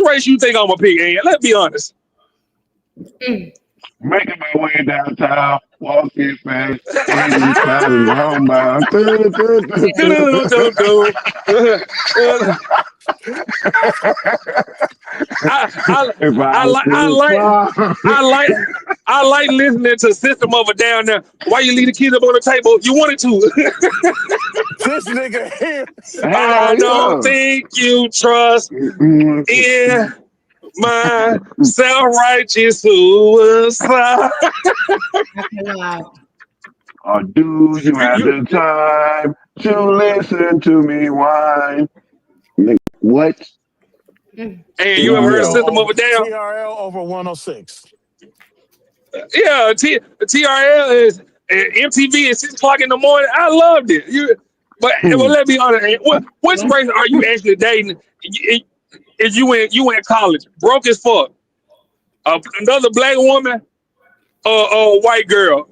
race you think I'm gonna pick, Ann? Let's be honest. Making my way downtown, walking fast, homebound. I like listening to System of a Down there. Why you leave the keys up on the table? You wanted to. This nigga here. I Hell don't think you trust in my self-righteous suicide. Or do you have the time to listen to me whine? What? And you ever heard of System of a Down? TRL over 106. Yeah, TRL is MTV at 6 o'clock in the morning. I loved it. But let me be honest. Which race are you actually dating? If you in college, broke as fuck, another black woman or a white girl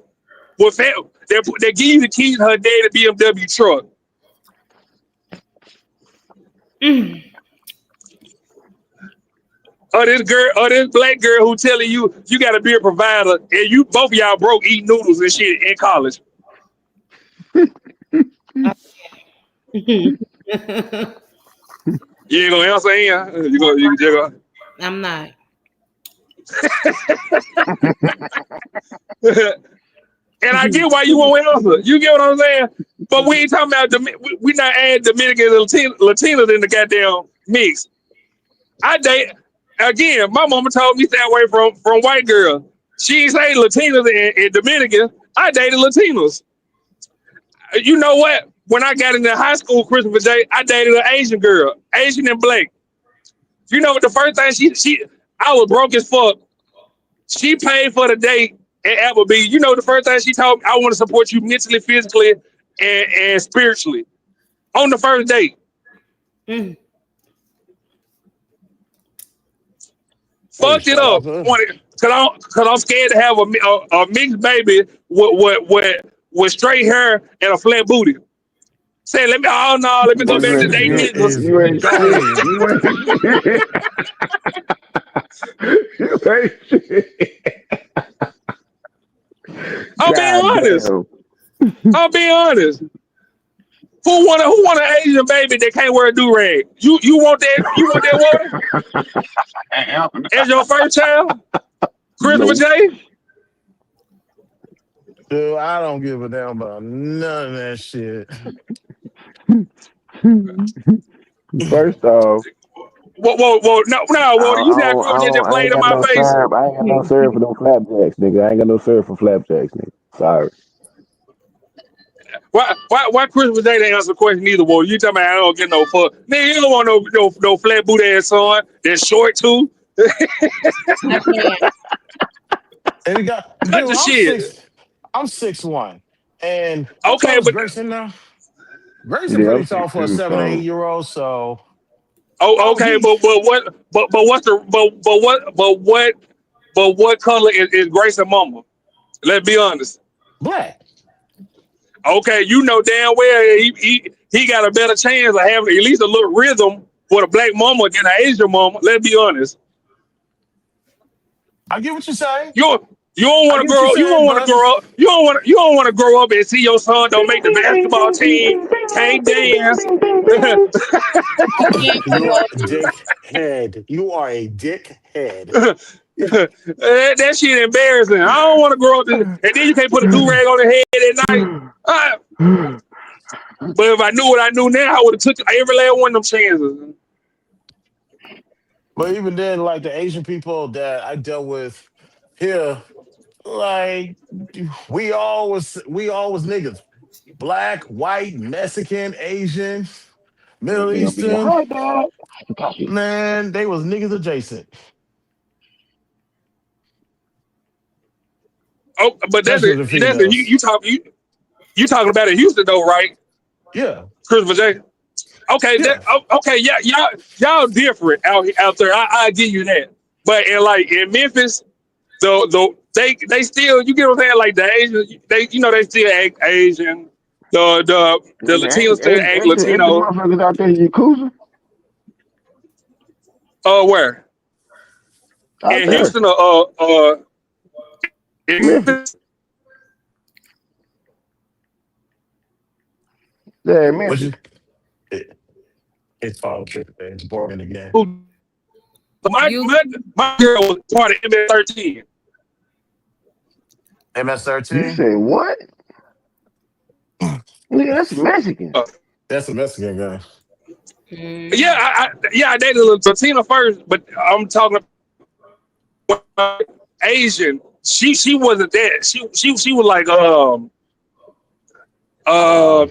with they give you the keys to her daddy BMW truck. Or this black girl who telling you got to be a provider, and you both of y'all broke eating noodles and shit in college. You ain't gonna answer, Ian? You go. I'm not. And I get why you won't answer. You get what I'm saying? But we ain't talking about we not adding Dominicans and Latinos in the goddamn mix. I date again. My mama told me stay away from white girls. She ain't say Latinos and Dominicans. I dated Latinos. You know what? When I got into high school Christmas Day, I dated an Asian girl, Asian and black. You know what? The first thing I was broke as fuck. She paid for the date at Applebee's. You know the first thing she told me, I want to support you mentally, physically, and spiritually on the first date. Fucked it up because I'm scared to have a mixed baby with straight hair and a flat booty. Say, let me go back to dating niggas. You ain't shit. You ain't shit. I'll be honest. Who want an Asian baby that can't wear a do-rag? You want that? You want that woman? As your first child? Christopher J? Dude, I don't give a damn about none of that shit. First off, no. You said I grew up just playing in my face. Syrup. I ain't got no syrup for them flapjacks, nigga. I ain't got no syrup for flapjacks, nigga. Sorry. Why Christmas Day they answer the question either? Well, you talking about I don't get no fuck. Nigga, you don't want no flat boot ass son. That's short too. And dude, I'm 6'1", and okay, but Grayson now. Grayson pretty tall for a 7 or 8 year old. So, okay, but what color is Grayson mama? Let's be honest. Black. Okay, you know damn well he got a better chance of having at least a little rhythm with a black mama than an Asian mama. Let's be honest. I get what you're saying. You don't want to grow up. You don't want to grow up. You don't want to grow up and see your son don't make the basketball team, can't dance. You are a dickhead. You are a dickhead. That shit embarrassing. I don't want to grow up and then you can't put a do-rag on the head at night. But if I knew what I knew now, I would have took every last one of them chances. But even then, like the Asian people that I dealt with here, like we all was niggas. Black, white, Mexican, Asian, Middle Eastern. Man, they was niggas adjacent. Oh, but you talking about in Houston though, right? Yeah. Christopher J. Okay, yeah. Y'all different out there. I give you that. But in Memphis, they still, you get what I'm saying? Like the Asian, they still act Asian. The Latinos still act Latino. Motherfuckers out there in Yakuza? Where? In Houston in Memphis. Yeah, Memphis. It's all trick. It's boring again. My girl was part of MS-13. You MS-13. say what? Nigga, that's Mexican. That's a Mexican guy. I dated Latina first, but I'm talking about Asian. She wasn't that. She was like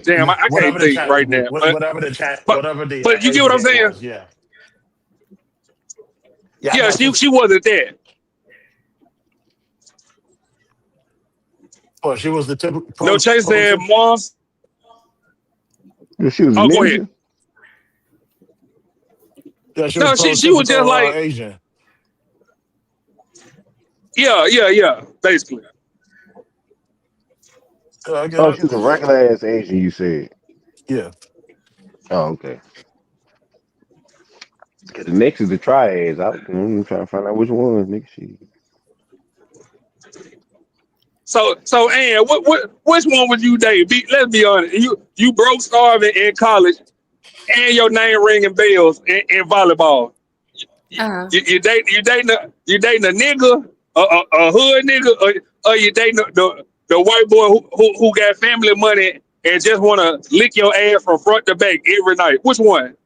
damn, I can't Whatever the think chat, right now. whatever the chat, But whatever the but you get what Asian I'm name saying? was. Yeah, yeah, I Yeah, got you. she wasn't that. Oh, she was the typical No, Chase said prototypical. Moss. Yeah, she was a Oh, go ahead. ninja. Yeah, she was No, she was just prototypical like Asian. yeah, basically. Yeah, I get Oh, it. she was a regular ass Asian, you said. Yeah. Oh, okay. Cause the next is the triads. I'm trying to find out which one, nigga. She. So Ann, which one would you date? Let's be honest. You broke starving in college and your name ringing bells in volleyball. Uh-huh. You dating a nigga, a hood nigga, or you dating the white boy who got family money and just want to lick your ass from front to back every night. Which one?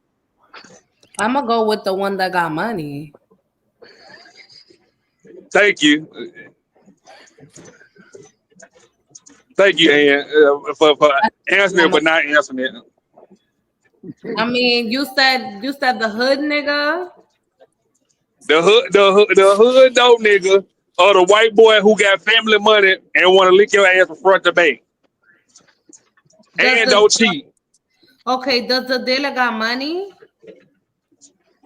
I'm gonna go with the one that got money. Thank you, Ann, for answering it but not answering it. I mean, you said the hood nigga. The hood dope nigga or the white boy who got family money and want to lick your ass from front to back and don't cheat. Does the dealer got money?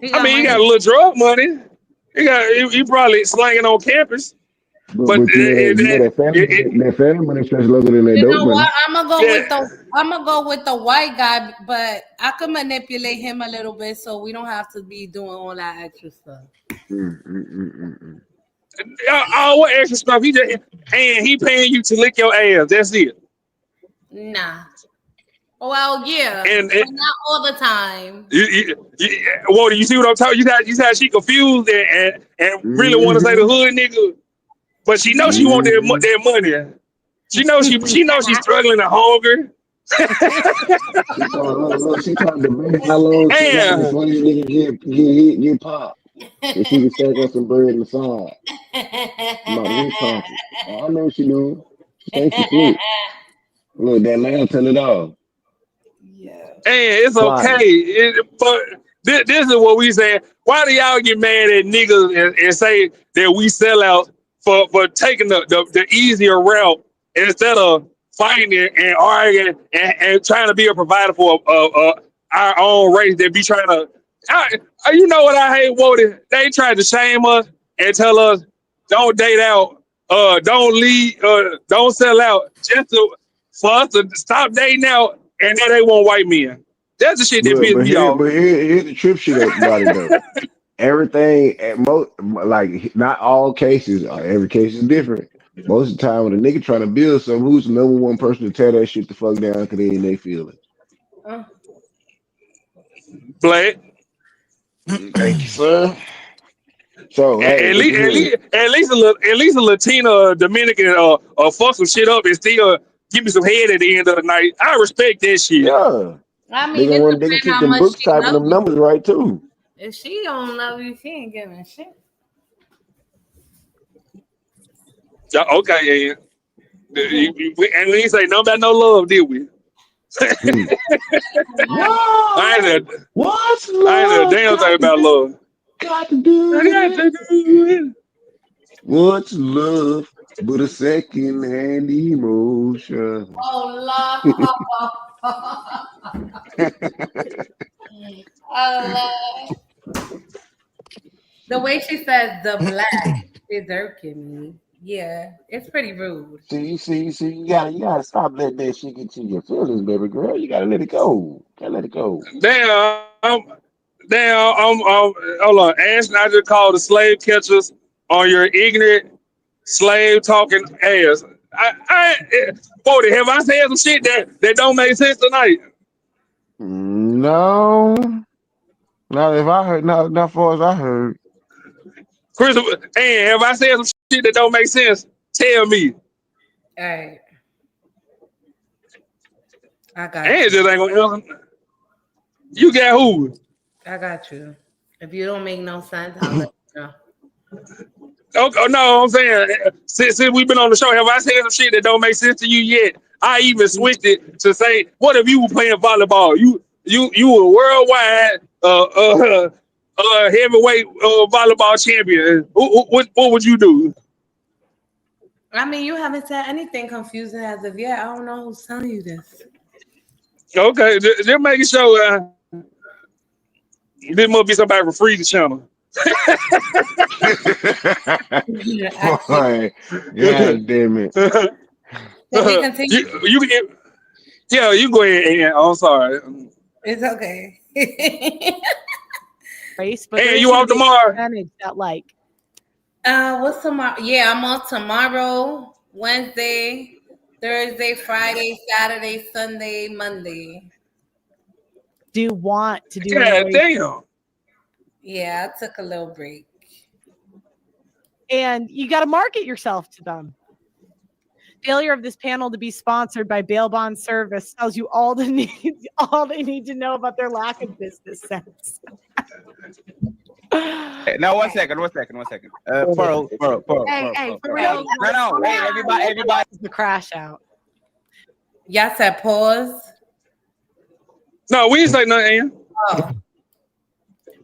He I got mean, he got money. a little drug money. He probably slanging on campus, but But that family money stretch longer than that You dope know what? money. I'm gonna go with the white guy, but I can manipulate him a little bit so we don't have to be doing all that extra stuff. all what extra stuff. He paying you to lick your ass. That's it. Nah. Well, yeah, And but not all the time. Walter, you see what I'm talking? You said she confused and really want to say the hood nigga, but she knows she want that money. She knows she's struggling to hunger. She talking about how long she got And before this nigga get popped. So she can stack up some bread on the side. About hip pocket. I know what she doing. Stacey flip. Look, that man tell it all. Hey, it's Slide it. okay. But this is what we say. Why do y'all get mad at niggas and say that we sell out for taking the easier route instead of fighting and arguing and trying to be a provider for our own race that be trying to. You know what I hate, Wody? They tried to shame us and tell us don't date out, don't leave, don't sell out, for us to stop dating out, and then they want white men. That's the shit that But pissed but me here off. but here's the trip shit about it though. Everything at most, like not all cases, every case is different. Most of the time when a nigga trying to build something, who's the number one person to tear that shit the fuck down because they ain't they feeling. Black. Thank you, sir. So hey, At look least, at here. at least a Latina or Dominican or fuck some shit up and still give me some head at the end of the night. I respect that shit. Yeah. I They mean, gonna it run, they gonna depends keep how them much books she typing love them you. numbers right too. If she don't love you, she ain't giving shit. Yeah, okay, and we ain't say nothing about no love, did we? I No, ain't what's a love damn thing got to about do? love. Got to do I got with to do it. what's love but a second hand emotion? Oh, Lord. Oh, Lord. The way she says the black is irking me. Yeah, it's pretty rude. See, you gotta stop letting that shit get to your feelings, baby girl. You gotta let it go. Gotta let it go. Hold on. Ashton, I just called the slave catchers on your ignorant slave talking ass. Bodie, have I said some shit that don't make sense tonight? No, not if I heard, not far as I heard. Christopher, and have I said some shit that don't make sense? Tell me. All right. I got And you. just ain't gonna answer. You got who? I got you. If you don't make no sense, I'll let you know. Oh, no, I'm saying since we've been on the show, have I said some shit that don't make sense to you yet? I even switched it to say, what if you were playing volleyball? You were worldwide heavyweight volleyball champion. What would you do? I mean, you haven't said anything confusing as of yet. I don't know who's telling you this. Okay, just making sure. This must be somebody from Freeze Channel. Boy, God damn it. Can we continue? Yeah, you go ahead, Ann. I'm sorry. It's okay. Race, but Hey, you off tomorrow? That like. What's tomorrow? Yeah, I'm off tomorrow, Wednesday, Thursday, Friday, Saturday, Sunday, Monday. Do you want to do? God damn. Yeah, I took a little break. And you got to market yourself to them. Failure of this panel to be sponsored by Bail Bond Service tells you all they need to know about their lack of business sense. Now, one second. Pearl. Hey, for real. No, hey, everybody's the crash out. Y'all said pause. No, we didn't say nothing, Ann. Oh.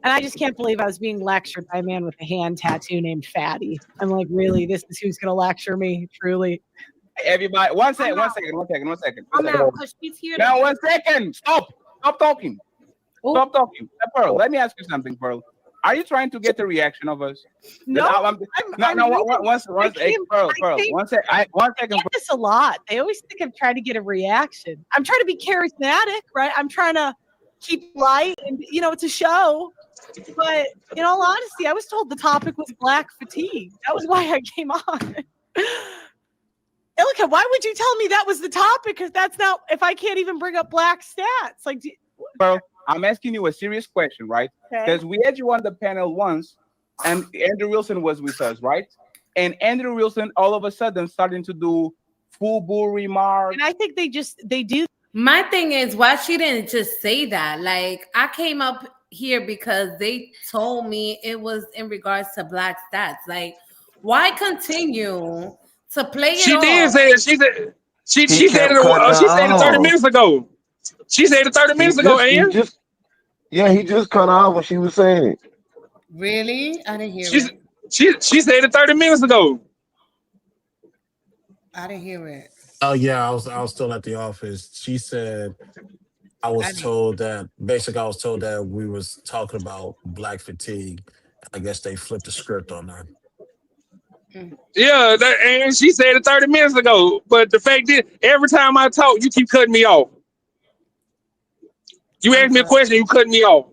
And I just can't believe I was being lectured by a man with a hand tattoo named Fatty. I'm like, really? This is who's going to lecture me? Truly? Everybody, one second. I'm out because she's here. Now, 1 second. Stop talking. Ooh. Stop talking. Pearl, let me ask you something, Pearl. Are you trying to get the reaction of us? No. One second. I get this a lot. They always think I'm trying to get a reaction. I'm trying to be charismatic, right? I'm trying to keep light, and it's a show. But in all honesty, I was told the topic was black fatigue. That was why I came on. Ilka, why would you tell me that was the topic? Because that's not, if I can't even bring up black stats. Like, Pearl, I'm asking you a serious question, right? Because Okay. we had you on the panel once, and Andrew Wilson was with us, right? And Andrew Wilson all of a sudden starting to do full remarks. And I think they do. My thing is, why she didn't just say that? Like, I came up here because they told me it was in regards to black stats. Like, why continue to play it She off? did say it. She said it 30 minutes ago. She said it 30 minutes ago, Ann. He just cut off when she was saying it. Really? I didn't hear it. She said it 30 minutes ago. I didn't hear it. Oh yeah, I was still at the office. She said I was told that we was talking about black fatigue. I guess they flipped the script on that. Yeah, and she said it 30 minutes ago. But the fact is, every time I talk, you keep cutting me off. You ask me a question, you cutting me off.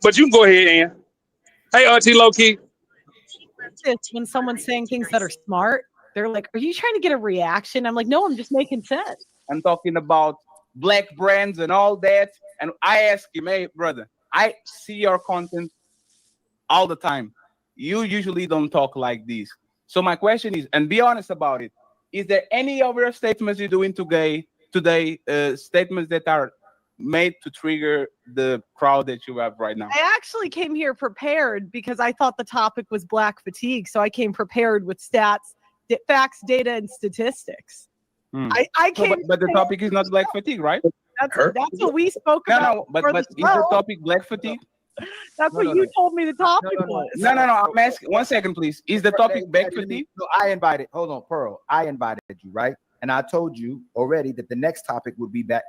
But you can go ahead, Ann. Hey, Auntie Low-Key. When someone's saying things that are smart, they're like, are you trying to get a reaction? I'm like, no, I'm just making sense. I'm talking about black brands and all that. And I ask him, hey, brother, I see your content all the time. You usually don't talk like this. So my question is, and be honest about it, is there any other statements you're doing today, statements that are made to trigger the crowd that you have right now? I actually came here prepared because I thought the topic was black fatigue. So I came prepared with stats, facts, data, and statistics. I came, but the topic is not black fatigue, right? That's what we spoke about. But is the topic black fatigue? That's what you told me the topic was. No. I'm asking. 1 second, please. Is the topic black fatigue? So hold on, Pearl. I invited you, right? And I told you already that the next topic would be black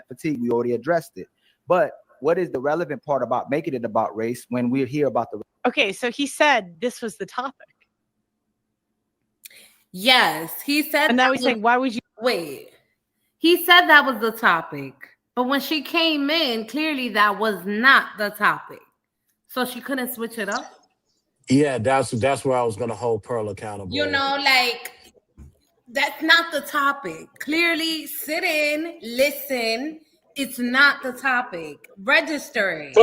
fatigue. We already addressed it. But what is the relevant part about making it about race when we're here about the... Okay, so he said this was the topic. Yes, he said. And now he's saying, why would you... Wait. He said that was the topic. But when she came in, clearly that was not the topic. So she couldn't switch it up? Yeah, that's where I was going to hold Pearl accountable. Like, that's not the topic. Clearly, sit in, listen. It's not the topic. Register it.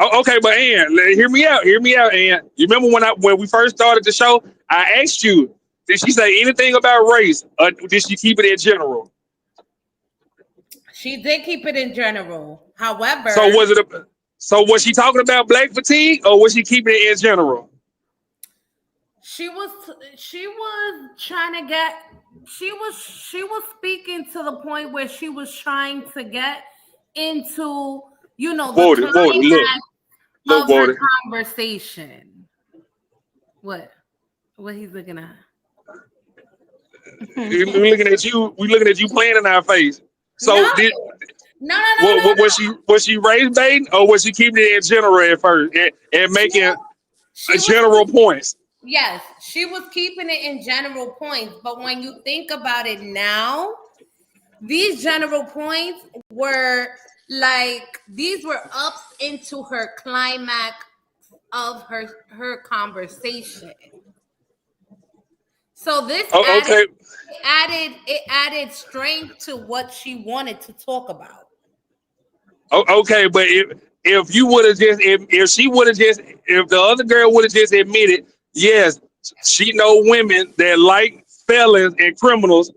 Okay, but Ann, hear me out, Ann. You remember when we first started the show, I asked you, did she say anything about race, or did she keep it in general? She did keep it in general. So However, was it so was she talking about black fatigue, or was she keeping it in general? she was trying to get she was speaking to the point where she was trying to get into the Voted, look, climax of her voted. conversation. What he's looking at? We looking at you. We looking at you playing in our face. So No, did no, no, no, no. was she race baiting, or was she keeping it in general at first and making She was general points? Yes, she was keeping it in general points, but when you think about it now, these general points were these were ups into her climax of her conversation. So this Oh, okay. added strength to what she wanted to talk about. Oh, okay, but if you would have just if she would have just if the other girl would have just admitted, yes, she know women that like felons and criminals,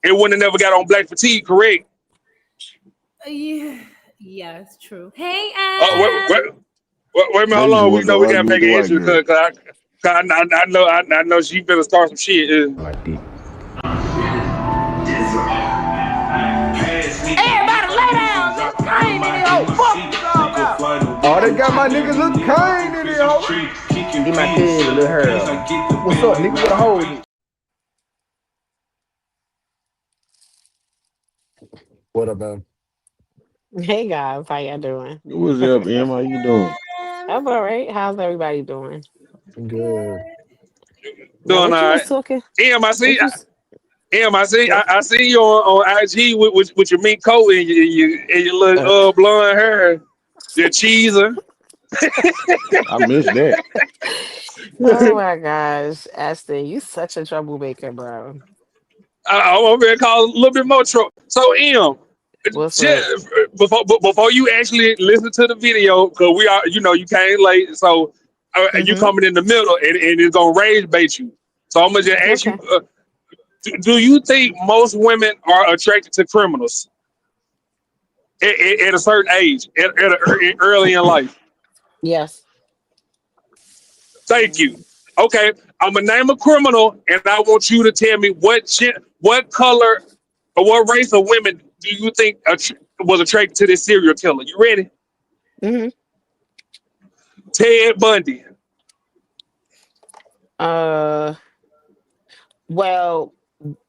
it wouldn't have never got on black fatigue, correct? Yeah, it's true. Hey, Oh, wait a minute, hold Deja on. We wants to know we gotta argue with make the an white entry girl. because I know she better start some shit. Everybody lay down. Look Kane in the old fuck you all about. Oh, they got my niggas look Kane in the old. Get my kid, little Harold. What's up, nigga? What a hold it? What up, man? Hey guys, how y'all doing? What's up, Em? How you doing? I'm all right. How's everybody doing? Good. Now, Doing what you all was right. talking? I see. What you? s- I see you on IG with your mink coat and your Uh, little blonde hair, your cheeser. I missed that. oh my gosh, Aston, you such a troublemaker, bro. I'm over here call a little bit more trouble. So What's up? just before you actually listen to the video, because we are, you came late, so you Mm-hmm. coming in the middle, and it's gonna rage bait you. So I'm gonna just ask you, Okay. do you think most women are attracted to criminals at a certain age, early in life? Yes. Thank you. Okay, I'm gonna name a criminal, and I want you to tell me what color or what race of women do you think was attracted to this serial killer? You ready? Mm-hmm. Ted Bundy. Uh. Well.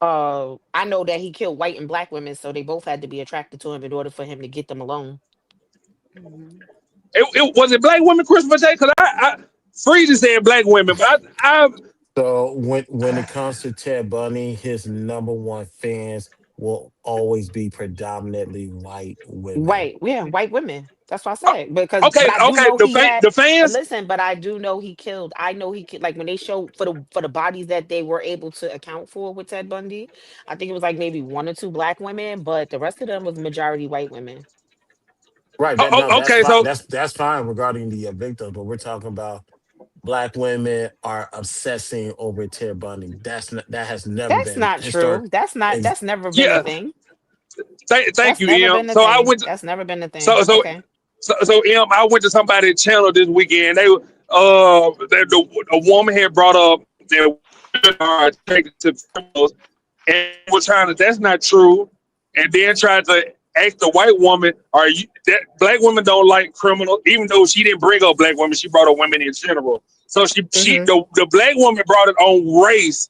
I know that he killed white and black women, so they both had to be attracted to him in order for him to get them alone. It was it black women Christopher J? Because I Freeze is saying black women, but I So when it comes to Ted Bundy, his number one fans will always be predominantly white women. Right. Yeah, white women. That's what I said. But okay, I do know he had the but fans. listen, but I do know he killed. I know he killed, like when they showed for the bodies that they were able to account for with Ted Bundy, I think it was like maybe one or two black women, but the rest of them was majority white women. Right. That no, that's Okay, fine. so That's fine regarding the victims, but we're talking about black women are obsessing over Ted Bundy. That has never That's been not historic. true. Ex- That's never been a yeah, thing. thank That's you, never Em. been a So I thing. went. That's never been a So thing. so Okay. so Em, I went to somebody's channel this weekend. A woman had brought up that women are attracted to criminals, and was trying to. That's not true. And then tried to ask the white woman, "Are you that black women don't like criminals?" Even though she didn't bring up black women, she brought up women in general. So Mm-hmm. the black woman brought it on race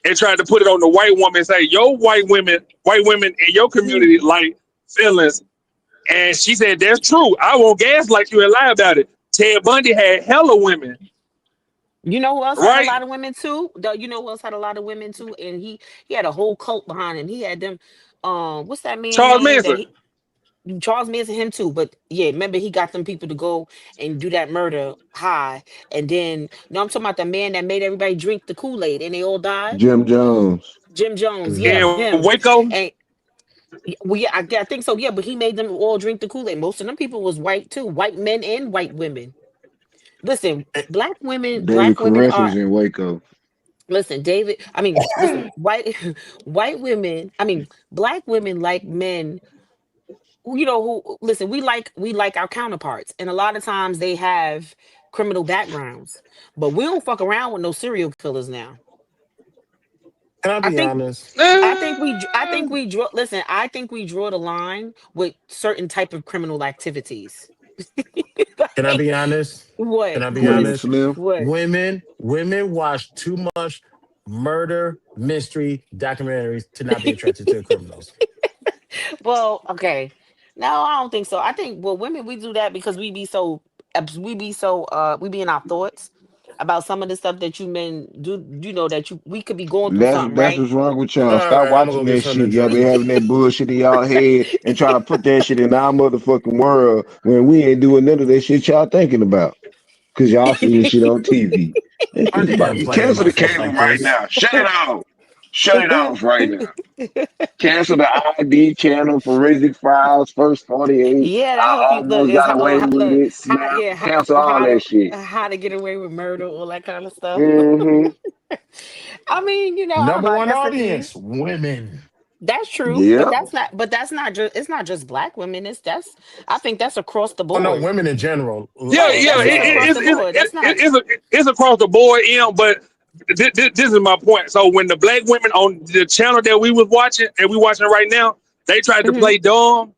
and tried to put it on the white woman and say, "Your white women in your community like felons." And she said, "That's true. I won't gaslight you and lie about it. Ted Bundy had hella women, You know who else had a right? lot of women too? You know who else had a lot of women too? And he had a whole cult behind him. He had them. What's that man Charles name that Manson. he? Charles Manson, him too. But yeah, remember he got them people to go and do that murder high, and then no, I'm talking about the man that made everybody drink the Kool-Aid and they all died. Jim Jones. Jim Jones, Mhm. yeah, In him. Waco. And well, yeah, I think so. Yeah, but he made them all drink the Kool-Aid. Most of them people was white too, white men and white women. listen, black women Daily are. corrections in Waco. Listen, David. I mean, listen, white women. I mean, black women like men. Who listen. We like our counterparts, and a lot of times they have criminal backgrounds, but we don't fuck around with no serial killers now. Can I I be think. honest? I think we draw. Listen, I think we draw the line with certain type of criminal activities. Can I be honest? Can What? I be What? Cool honest? Slim. What? Women watch too much murder mystery documentaries to not be attracted to criminals. Well, okay. No, I don't think so. I think women we do that because we be in our thoughts about some of the stuff that you men do. That we could be going through something, That's right? what's wrong with All y'all. Stop right, I'm gonna watching go get that something shit. to Y'all be drink. having that bullshit in y'all head and trying to put that shit in our motherfucking world when we ain't doing none of that shit y'all thinking about. Cause y'all seeing shit on TV. That I shit need about that to player in cancel my the face cable like right this. now. Shut it off. Shut it off right now. Cancel the ID channel, Forensic Files, First 48. Yeah, that I help you. Look, almost got away with look, it. how, Snap. yeah, Cancel all how that to shit. how to get away with murder, all that kind of stuff. Hmm. I mean, I don't Number know. I one guess if you, audience, women. that's true, but Yep. that's not just. It's not just black women. I think that's across the Oh no, board. women in general. Yeah, Right, yeah, that's just across it's the it's board. it's That's not. it's, it's across the board, but this is my point. So when the black women on the channel that we was watching and we watching right now, they tried to Mhm. play dumb.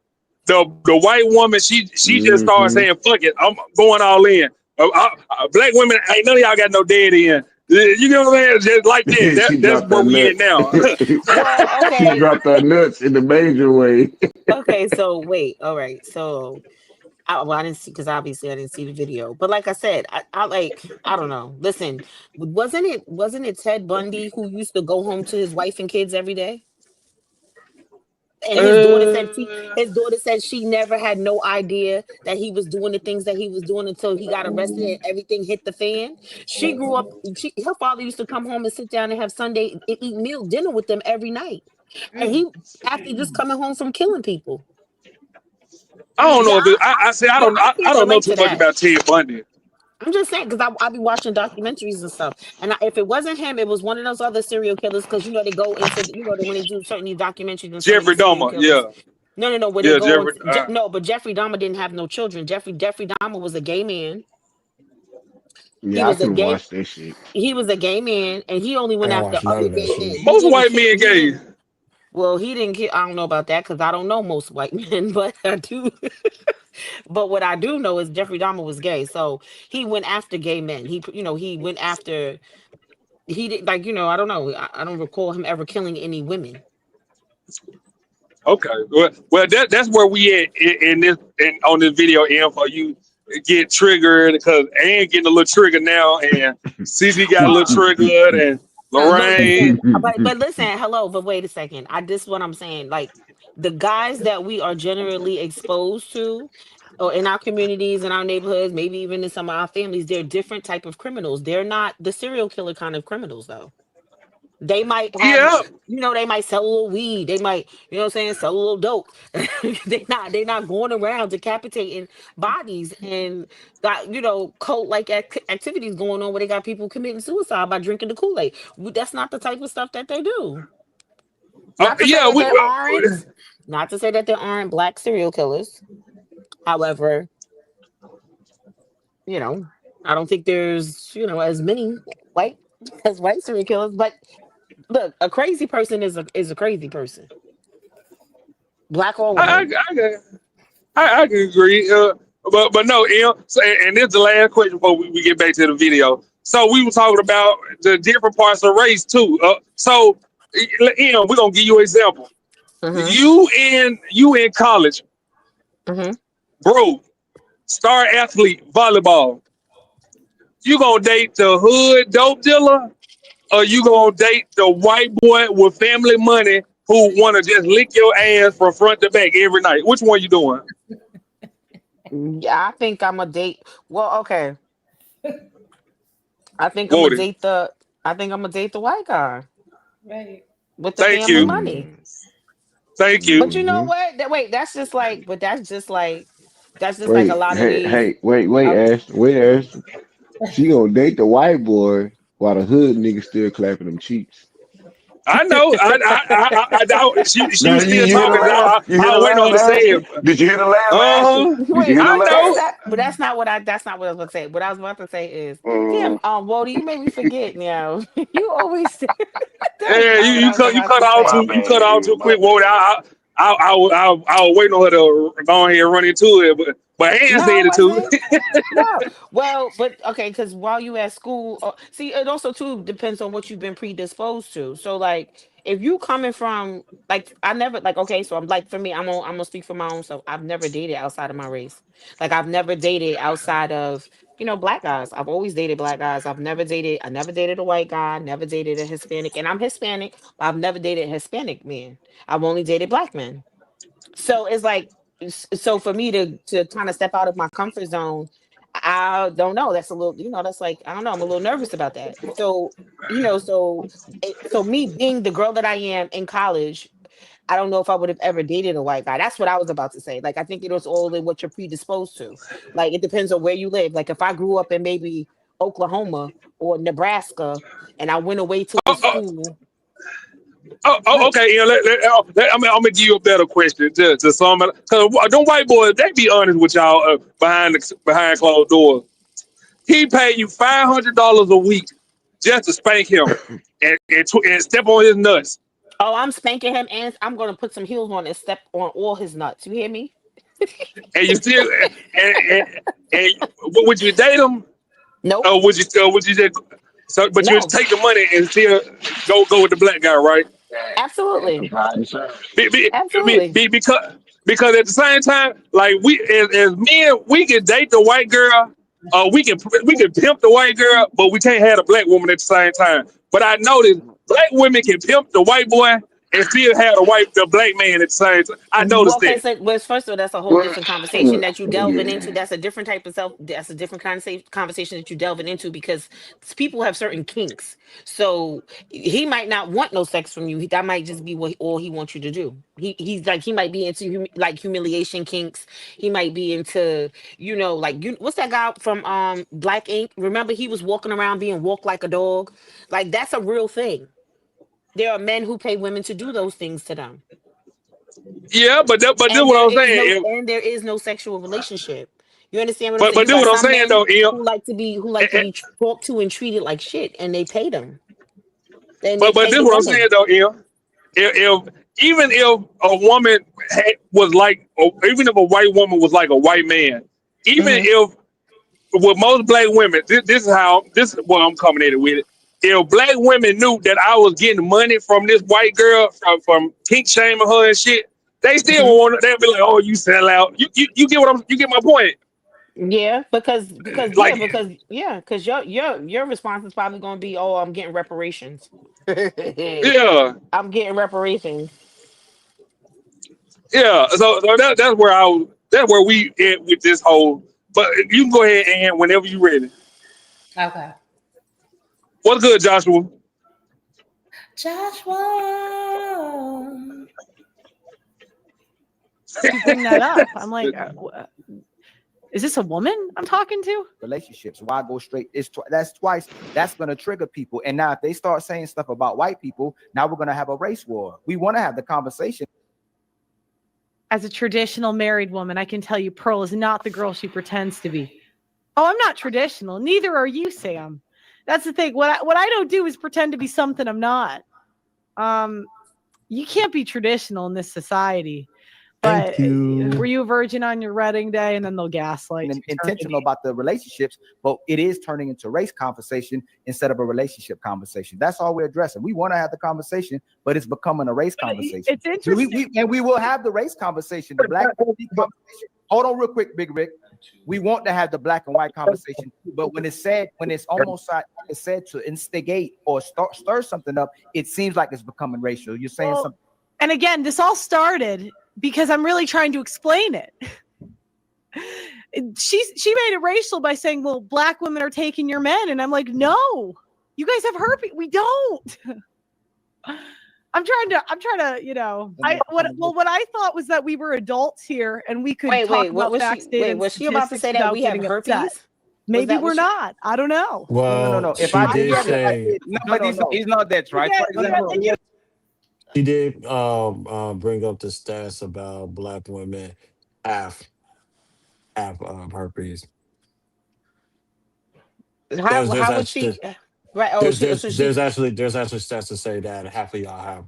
The white woman, she just started Hmm. saying, "Fuck it, I'm going all in." Black women, ain't none of y'all got no dead in. You know what I'm saying? Just like that. She That's dropped where her we in nuts. now. Well, She okay, dropped her nuts in the major way. okay. So wait, all right. So I didn't see because obviously I didn't see the video. But like I said, I don't know. Listen, wasn't it Ted Bundy who used to go home to his wife and kids every day? And uh, his daughter said she never had no idea that he was doing the things that he was doing until he got arrested and everything hit the fan. She grew up. Her father used to come home and sit down and have Sunday and eat meal dinner with them every night. And he after just coming home from killing people. I don't Yeah, know if I say yeah, I I can't don't know relate too to much that. about Ted Bundy. I'm just saying because I be watching documentaries and stuff, and if it wasn't him, it was one of those other serial killers. Because they go into when they do certain these documentaries on some of Jeffrey these serial Dahmer, killers. yeah, No, where they yeah, go Jeffrey. on. No, but Jeffrey Dahmer didn't have no children. Jeffrey Dahmer was a gay man. He Yeah, I was a couldn't gay watch that shit. he was a gay man, and he only I went don't after watch none other of that gay shit. men. He Most didn't white kill. men He gay. didn't. Well, he didn't kill. I don't know about that because I don't know most white men, but I do. But what I do know is Jeffrey Dahmer was gay, so he went after gay men. He went after. He did I don't know. I don't recall him ever killing any women. Okay, well that's where we at in this on this video info. You get triggered because Ann getting a little triggered now, and Cece got a little Well, triggered, and but listen, Lorraine. but listen, hello, but wait a second. This what I'm saying. Like the guys that we are generally exposed to, or in our communities, in our neighborhoods, maybe even in some of our families, they're different type of criminals. They're not the serial killer kind of criminals, though. They might have, Yeah, they might sell a little weed. They might, what I'm saying, sell a little dope. They're not going around decapitating bodies and got, cult like activities going on where they got people committing suicide by drinking the Kool-Aid. That's not the type of stuff that they do. Not to say yeah. that there aren't, not to say that there aren't black serial killers. However, you know, I don't think there's, as many white as white serial killers, but look, a crazy person is a crazy person, black or I, white. I, I can agree. But no, so, and this is the last question before we get back to the video. So we were talking about the different parts of race too. So we're gonna give you an example. Mm-hmm. You in college, Mm-hmm. bro, star athlete, volleyball. You gonna date the hood dope dealer, or you gonna date the white boy with family money who wanna just lick your ass from front to back every night? Which one you doing? Yeah, I think I'm a date. Well, okay. I think I'm gonna Woody, date the. I think I'm gonna date the white guy Right. with the thank family you, money. thank you. But you know Hmm. what? Wait, that's just like. But that's just like. That's just like a Wait, lot of hey, these. hey, wait, Uh, Ash, wait, Ash. She gonna date the white boy while the hood nigga still clapping them cheeks. I know. She Now was still you hear the talking. laugh? You hear I the was waiting on laugh, her to say Ashley? it. Did you hear the laugh, Ashley? Did you Wait, hear the I but laugh? know. that's not what I was gonna say. What I was about to say is, damn, Mm. Wody, you made me forget now. You always that is Yeah, not what I was you about cut to out My too say. you cut bad, out dude. too My quick. bad. Whoa, I was waiting on her to go ahead and run into it, but Ann No, said it it too. wasn't. No. Well, but okay, because while you at school, see, it also too depends on what you've been predisposed to. So, like, if you coming from, like, I never, like, okay, so I'm like, for me, I'm gonna speak for my own self. I've never dated outside of my race. Like, I've never dated outside of, black guys. I've always dated black guys. I never dated a white guy, never dated a Hispanic, and I'm Hispanic, but I've never dated a Hispanic man. I've only dated black men. So it's like, so for me to kind of step out of my comfort zone, I don't know, that's a little, that's like, I don't know, I'm a little nervous about that. So so me being the girl that I am in college, I don't know if I would have ever dated a white guy. That's what I was about to say. Like, I think it was all in what you're predisposed to. Like, it depends on where you live. Like, if I grew up in maybe Oklahoma or Nebraska and I went away to a Oh, oh, school. okay. I'm gonna give you a better question to some, because them white boys, they be honest with y'all behind closed doors. He paid you $500 a week just to spank him and step on his nuts. Oh, I'm spanking him and I'm gonna put some heels on and step on all his nuts. You hear me? And you still and would you date him? Nope. Or would you just but you would No. take the money and still go with the black guy, right? Absolutely. Be, be, Absolutely. because at the same time, like we as men, we can date the white girl, we can pimp the white girl, but we can't have a black woman at the same time. But I noticed black women can pimp the white boy and still have the black man at the same time. I Well, noticed okay, that. so first of all, that's a whole Well, different conversation that you delving into. yeah. That's a different type of That's a different kind of conversation that you delving into because people have certain kinks. So he might not want no sex from you. That might just be all he wants you to do. He's like he might be into like humiliation kinks. He might be into like what's that guy from Black Ink? Remember he was walking around being walked like a dog. Like that's a real thing. There are men who pay women to do those things to them. Yeah, but this and what there I'm is saying. no and there is no sexual relationship. You understand what I'm saying? But You this got what I'm some saying men though, Em. who like to be talked to and treated like shit, and they pay them. Then they But pay this the what I'm saying women. though, Em. If even if a woman was like, or even if a white woman was like a white man, even Hmm. if with most black women, this is what I'm coming at it with it. If black women knew that I was getting money from this white girl from kink shaming her and shit, they still Hmm. want. They'd be like, "Oh, you sell out." You get what you get my point? Yeah, Like, because your response is probably going to be, "Oh, I'm getting reparations." yeah, I'm getting reparations. yeah. So that's where we at with this whole. But you can go ahead and whenever you ready. Okay. What's good, Joshua? Joshua. You bring that up. I'm like, is this a woman I'm talking to? Relationships. Why go straight? That's twice. That's gonna trigger people. And now if they start saying stuff about white people, now we're gonna have a race war. We want to have the conversation. As a traditional married woman, I can tell you Pearl is not the girl she pretends to be. Oh, I'm not traditional. Neither are you, Sam. That's the thing. What I don't do is pretend to be something I'm not. You can't be traditional in this society. But were you a virgin on your wedding day? And then they'll gaslight. Intentional about the relationships, but it is turning into race conversation instead of a relationship conversation. That's all we're addressing. We want to have the conversation, but it's becoming a race conversation. It's interesting. And we will have the race conversation, the black conversation. Hold on real quick, Big Rick. We want to have the black and white conversation, but when it's almost like it's said to instigate or stir something up, it seems like it's becoming racial. You're saying something. And again, this all started because I'm really trying to explain it. She made it racial by saying, well, black women are taking your men. And I'm like, no, you guys have herpes. We don't. I'm trying to, what I thought was that we were adults here and we could talk about facts, data, was she about to say that we have herpes? upset. Maybe we're not. I don't know. Well, no. If she I did did say No, but it's not that, right? For example, she did bring up the stats about black women have herpes. How would she? Right. Oh, so she. There's actually stats to say that half of y'all have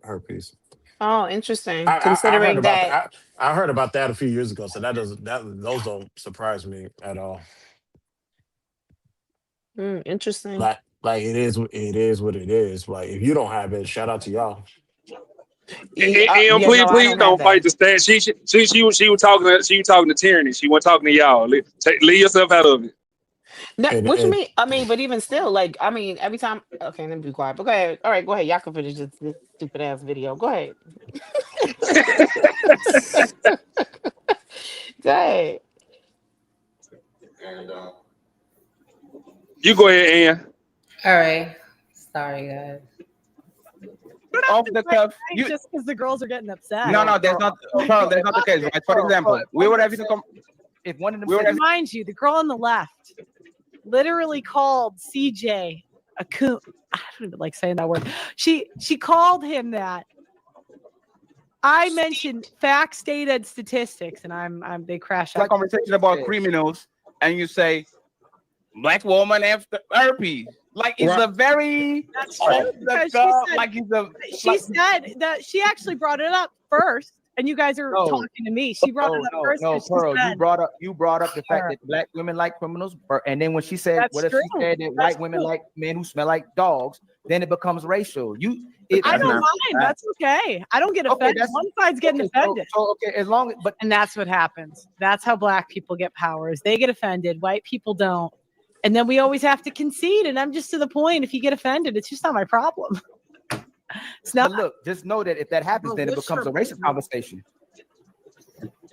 herpes. Oh, interesting. I heard Considering about that. that. I heard about that a few years ago, so those don't surprise me at all. Interesting. Like it is what it is. Like if you don't have it, shout out to y'all. And Yeah, no, I please don't have don't fight that. the stats. She was talking to Tyranny. She wasn't talking to y'all. Leave yourself out of it. No, And, what you and mean? I mean, but even still, like, I mean, every time. Okay, let me be quiet. But go ahead. All right, go ahead. Y'all can finish this stupid ass video. Go ahead. Go ahead. You go ahead, Ann. All right. Sorry, guys. Off the cuff. Just because the girls are getting upset. No, that's not. Pearl, that's not the case, right? For example, we would have to come. If one of them, Remind you, the girl on the left literally called CJ a coon. I don't even like saying that word. She called him that. I mentioned facts, data, and statistics, and they crash That out. conversation about criminals, and you say black woman have herpes. Like it's a very That's true. Because she said that she actually brought it up first, and you guys are talking to me. She brought it up first. No, she Pearl, said, you brought up the fact that black women like criminals, and then when she said, That's what if true. she said that white women like men who smell like dogs, then it becomes racial. I don't mind. That's okay. I don't get offended. One side's getting offended. And that's what happens. That's how black people get powers. They get offended. White people don't. And then we always have to concede. And I'm just to the point. If you get offended, it's just not my problem. It's not. But look, just know that if that happens, then it becomes a racist conversation.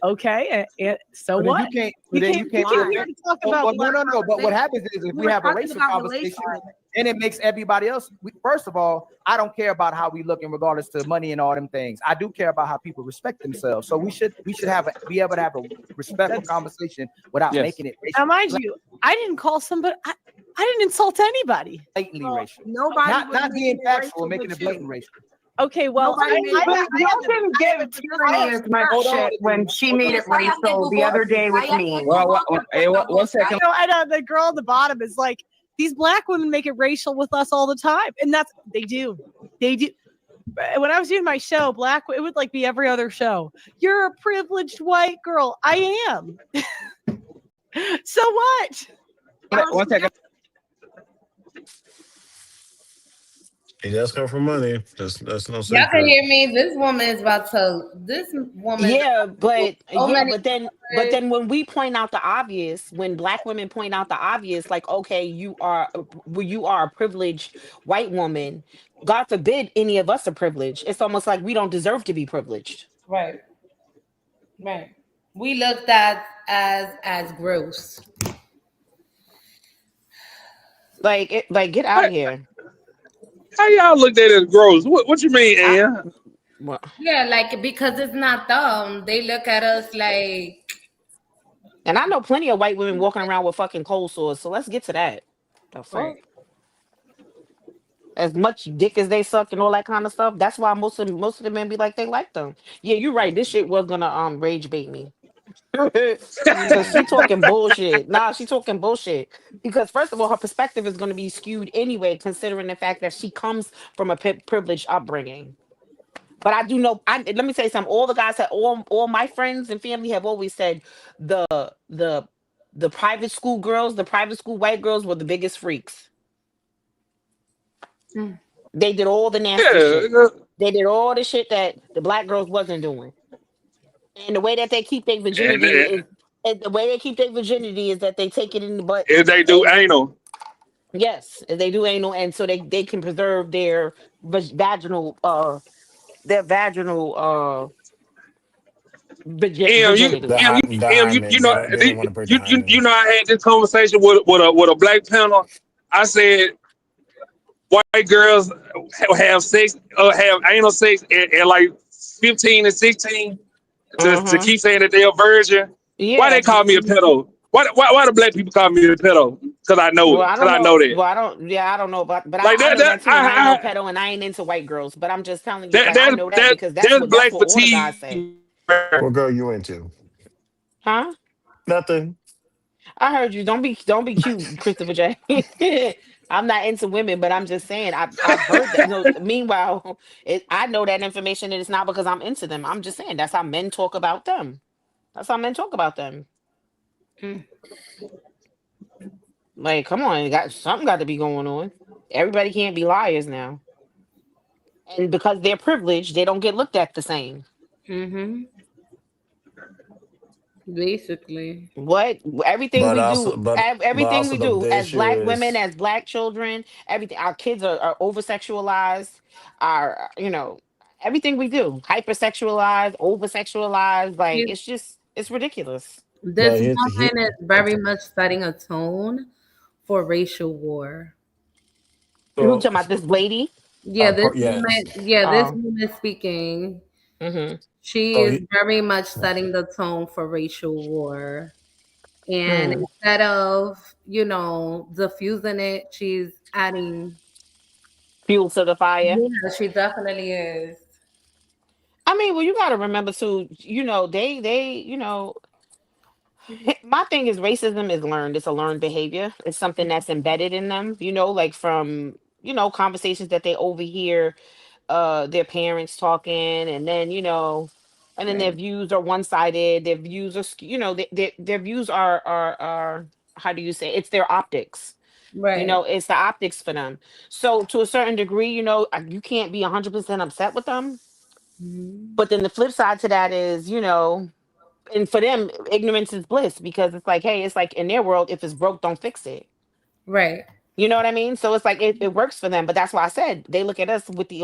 Okay, so But what? You can't here to talk about. No. But what happens is if we have a racial conversation, and it makes everybody else. First of all, I don't care about how we look in regards to money and all them things. I do care about how people respect themselves. So we should be able to have a respectful conversation without making it racial. Now, mind you, I didn't call somebody. I didn't insult anybody. Blatantly racial. Nobody not being factual, making it blatant racial. Okay, well, y'all didn't give Tyranny as much shit when she made it racial the other day with me. One second. I know the girl at the bottom is like, these black women make it racial with us all the time, and they do. When I was doing my show, it would like be every other show. You're a privileged white girl. I am. So what? One second. He does come from money. That's no secret. Y'all can hear me. This woman is about to. Yeah, but then when we point out the obvious, when black women point out the obvious, like, okay, you are a privileged white woman. God forbid any of us are privileged. It's almost like we don't deserve to be privileged. Right. We looked at as gross. Like get out of here. How y'all looked at it as gross? What you mean, Ann? Yeah, like because it's not them. They look at us like. And I know plenty of white women walking around with fucking cold sores. So let's get to that. The fuck. Right. As much dick as they suck and all that kind of stuff. That's why most of the men be like they like them. Yeah, you're right. This shit was gonna rage bait me. Because she talking bullshit. She talking bullshit. Because first of all, her perspective is going to be skewed anyway, considering the fact that she comes from a privileged upbringing. But I do know. Let me say something. All the guys all my friends and family have always said the private school girls, the private school white girls were the biggest freaks. They did all the nasty shit. They did all the shit that the black girls wasn't doing. And the way that they keep their virginity is that they take it in the butt. If they do anal. Yes, if they do anal, and so they can preserve their vaginal virginity. You know, I had this conversation with a black panel. I said white girls have sex, have anal sex at like 15 and 16 to keep saying that they're a virgin. Yeah. Why they call me a pedo? Why do black people call me a pedo? Because I know Well, it. I Because don't I know. know that. Well, I don't. Yeah, I don't know about. But Like I that know that that too, and I ain't no pedo, and I ain't into white girls. But I'm just telling you, that like I that know that that because that's that's black what all the guys fatigue. say. What girl you into? Huh? Nothing. I heard you. Don't be cute, Christopher J. I'm not into women, but I'm just saying I've heard that. No, meanwhile, I know that information, and it's not because I'm into them. I'm just saying that's how men talk about them. That's how men talk about them. Mm. Like, come on, something got to be going on. Everybody can't be liars now, and because they're privileged, they don't get looked at the same. Mm-hmm. Basically. What everything But we do, also, but everything also we the do as issue black women, is as black children, everything. Our kids are over sexualized. Our everything we do hypersexualized, over sexualized. Like it's ridiculous. This but here woman is very much setting a tone for racial war. Who so talking about this lady? Yeah, this yes. woman, yeah, this Um. woman speaking, Mm-hmm. she So is very much setting the tone for racial war. And Mm. instead of, diffusing it, she's adding, Fuel to the fire. yeah, she definitely is. I mean, well, you got to remember too. They. My thing is racism is learned. It's a learned behavior. It's something that's embedded in them. Like from conversations that they overhear their parents talking, and then their Right. views are one-sided. Their views are their views are how do you say, it's their optics. Right. It's the optics for them. So to a certain degree, you can't be 100% upset with them, Mhm. but then the flip side to that is, and for them, ignorance is bliss, because it's like, hey, it's like in their world, if it's broke, don't fix it. Right. You know what I mean? So it's like it works for them, but that's why I said they look at us with the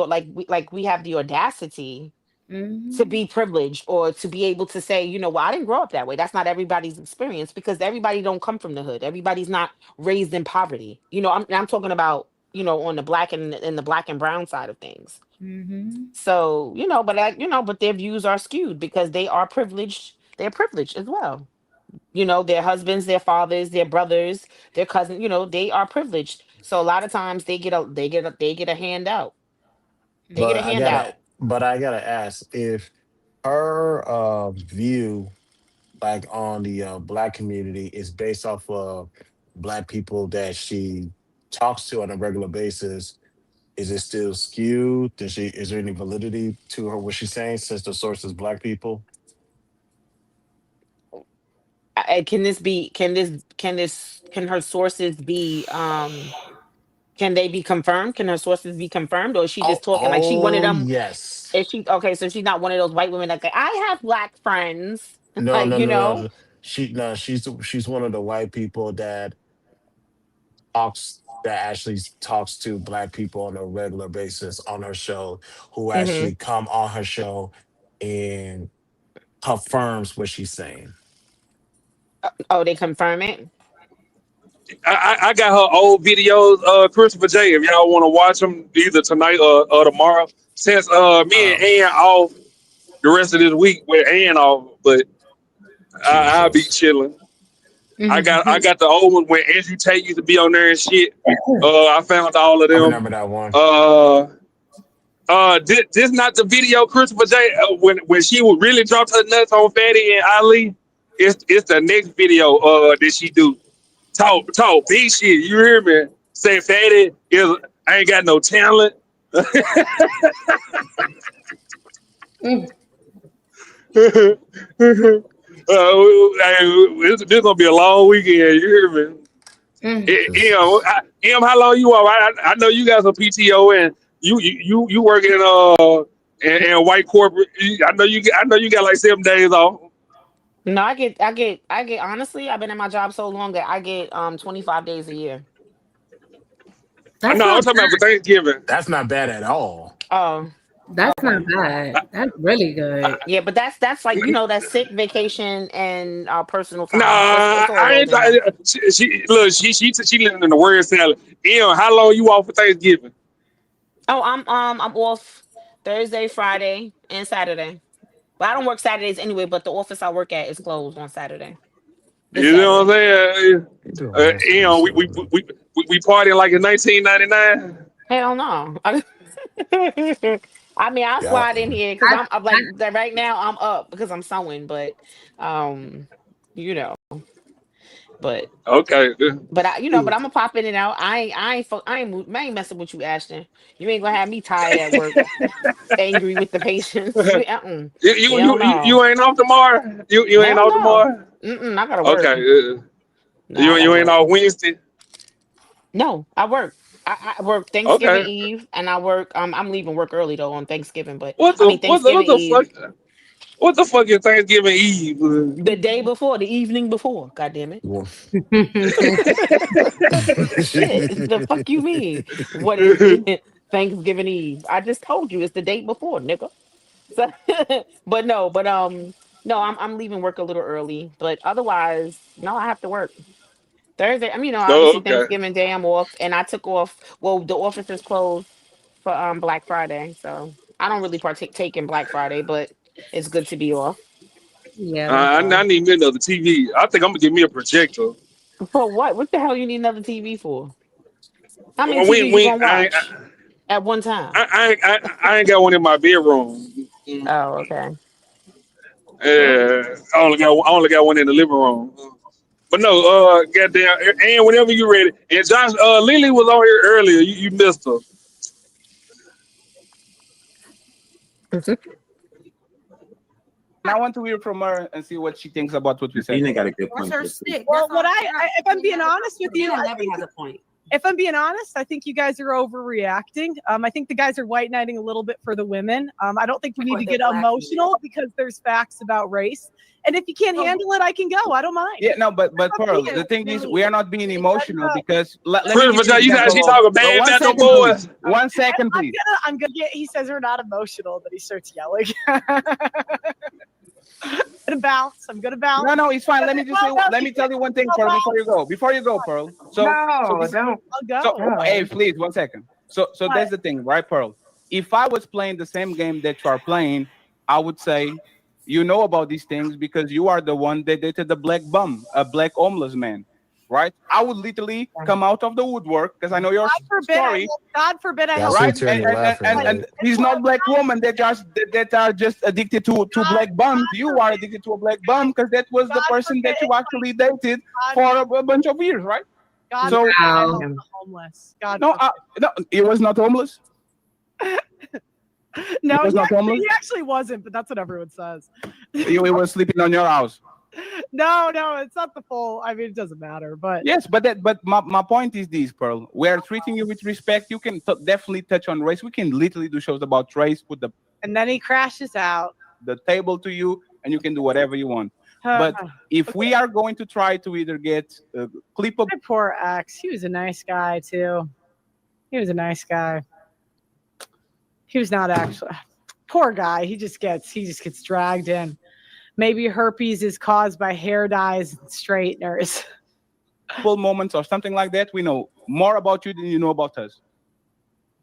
we have the audacity to Mhm. be privileged, or to be able to say, well, I didn't grow up that way. That's not everybody's experience, because everybody don't come from the hood. Everybody's not raised in poverty. I'm talking about on the black and the black and brown side of things. Mhm. So but their views are skewed because they are privileged. They're privileged as well. Their husbands, their fathers, their brothers, their cousins, they are privileged. So a lot of times they get a handout. They get But a I gotta handout. but I gotta ask if her view like on the black community is based off of black people that she talks to on a regular basis. Is it still skewed? Is there any validity to her what she's saying since the source is black people? Can her sources be can they be confirmed? Can her sources be confirmed? Or is she just talking like she one of Oh them? yes. Is she okay? So she's not one of those white women that say, I have black friends. No, Like, no, no, no. She's one of the white people that actually talks to black people on a regular basis on her show, who hmm actually come on her show and confirms what she's saying. oh, they confirm it. I got her old videos, Christopher J. If y'all want to watch them either tonight or tomorrow. Since me and Oh Ann off the rest of this week with Ann off, but I'll be Jesus. chilling. I Mhm. got the old one when Andrew Tate used to be on there and shit. I found all of I them. remember that one. Uh, this not the video, Christopher J. When she would really drop her nuts on Fatty and Ali. It's the next video that she do. Talk big shit. You hear me? Say Fatty is I ain't got no talent. Mm. This gonna be a long weekend. You hear me? Mm. How long you are? I know you got some PTO and you working in white corporate. I know you got like 7 days off. No, I get honestly, I've been in my job so long that I get 25 days a year. That's No, I'm not talking about for bad. Thanksgiving. That's not bad at all. Oh, That's not okay. bad. That's really good. Yeah, but that's like, that's sick, vacation, and personal Nah, time. It's all I rolled ain't. in one. She living in the word salad. How long you off for Thanksgiving? Oh, I'm off Thursday, Friday, and Saturday. But I don't work Saturdays anyway, but the office I work at is closed on Saturday. You know what I'm saying? You know, we partying like in 1999. Hell no. I mean, I'll Yeah. slide in here because I'm like right now I'm up because I'm sewing, but um, you know, but Okay. but I'm gonna pop in and out. I ain't messing with you, Ashton. You ain't gonna have me tired at work, angry with the patients. Hell no. You ain't off tomorrow? You ain't Hell off no. tomorrow? I gotta work. Okay. No, I gotta You ain't work. off Wednesday? No, I work. I work Thanksgiving Okay. Eve, and I work. I'm leaving work early though on Thanksgiving, but What I the mean Thanksgiving Eve, what the fuck is Thanksgiving Eve? the day before, the evening before. God damn it! Well, Shit, the fuck you mean? What is Thanksgiving Eve? I just told you it's the day before, nigga. So, no, I'm leaving work a little early, but otherwise, no, I have to work Thursday. I mean, Oh, obviously okay. Thanksgiving Day I'm off, and I took off. Well, the office is closed for Black Friday, so I don't really partake in Black Friday, but it's good to be off. Yeah, that's I need me another TV. I think I'm gonna get me a projector. For what? What the hell you need another TV for? How many When TVs you when gonna watch at one time? I ain't got one in my bedroom. Oh, okay. Well, I only got one in the living room. But no, goddamn, and whenever you ready. And Josh, Lily was on here earlier. You missed her. And I want to hear from her and see what she thinks about what we said. Athena got a good What's point. her Too. stick? Well, That's all. if I'm being honest with you, Tina I never think has a point. if I'm being honest, I think you guys are overreacting. I think the guys are white knighting a little bit for the women. I don't think we need to get emotional because there's facts about race. And if you can't handle it, I can go. I don't mind. Yeah, no, but That's up to Pearl, you. the thing is, we are not being emotional because let me Chris, give you an you example. she talking bad One about them second, please. boys. 1 second, please. I'm gonna get. He says we're not emotional, but he starts yelling. Gonna bounce. I'm gonna bounce. No, it's fine. Let me just say. Let me tell you one thing, Pearl, before you go. Before you go, Pearl. Don't. I'll go. So, hey, please, 1 second. So that's the thing, right, Pearl? If I was playing the same game that you are playing, I would say, you know about these things because you are the one that dated the black bum, a black homeless man, right? I would literally come out of the woodwork because I know your story. God forbid I Y'all help. see Tierney laughing, And right? these not black women that are just addicted to black bums. You are addicted to a black bum because that was the person that you actually dated for a bunch of years, right? God So forbid I help the homeless. God no, no, he was not homeless. No, was not homeless? he actually wasn't, but that's what everyone says. He was sleeping on your house. No, it's not the full. I mean, it doesn't matter, but Yes, but my point is this, Pearl. We are treating you with respect. You can definitely touch on race. We can literally do shows about race. Put and then he crashes out the table to you, and you can do whatever you want. But if we are going to try to either get a clip of my poor ex, he was a nice guy too. He was a nice guy. He was not actually poor guy. He just gets dragged in. Maybe herpes is caused by hair dyes and straighteners. Full moments or something like that. We know more about you than you know about us.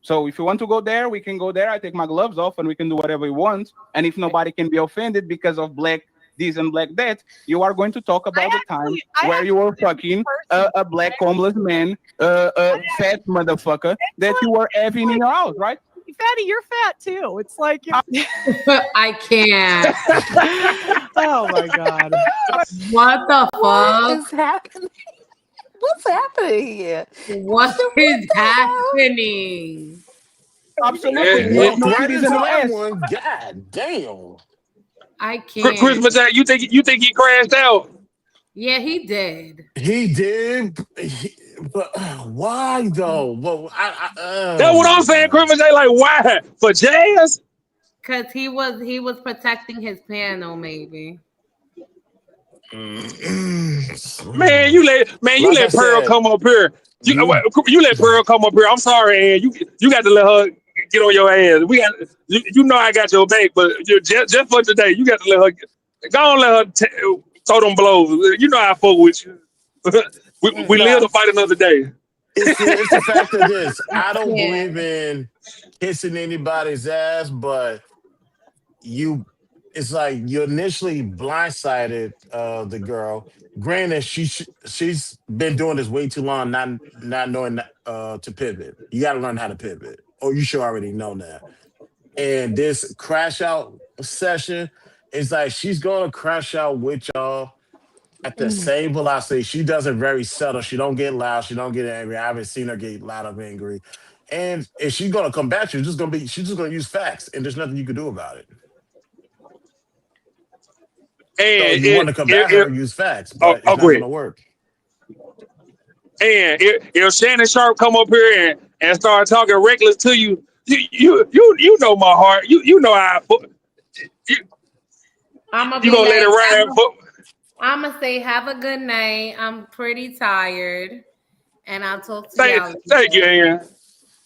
So if you want to go there, we can go there. I take my gloves off and we can do whatever we want. And if nobody can be offended because of black this and black that, you are going to talk about the time where you were fucking a black homeless man, a fat motherfucker that you were having in your house, right? Fatty, you're fat too. It's like I can't. Oh my god! What the fuck? What is happening? What's happening here? What is happening? Absolutely. Right into that one. God damn. I can't. Christmas Jack, you think he crashed out? Yeah, he did. He did. But why though? Well, That's what I'm saying. Christmas Jack, like why? For jazz? Cause he was protecting his piano, maybe. Man, you let Pearl come up here. You let Pearl come up here. I'm sorry, and you got to let her get on your ass. We got you know I got your back, but just for today, you got to let her go on, let her throw them blows. You know I fuck with you. we live to fight another day. It's the fact of this. I don't believe in kissing anybody's ass, but it's like you initially blindsided the girl. Granted, she's been doing this way too long, not knowing to pivot. You got to learn how to pivot, or you should already know that. And this crash out session, it's like she's gonna crash out with y'all at the same velocity. She does it very subtle. She don't get loud. She don't get angry. I haven't seen her get loud or angry. And if she's gonna come back, she's just gonna use facts, and there's nothing you can do about it. So And you want to combat her, use facts, but it's not gonna work. And if Shannon Sharp come up here and start talking reckless to you, you know my heart. You know you, I'm gonna you be gonna let it like, ride. I'm gonna say, have a good night. I'm pretty tired, and I'll talk to Thank, y'all thank you, later. Aaron.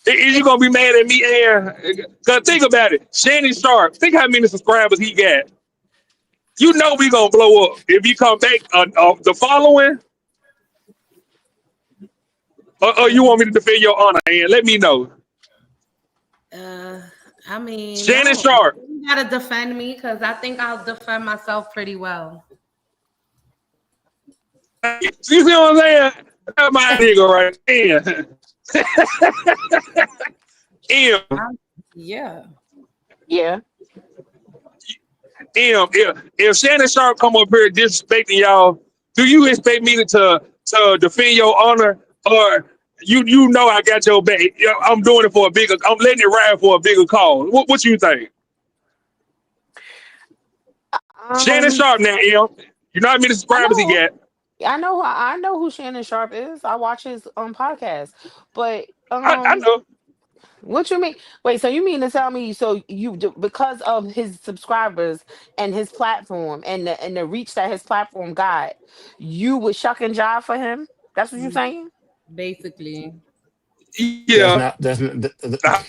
Is you gonna be mad at me, Aaron? Cause think about it, Shannon Sharp. Think how many subscribers he got. You know we gonna blow up if you come back the following. Or you want me to defend your honor, Aaron? Let me know. Uh, I mean, Shannon no, Sharp. you gotta defend me because I think I'll defend myself pretty well. You see what I'm saying? That's my nigga right there. Yeah. Yeah. If Shannon Sharp come up here disrespecting y'all, do you expect me to defend your honor, or you know I got your back? Yeah, I'm doing it for a bigger. I'm letting it ride for a bigger cause. What you think? Shannon Um, Sharp now, you know how many I subscribers he know, got? I know who Shannon Sharp is. I watch his podcast, but I know. what you mean? Wait, so you mean to tell me so because of his subscribers and his platform and the reach that his platform got, you would shuck and jive for him? That's what you're saying? Basically. That's Yeah. not that's not,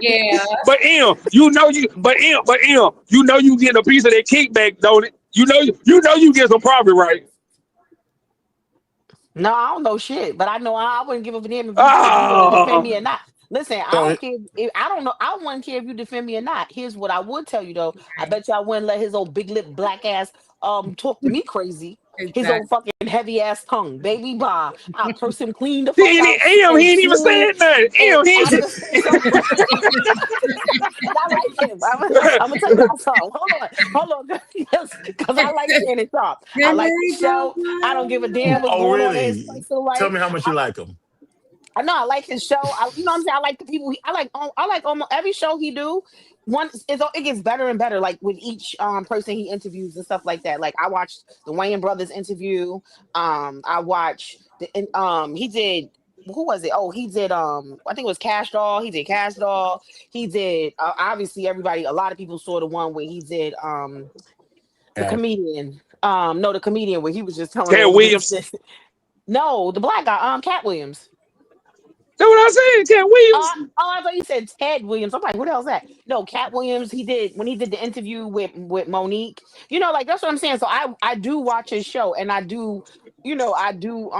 Yeah. But you know you know you getting a piece of that kickback, don't it? You know you get some profit, right? No, I don't know shit, but I know I wouldn't give a damn if you gonna defend me Oh, or not. Listen, I so don't care. If, I don't know. I wouldn't care if you defend me or not. Here's what I would tell you though. I bet you I wouldn't let his old big lip black ass talk to me crazy. His old Exactly. fucking heavy ass tongue, baby. Bah, I'll curse him clean the he fuck out he and ain't even smooth saying nothing. and He out of ain't. the so. And I like him. I'm gonna tell y'all something. Hold on, because I like Shannon Sharp. I And like there his you go. show. I don't give a damn what's oh going on in his really? personal Tell life. me how much you like him. I know I like his show. You know what I'm saying. I like the people. I like almost every show he do. It gets better and better. Like with each person he interviews and stuff like that. Like I watched the Wayne brothers interview. I watched he did. Who was it? Oh, he did. I think it was Cash Doll. He did Cash Doll. He did. Obviously, everybody. A lot of people saw the one where he did. The Yeah. comedian. No, the comedian where he was just telling Cat all the Williams. business. No, the black guy. Cat Williams. That's what I said. Cat Williams. I thought you said Ted Williams. I'm like, what the hell's that? No, Cat Williams. He did when he did the interview with Monique. You know, like that's what I'm saying. So I do watch his show, and I do, I do.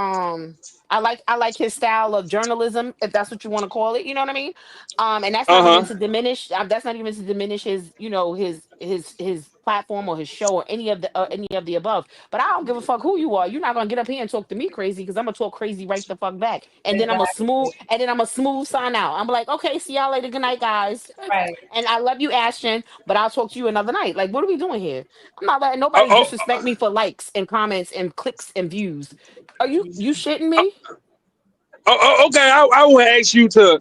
I like his style of journalism, if that's what you want to call it. You know what I mean? And that's Uh not even huh. to diminish. That's not even to diminish his, his platform or his show or any of the above. But I don't give a fuck who you are. You're not gonna get up here and talk to me crazy because I'm gonna talk crazy right the fuck back. And then I'm a smooth sign out. I'm like, okay, see y'all later. Good night, guys. Right. And I love you, Ashton, but I'll talk to you another night. Like, what are we doing here? I'm not letting Oh, nobody disrespect me for likes and comments and clicks and views. Are you shitting me? okay. I would ask you to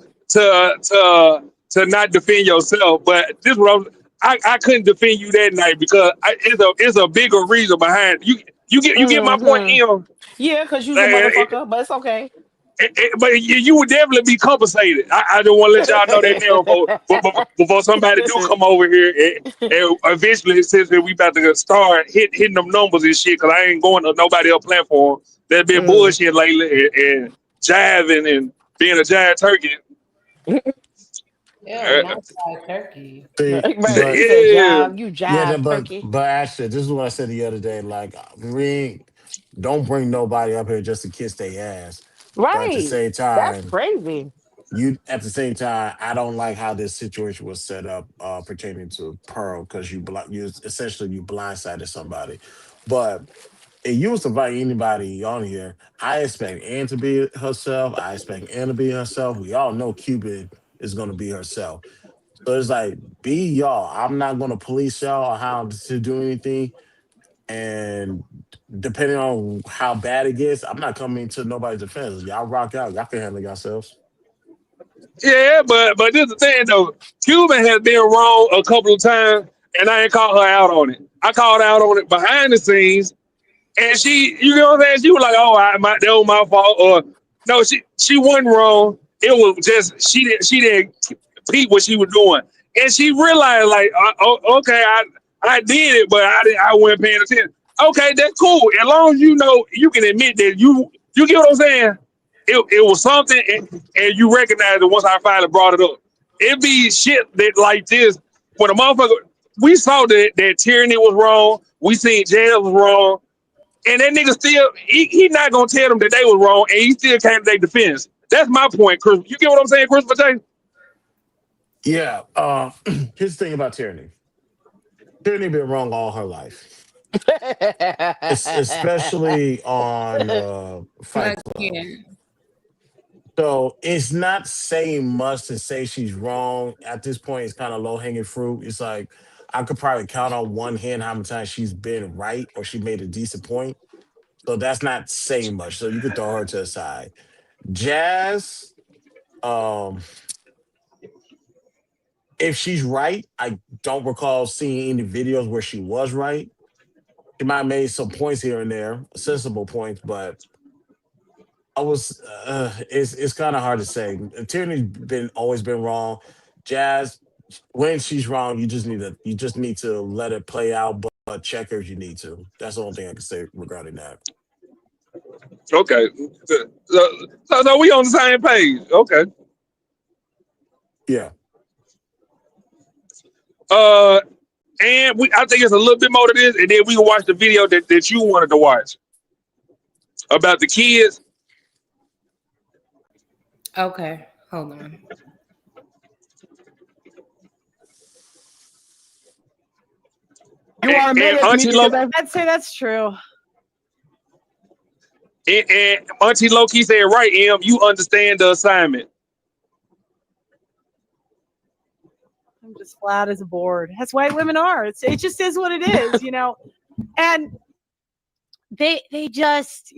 not defend yourself, but this was I couldn't defend you that night because it's a bigger reason behind it. You get my point, Hmm. Yeah, because you's a Uh, motherfucker, but it's okay. but you would definitely be compensated. I don't want to let y'all know that now before somebody do come over here and eventually since we about to start hitting them numbers and shit because I ain't going to nobody else platform that's been Mm. bullshit lately and jiving and being a jive turkey. Ew, Uh, not fried turkey. See, Right. He but said, yeah. you yeah, jive turkey. but actually, this is what I said the other day. Like, we don't bring nobody up here just to kiss their ass. But at the Right. same That's time, crazy. you at the same time, I don't like how this situation was set up pertaining to Pearl because you essentially you blindsided somebody. But if you was to invite anybody on here, I expect Ann to be herself. I expect Ann to be herself. We all know Cupid is gonna be herself. So it's like, be y'all. I'm not gonna police y'all or how to do anything. And depending on how bad it gets, I'm not coming to nobody's defense. Y'all rock out. Y'all can handle yourselves. Yeah, but this is the thing though. Cuban has been wrong a couple of times, and I ain't called her out on it. I called her out on it behind the scenes, and you know what I'm saying? She was like, "Oh, that was my fault," or no, she wasn't wrong. It was just she didn't peep what she was doing, and she realized like, okay, I did it, but I wasn't paying attention. Okay, that's cool. As long as you know you can admit that you get what I'm saying. It was something, and you recognize it once I finally brought it up. It be shit that like this when a motherfucker. We saw that Tyranny was wrong. We seen Jazz was wrong. And that nigga still, he not gonna tell them that they was wrong, and he still came to their defense. That's my point, Chris. You get what I'm saying, Christopher J? Yeah. Here's the thing about Tyranny. Tyranny been wrong all her life. Especially on Fight Club. So it's not saying much to say she's wrong. At this point, it's kind of low hanging fruit. It's like I could probably count on one hand how many times she's been right or she made a decent point. So that's not saying much. So you could throw her to the side. Jazz, um, if she's right, I don't recall seeing any videos where she was right. She might have made some points here and there, sensible points, but it's kind of hard to say. Tierney's been always been wrong. Jazz, when she's wrong, you just need to let it play out, but check her if you need to. That's the only thing I can say regarding that. Okay. So we on the same page. Okay. Yeah. And I think it's a little bit more to this, and then we can watch the video that you wanted to watch about the kids. Okay, hold on. You are mad at me because I'd say that's true. And Auntie Loki said, right, Em, you understand the assignment. I'm just flat as a board. That's white women are. It just is what it is, you know. And they just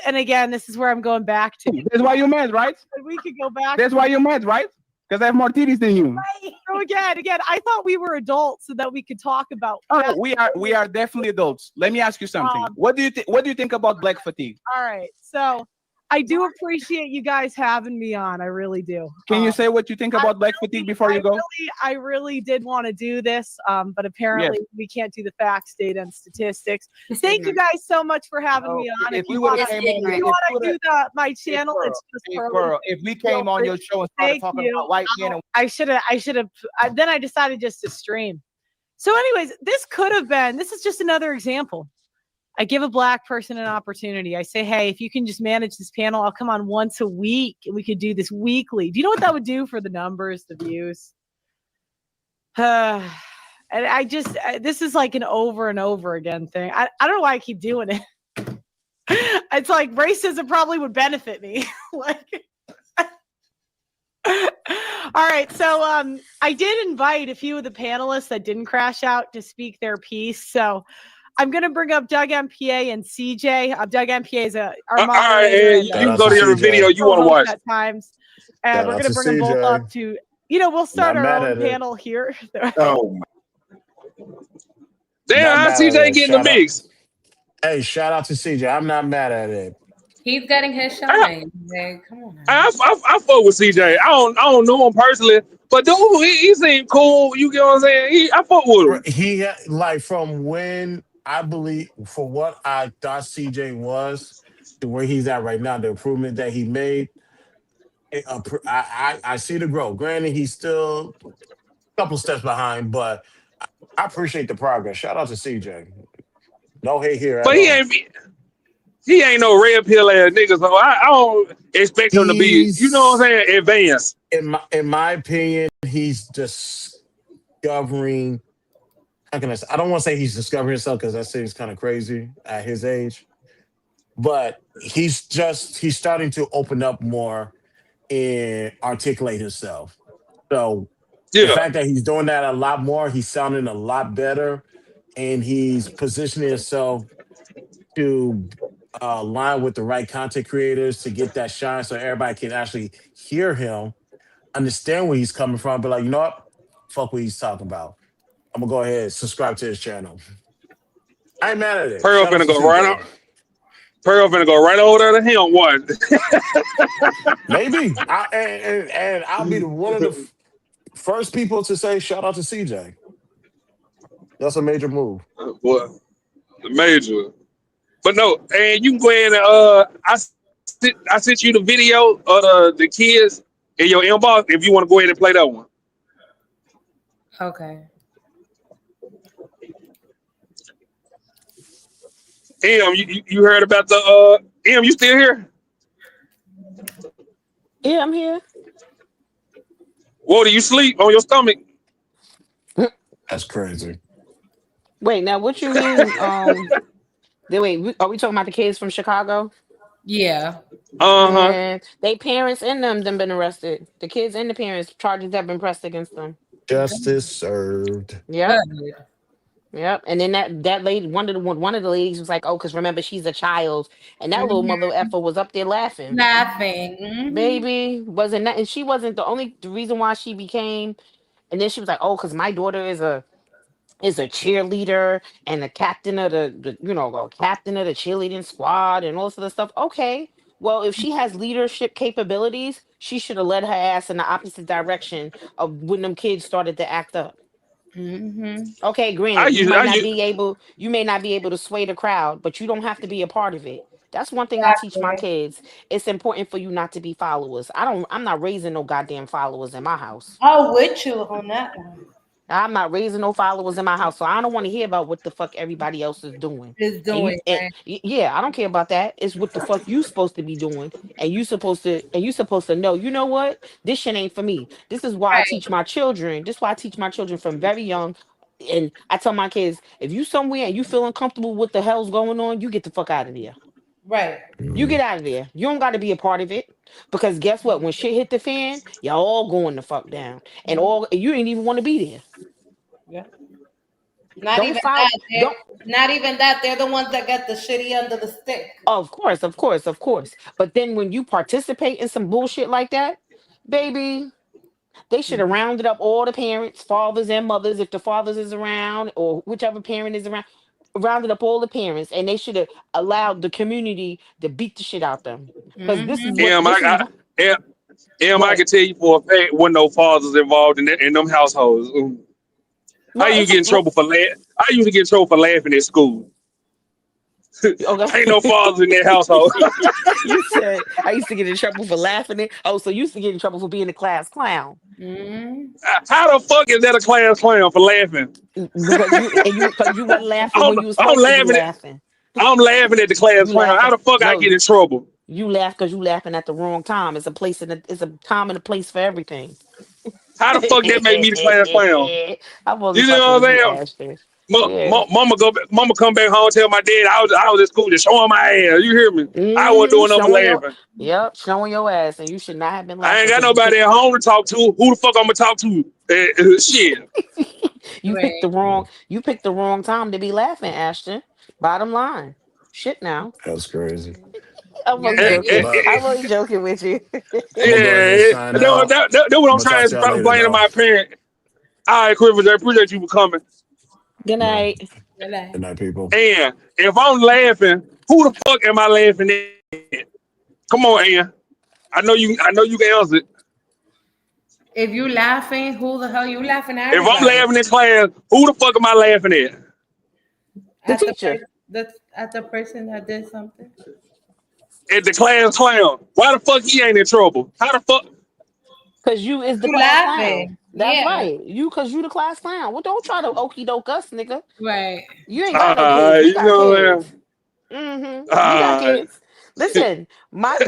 and again, this is where I'm going back to. That's why you're mad, right? We could go back. That's why you're mad, right? Because I have more titties than you. Right. So again, I thought we were adults so that we could talk about. Oh, we are definitely adults. Let me ask you something. What do you think about black fatigue? All right, so I do appreciate you guys having me on. I really do. Can you say what you think about black fatigue before you go? I really did want to do this, but apparently we can't do the facts, data, and statistics. Thank you guys so much for having me on. If you want to do my channel, it's just Pearl. If we came on your show and started talking about white men, I should have. Then I decided just to stream. So, anyways, this is just another example. I give a black person an opportunity. I say, hey, if you can just manage this panel, I'll come on once a week and we could do this weekly. Do you know what that would do for the numbers, the views? And this is like an over and over again thing. I don't know why I keep doing it. It's like racism probably would benefit me. All right. So I did invite a few of the panelists that didn't crash out to speak their piece. So I'm going to bring up Doug MPA and CJ. Doug MPA is our moderator. You can go to your video you want to watch. At times. And we're going to bring them both up to, we'll start our own panel here. Oh, damn, CJ getting the mix. Hey, shout out to CJ. I'm not mad at it. He's getting his shine. Come on. I fuck with CJ. I don't know him personally, but dude, he seemed cool. You get what I'm saying? I fuck with him. He like from when I believe for what I thought CJ was to where he's at right now, the improvement that he made. I see the growth. Granted, he's still a couple steps behind, but I appreciate the progress. Shout out to CJ. No hate here. But he ain't. he ain't no red pill ass nigga, so I don't expect him to be, you know what I'm He's saying, advanced. in my opinion, he's discovering. How can I say? I don't want to say he's discovering himself because that seems kind of crazy at his age. But he's starting to open up more and articulate himself. So the Yeah. fact that he's doing that a lot more, he's sounding a lot better, and he's positioning himself to align with the right content creators to get that shine, so everybody can actually hear him, understand where he's coming from, but like, you know what? Fuck what he's talking about. I'm gonna go ahead and subscribe to his channel. I ain't mad at it. Pearl Shout out finna to go right on. CJ. Pearl finna go right over there to him one. Maybe and I'll be one of the first people to say shout out to CJ. That's a major move. Boy, major. But no, and you can go ahead and I sent you the video of the kids in your inbox if you want to go ahead and play that one. Okay. You heard about the you still here? Yeah, I'm here. What, do you sleep on your stomach? That's crazy. Wait, now what you mean? Are we talking about the kids from Chicago? Yeah. Uh-huh. Man, they parents and them been arrested. The kids and the parents charges have been pressed against them. Justice served. Yep. Good. Yep. And then that lady, one of the ladies was like, "Oh, because remember she's a child," and that little Mhm. mother effer was up there laughing. Laughing. Mhm. Baby wasn't that, and she wasn't the reason why she became. And then she was like, "Oh, because my daughter is a cheerleader and the captain of the captain of the cheerleading squad and all this other stuff." Okay, well, if she has leadership capabilities, she should have led her ass in the opposite direction of when them kids started to act up. Mhm. Okay, I granted, you use might I not use be able, you may not be able to sway the crowd, but you don't have to be a part of it. That's one thing I teach my Exactly. kids. It's important for you not to be followers. I'm not raising no goddamn followers in my house. I'm with you on that one. I'm not raising no followers in my house, so I don't want to hear about what the fuck everybody else is doing. Is And doing right. yeah, I don't care about that. It's what the fuck you supposed to be doing, and you supposed to know. You know what? This shit ain't for me. This is why I Right. teach my children. This is why I teach my children from very young. And I tell my kids, if you somewhere and you feel uncomfortable with the hell's going on, you get the fuck out of there. Right. You Mhm. get out of there. You don't got to be a part of it, because guess what? When shit hit the fan, y'all all going the fuck down, and Mhm. all you ain't even want to be there. Yeah. Not Don't even follow. that. Don't. Not even that. They're the ones that get the shitty under the stick. Of course, of course, of course. But then when you participate in some bullshit like that, baby, they should have rounded up all the parents, fathers and mothers, if the fathers is around or whichever parent is around, rounded up all the parents, and they should have allowed the community to beat the shit out them. Because this is Mhm. what this is. Em, I What? can tell you for a fact when no fathers involved in them households. I Well, used it's to get in trouble for I used to get in trouble for laughing at school. Ain't no okay. fathers in that household. You said I used to get in trouble for laughing at. Oh, so you used to get in trouble for being a class clown. Mhm. How the fuck is that a class clown for laughing? Because you wasn't laughing when you was I'm supposed to be laughing at laughing. the class You clown. How laughing? the fuck I No, get in trouble? you laugh because you laughing at the wrong time. It's a time and a place for everything. How the fuck that make me the class clown? I wasn't You know fucking what with you, I'm saying? Ashton. Yeah. Mama come back home and tell my dad I was at school just showing my ass. You hear me? I wasn't doing nothing but Showing your, laughing. yep, showing your ass, and you should not have been I ain't laughing got because nobody at home to talk to. Who the fuck I'm gonna talk to? Shit. you picked Right. the wrong time to be laughing, Ashton. Bottom line, shit. Now That's crazy. I'm only Eh, joking. eh, But I'm eh, only joking with you. I'm gonna go ahead and yeah, sign out. that's what I'm I'm gonna talk trying to to y'all later, blame to though. my parent. All right, Chris, I appreciate you for coming. Good No, night. Good night. good night, people. And if I'm laughing, who the fuck am I laughing at? Come on, Ann. I know you can answer it. If you laughing, who the hell you laughing at? If I'm Everybody. laughing in class, who the fuck am I laughing at? The At the teacher. person. At the person that did something. At the class clown. Why the fuck he ain't in trouble? How the fuck? Cause you is the You class clown. laughing? That's Yeah. right. Cause you the class clown. Well, don't try to okey doke us, nigga. Right. You ain't got no kids. We You got know what I'm kids. saying? You got Uh, kids. Listen, my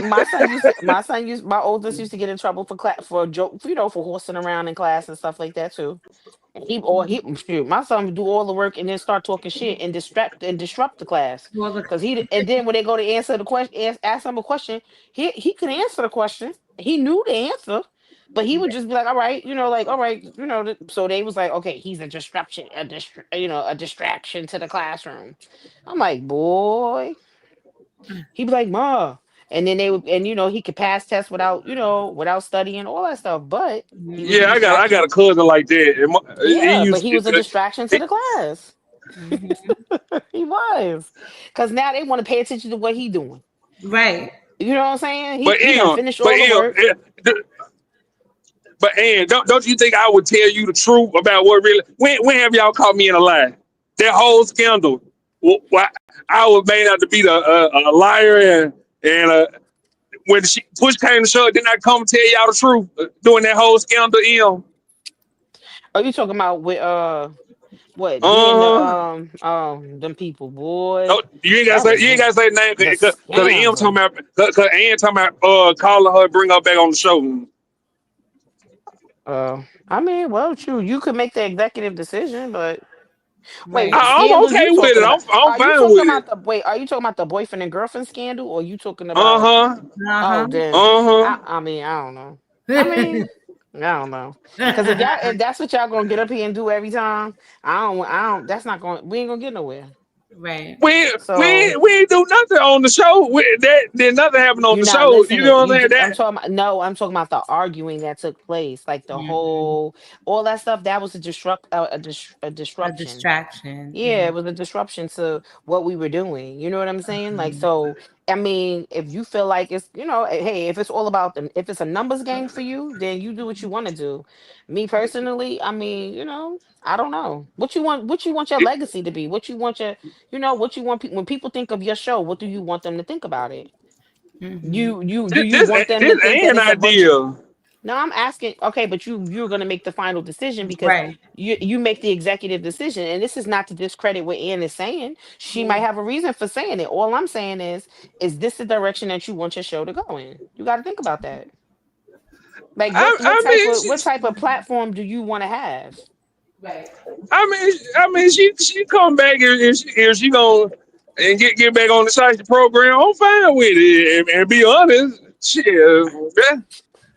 oldest used to get in trouble for class for joke, for horsing around in class and stuff like that too. And shoot, my son would do all the work and then start talking shit and disrupt the class. And then when they go to answer the question, ask him a question, he could answer the question. He knew the answer, but he would just be like, all right, like, all right, so they was like, okay, he's a disruption, a distraction to the classroom. I'm like, boy, he'd be like, Ma. And then they would, and he could pass tests without studying, all that stuff. But he was a yeah, I got a distraction. cousin like that. He Yeah, but used he to. was a distraction to the class. He was. Because now they want to pay attention to what he doing. Right. You know what I'm saying? But He done Em, finished but all the work. But and don't you think I would tell you the truth about what really? When have y'all caught me in a lie? That whole scandal. I was made out to be a liar and when push came to shove, didn't I come and tell y'all the truth during that whole scandal? Are you talking about with what being the Uh, them people, boy? no, you ain't gotta That say was you ain't gotta say the name the because Em talking scandal. about because Em talking about calling her, bring her back on the show. I mean, well, true. You could make the executive decision, but wait, Right. what I'm scandal okay you with talking it. about? I'm Are you fine talking with it. about the wait? Are you talking about the boyfriend and girlfriend scandal, or you talking Uh about? huh. Oh, Uh-huh. then Uh huh. I mean, I don't know. I mean, I don't know. Because if that's what y'all gonna get up here and do every time, I don't. That's not going. We ain't gonna get nowhere. Right. So We ain't do nothing on the show. Did nothing happen on you're the not show. You listening. know what I'm saying? I'm That talking about no. I'm talking about the arguing that took place, like the Mhm. whole, all that stuff. That was a A disruption. distraction. Yeah, Yeah. it was a disruption to what we were doing. You know what I'm saying? Like, Mhm. so, I mean, if you feel like it's, hey, if it's all about them, if it's a numbers game for you, then you do what you want to do. Me personally, I mean, I don't know what you want your legacy to be, what you want what you want when people think of your show, what do you want them to think about it? Mhm. Do you this want them to this think that an it's a bunch of idea. no, I'm asking. Okay, but you're gonna make the final decision because Right. you make the executive decision, and this is not to discredit what Ann is saying. She might have a reason for saying it. All I'm saying is this the direction that you want your show to go in? You got to think about that. Like, I mean, what type of platform do you want to have? Right. she come back if she gonna and get back on the site program. I'm fine with it and be honest. Shit,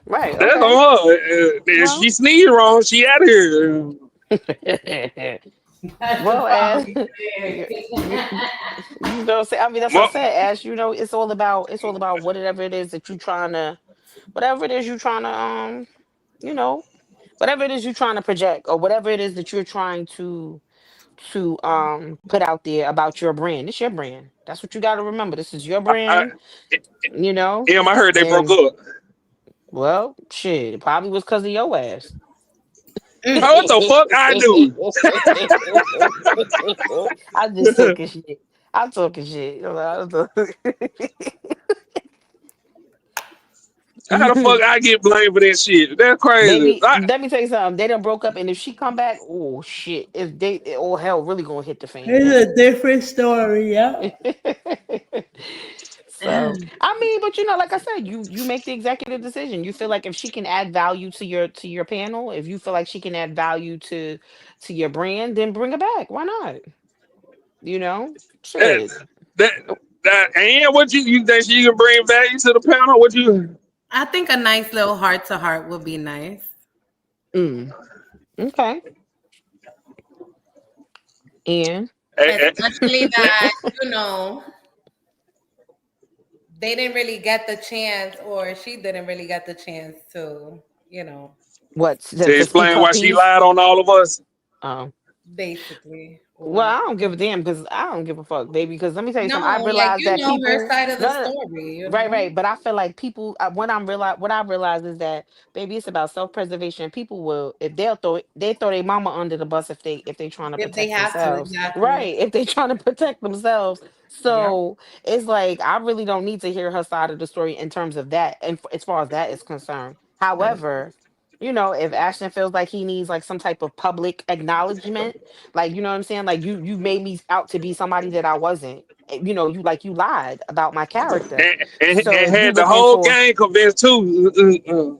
Right. that's Okay. on her. If Well. she sneeze wrong, she out of here. That's the Well, as problem you, there. you, say, I mean, that's what I Well, said. As it's all about whatever it is that you trying to, whatever it is you trying to, you know, whatever it is you're trying to project, or whatever it is that you're trying to put out there about your brand. It's your brand. That's what you got to remember. This is your I, brand. You know, I heard they broke and up. well, shit, it probably was because of your ass. What the fuck I do? I'm just talking shit. I'm talking shit. How the fuck I get blamed for that shit? That's crazy. Baby, let me tell you something. They done broke up, and if she come back, oh shit, all hell really gonna hit the fan. It's a different story, yeah. So I mean, but like I said, you make the executive decision. You feel like if she can add value to your panel, if you feel like she can add value to your brand, then bring her back. Why not? that, Shit. that, and what you think she can bring value to the panel? What you? I think a nice little heart to heart would be nice. Mm, okay. And Especially that, they didn't really get the chance, or she didn't really get the chance to, what To to speak explain her why she piece? lied on all of us. Um. basically, Well, or I don't give a damn because I don't give a fuck, baby. Because let me tell you something. I no, like realized that her people, side of the no, no, no, right, story. right. But I feel like people, what I realize is that, baby, it's about self preservation. People will, if they throw their mama under the bus if they trying to If they protect have to, themselves, exactly. right? If they trying to protect themselves. Yep. So it's like I really don't need to hear her side of the story in terms of that, and as far as that is concerned. However, you know, if Ashton feels like he needs like some type of public acknowledgement, like you know what I'm saying, like you made me out to be somebody that I wasn't. You know, you lied about my character. So And if you had the looking whole for gang convinced too.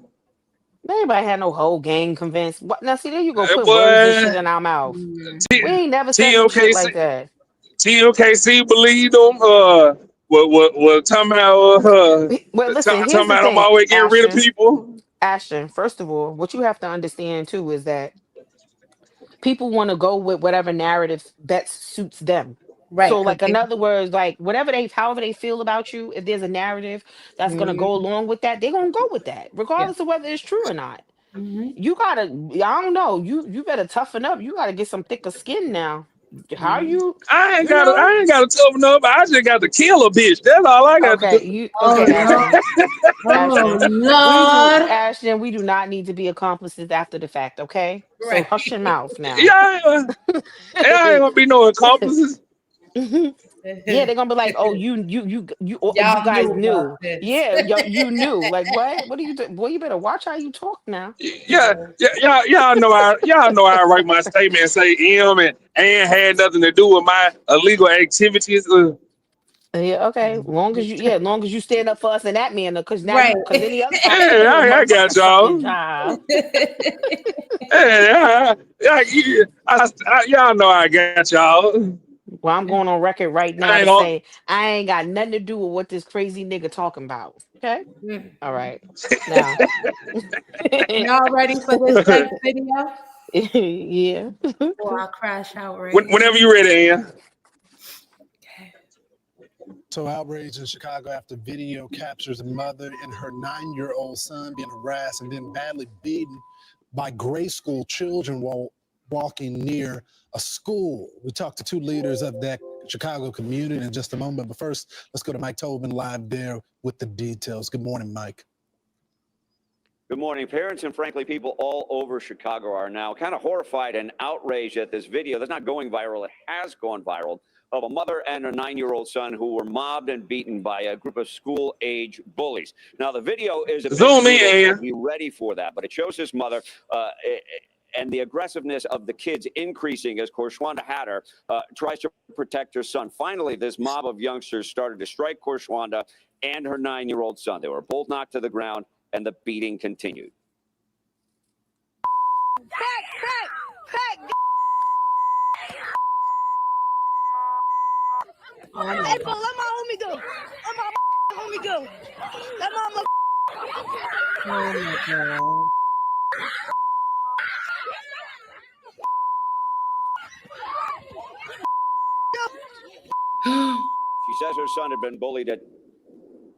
anybody had no whole gang convinced. What now? See, there you go, putting words and shit Boy, in our mouth. We T- ain't never said no shit like TMKC, that. TMKC believed them. What talking about? Well, listen, Talking here's the about I'm thing, always getting rid of Ashton. people. Ashton, first of all, what you have to understand too is that people want to go with whatever narrative best suits them. Right. So, Because like, in other words, like whatever however they feel about you, if there's a narrative that's gonna go along with that, they're gonna go with that, yeah. regardless of whether it's true or not. Mm-hmm. You gotta, I don't know, you better toughen up. You gotta get some thicker skin now. How Mm-hmm. you, I ain't you got to. know? I ain't got to toughen up. I just got to kill a bitch. That's all I got to do. Oh Okay, Lord. Ashton. Oh Ashton, Lord. Ashton, we do not need to be accomplices after the fact, okay? So Right. hush your mouth now. Yeah, I ain't gonna be no accomplices. Yeah, they're gonna be like, "Oh, you Y'all guys knew about knew, this. yeah, you knew." Like, what? What are you doing? Boy, you better watch how you talk now. Yeah, y'all know I write my statement and say M and had nothing to do with my illegal activities. Yeah, okay. Long as you stand up for us in that manner, because now Right. because any other time you Hey, can do a I got motherfucking fucking y'all. job. Hey, y'all know I got y'all. Well, I'm going on record right now I to ain't gonna. say I ain't got nothing to do with what this crazy nigga talking about. Okay, all right, now. Y'all ready for this next video? Yeah. Or I'll crash out right here. Whenever you ready, Ian. So outrage in Chicago after video captures a mother and her 9-year-old son being harassed and then badly beaten by grade school children while walking near a school. We talked to two leaders of that Chicago community in just a moment, but first, let's go to Mike Tobin live there with the details. Good morning, Mike. Good morning. Parents and frankly, people all over Chicago are now kind of horrified and outraged at this video that's not going viral. It has gone viral of a mother and her 9-year-old son who were mobbed and beaten by a group of school-age bullies. Now, the video is a bit Zoom in, brutal, so Ian. be ready for that, but it shows his mother and the aggressiveness of the kids increasing as Korshwanda Hatter tries to protect her son. Finally, this mob of youngsters started to strike Korshwanda and her 9-year-old son. They were both knocked to the ground, and the beating continued. Hey, bro, let my homie go. Let my homie go. Let my Oh my God. She says her son had been bullied at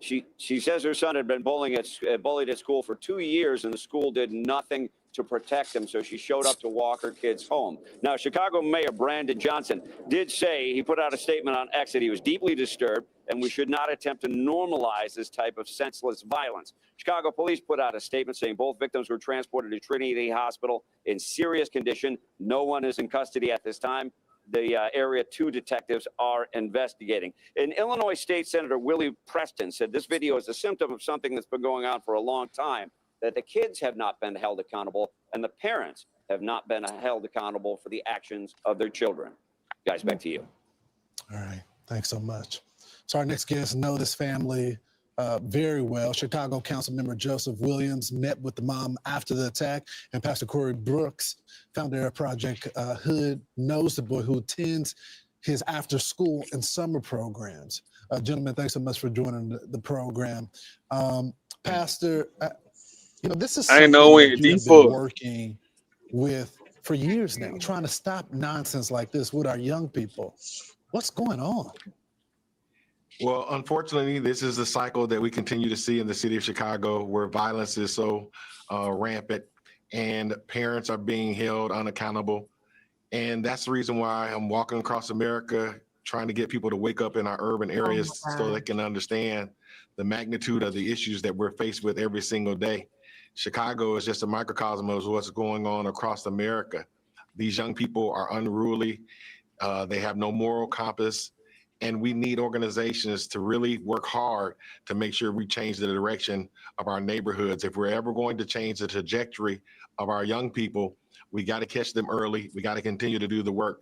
she says her son had been bullied at school for 2 years, and the school did nothing to protect him, so she showed up to walk her kids home. Now, Chicago Mayor Brandon Johnson did say, he put out a statement on X that he was deeply disturbed and we should not attempt to normalize this type of senseless violence. Chicago police put out a statement saying both victims were transported to Trinity Hospital in serious condition. No one is in custody at this time. The Area 2 detectives are investigating. And Illinois State Senator Willie Preston said this video is a symptom of something that's been going on for a long time, that the kids have not been held accountable and the parents have not been held accountable for the actions of their children. Guys, back to you. All right, thanks so much. So our next guest knows this family very well. Chicago Councilmember Joseph Williams met with the mom after the attack, and Pastor Corey Brooks, founder of Project Hood, knows the boy who attends his after-school and summer programs. Gentlemen, thanks so much for joining the program. Pastor, this is I ain't something know that when you have been D4. working with for years now, trying to stop nonsense like this with our young people. What's going on? Well, unfortunately, this is the cycle that we continue to see in the city of Chicago, where violence is so rampant and parents are being held unaccountable. And that's the reason why I'm walking across America, trying to get people to wake up in our urban areas so they can understand the magnitude of the issues that we're faced with every single day. Chicago is just a microcosm of what's going on across America. These young people are unruly. They have no moral compass. And we need organizations to really work hard to make sure we change the direction of our neighborhoods. If we're ever going to change the trajectory of our young people, we got to catch them early. We got to continue to do the work.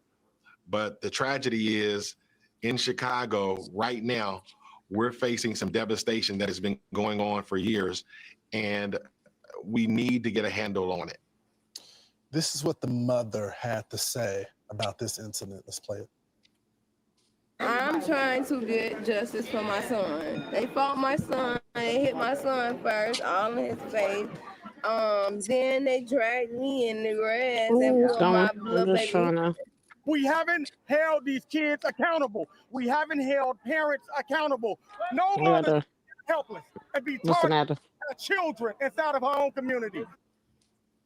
But the tragedy is in Chicago right now, we're facing some devastation that has been going on for years, and we need to get a handle on it. This is what the mother had to say about this incident. Let's play it. I'm trying to get justice for my son. They fought my son. They hit my son first, all in his face. Then they dragged me in the grass and pulled my little baby. We haven't held these kids accountable. We haven't held parents accountable. No mother is helpless and be targeted as children inside of our own community.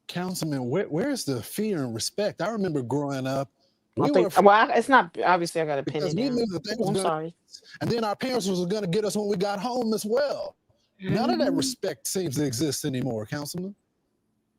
Councilman, where's the fear and respect? I remember growing up. It's not, obviously I got to pin it We down. knew the thing was I'm gonna, sorry. and then our parents was going to get us when we got home as well. None of that respect seems to exist anymore, Councilman.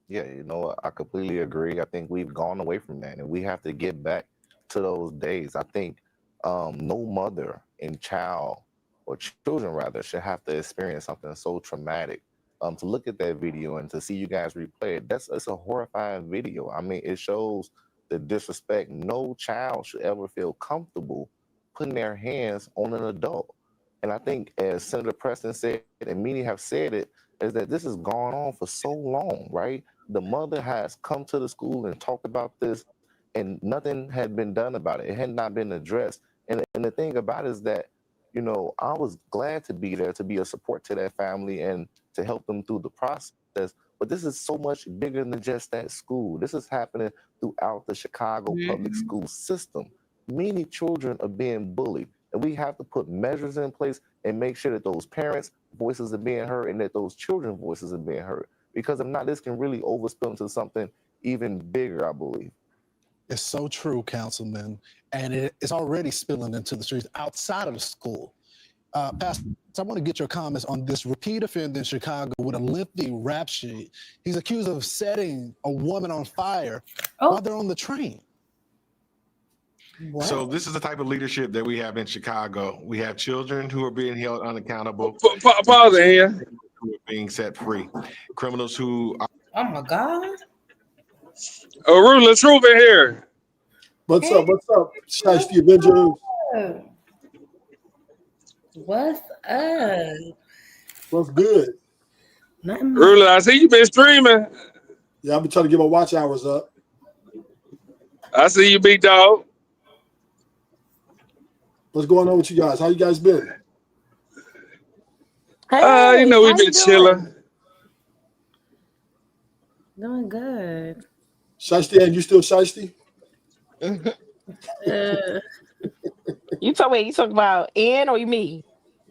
Yeah, you know what? I completely agree. I think we've gone away from that, and we have to get back to those days. I think no mother and child, or children rather, should have to experience something so traumatic. To look at that video and to see you guys replay it, it's a horrifying video. I mean, it shows the disrespect. No child should ever feel comfortable putting their hands on an adult. And I think, as Senator Preston said, and many have said it, is that this has gone on for so long, right? The mother has come to the school and talked about this, and nothing had been done about it. It had not been addressed. And the thing about it is that, you know, I was glad to be there to be a support to that family and to help them through the process. But this is so much bigger than just that school. This is happening throughout the Chicago public school system. Many children are being bullied, and we have to put measures in place and make sure that those parents' voices are being heard and that those children's voices are being heard. Because if not, this can really overspill into something even bigger, I believe. It's so true, Councilman, and it's already spilling into the streets outside of the school. Pastor, I want to get your comments on this repeat offender in Chicago with a lengthy rap sheet. He's accused of setting a woman on fire while they're on the train. What? So this is the type of leadership that we have in Chicago. We have children who are being held unaccountable. Pause it here. Who are being set free. Criminals who are... Oh my God. Ruthless Truth in here. What's up? What's up? Shiesty Avengers. What's up? What's good? Ruthless, I see you been streaming. Yeah, I've been trying to get my watch hours up. I see you, big dog. What's going on with you guys? How you guys been? Hey, you know, we've been chilling. Doing good. Shiesty, and you still Shiesty? You talking about Ann or me?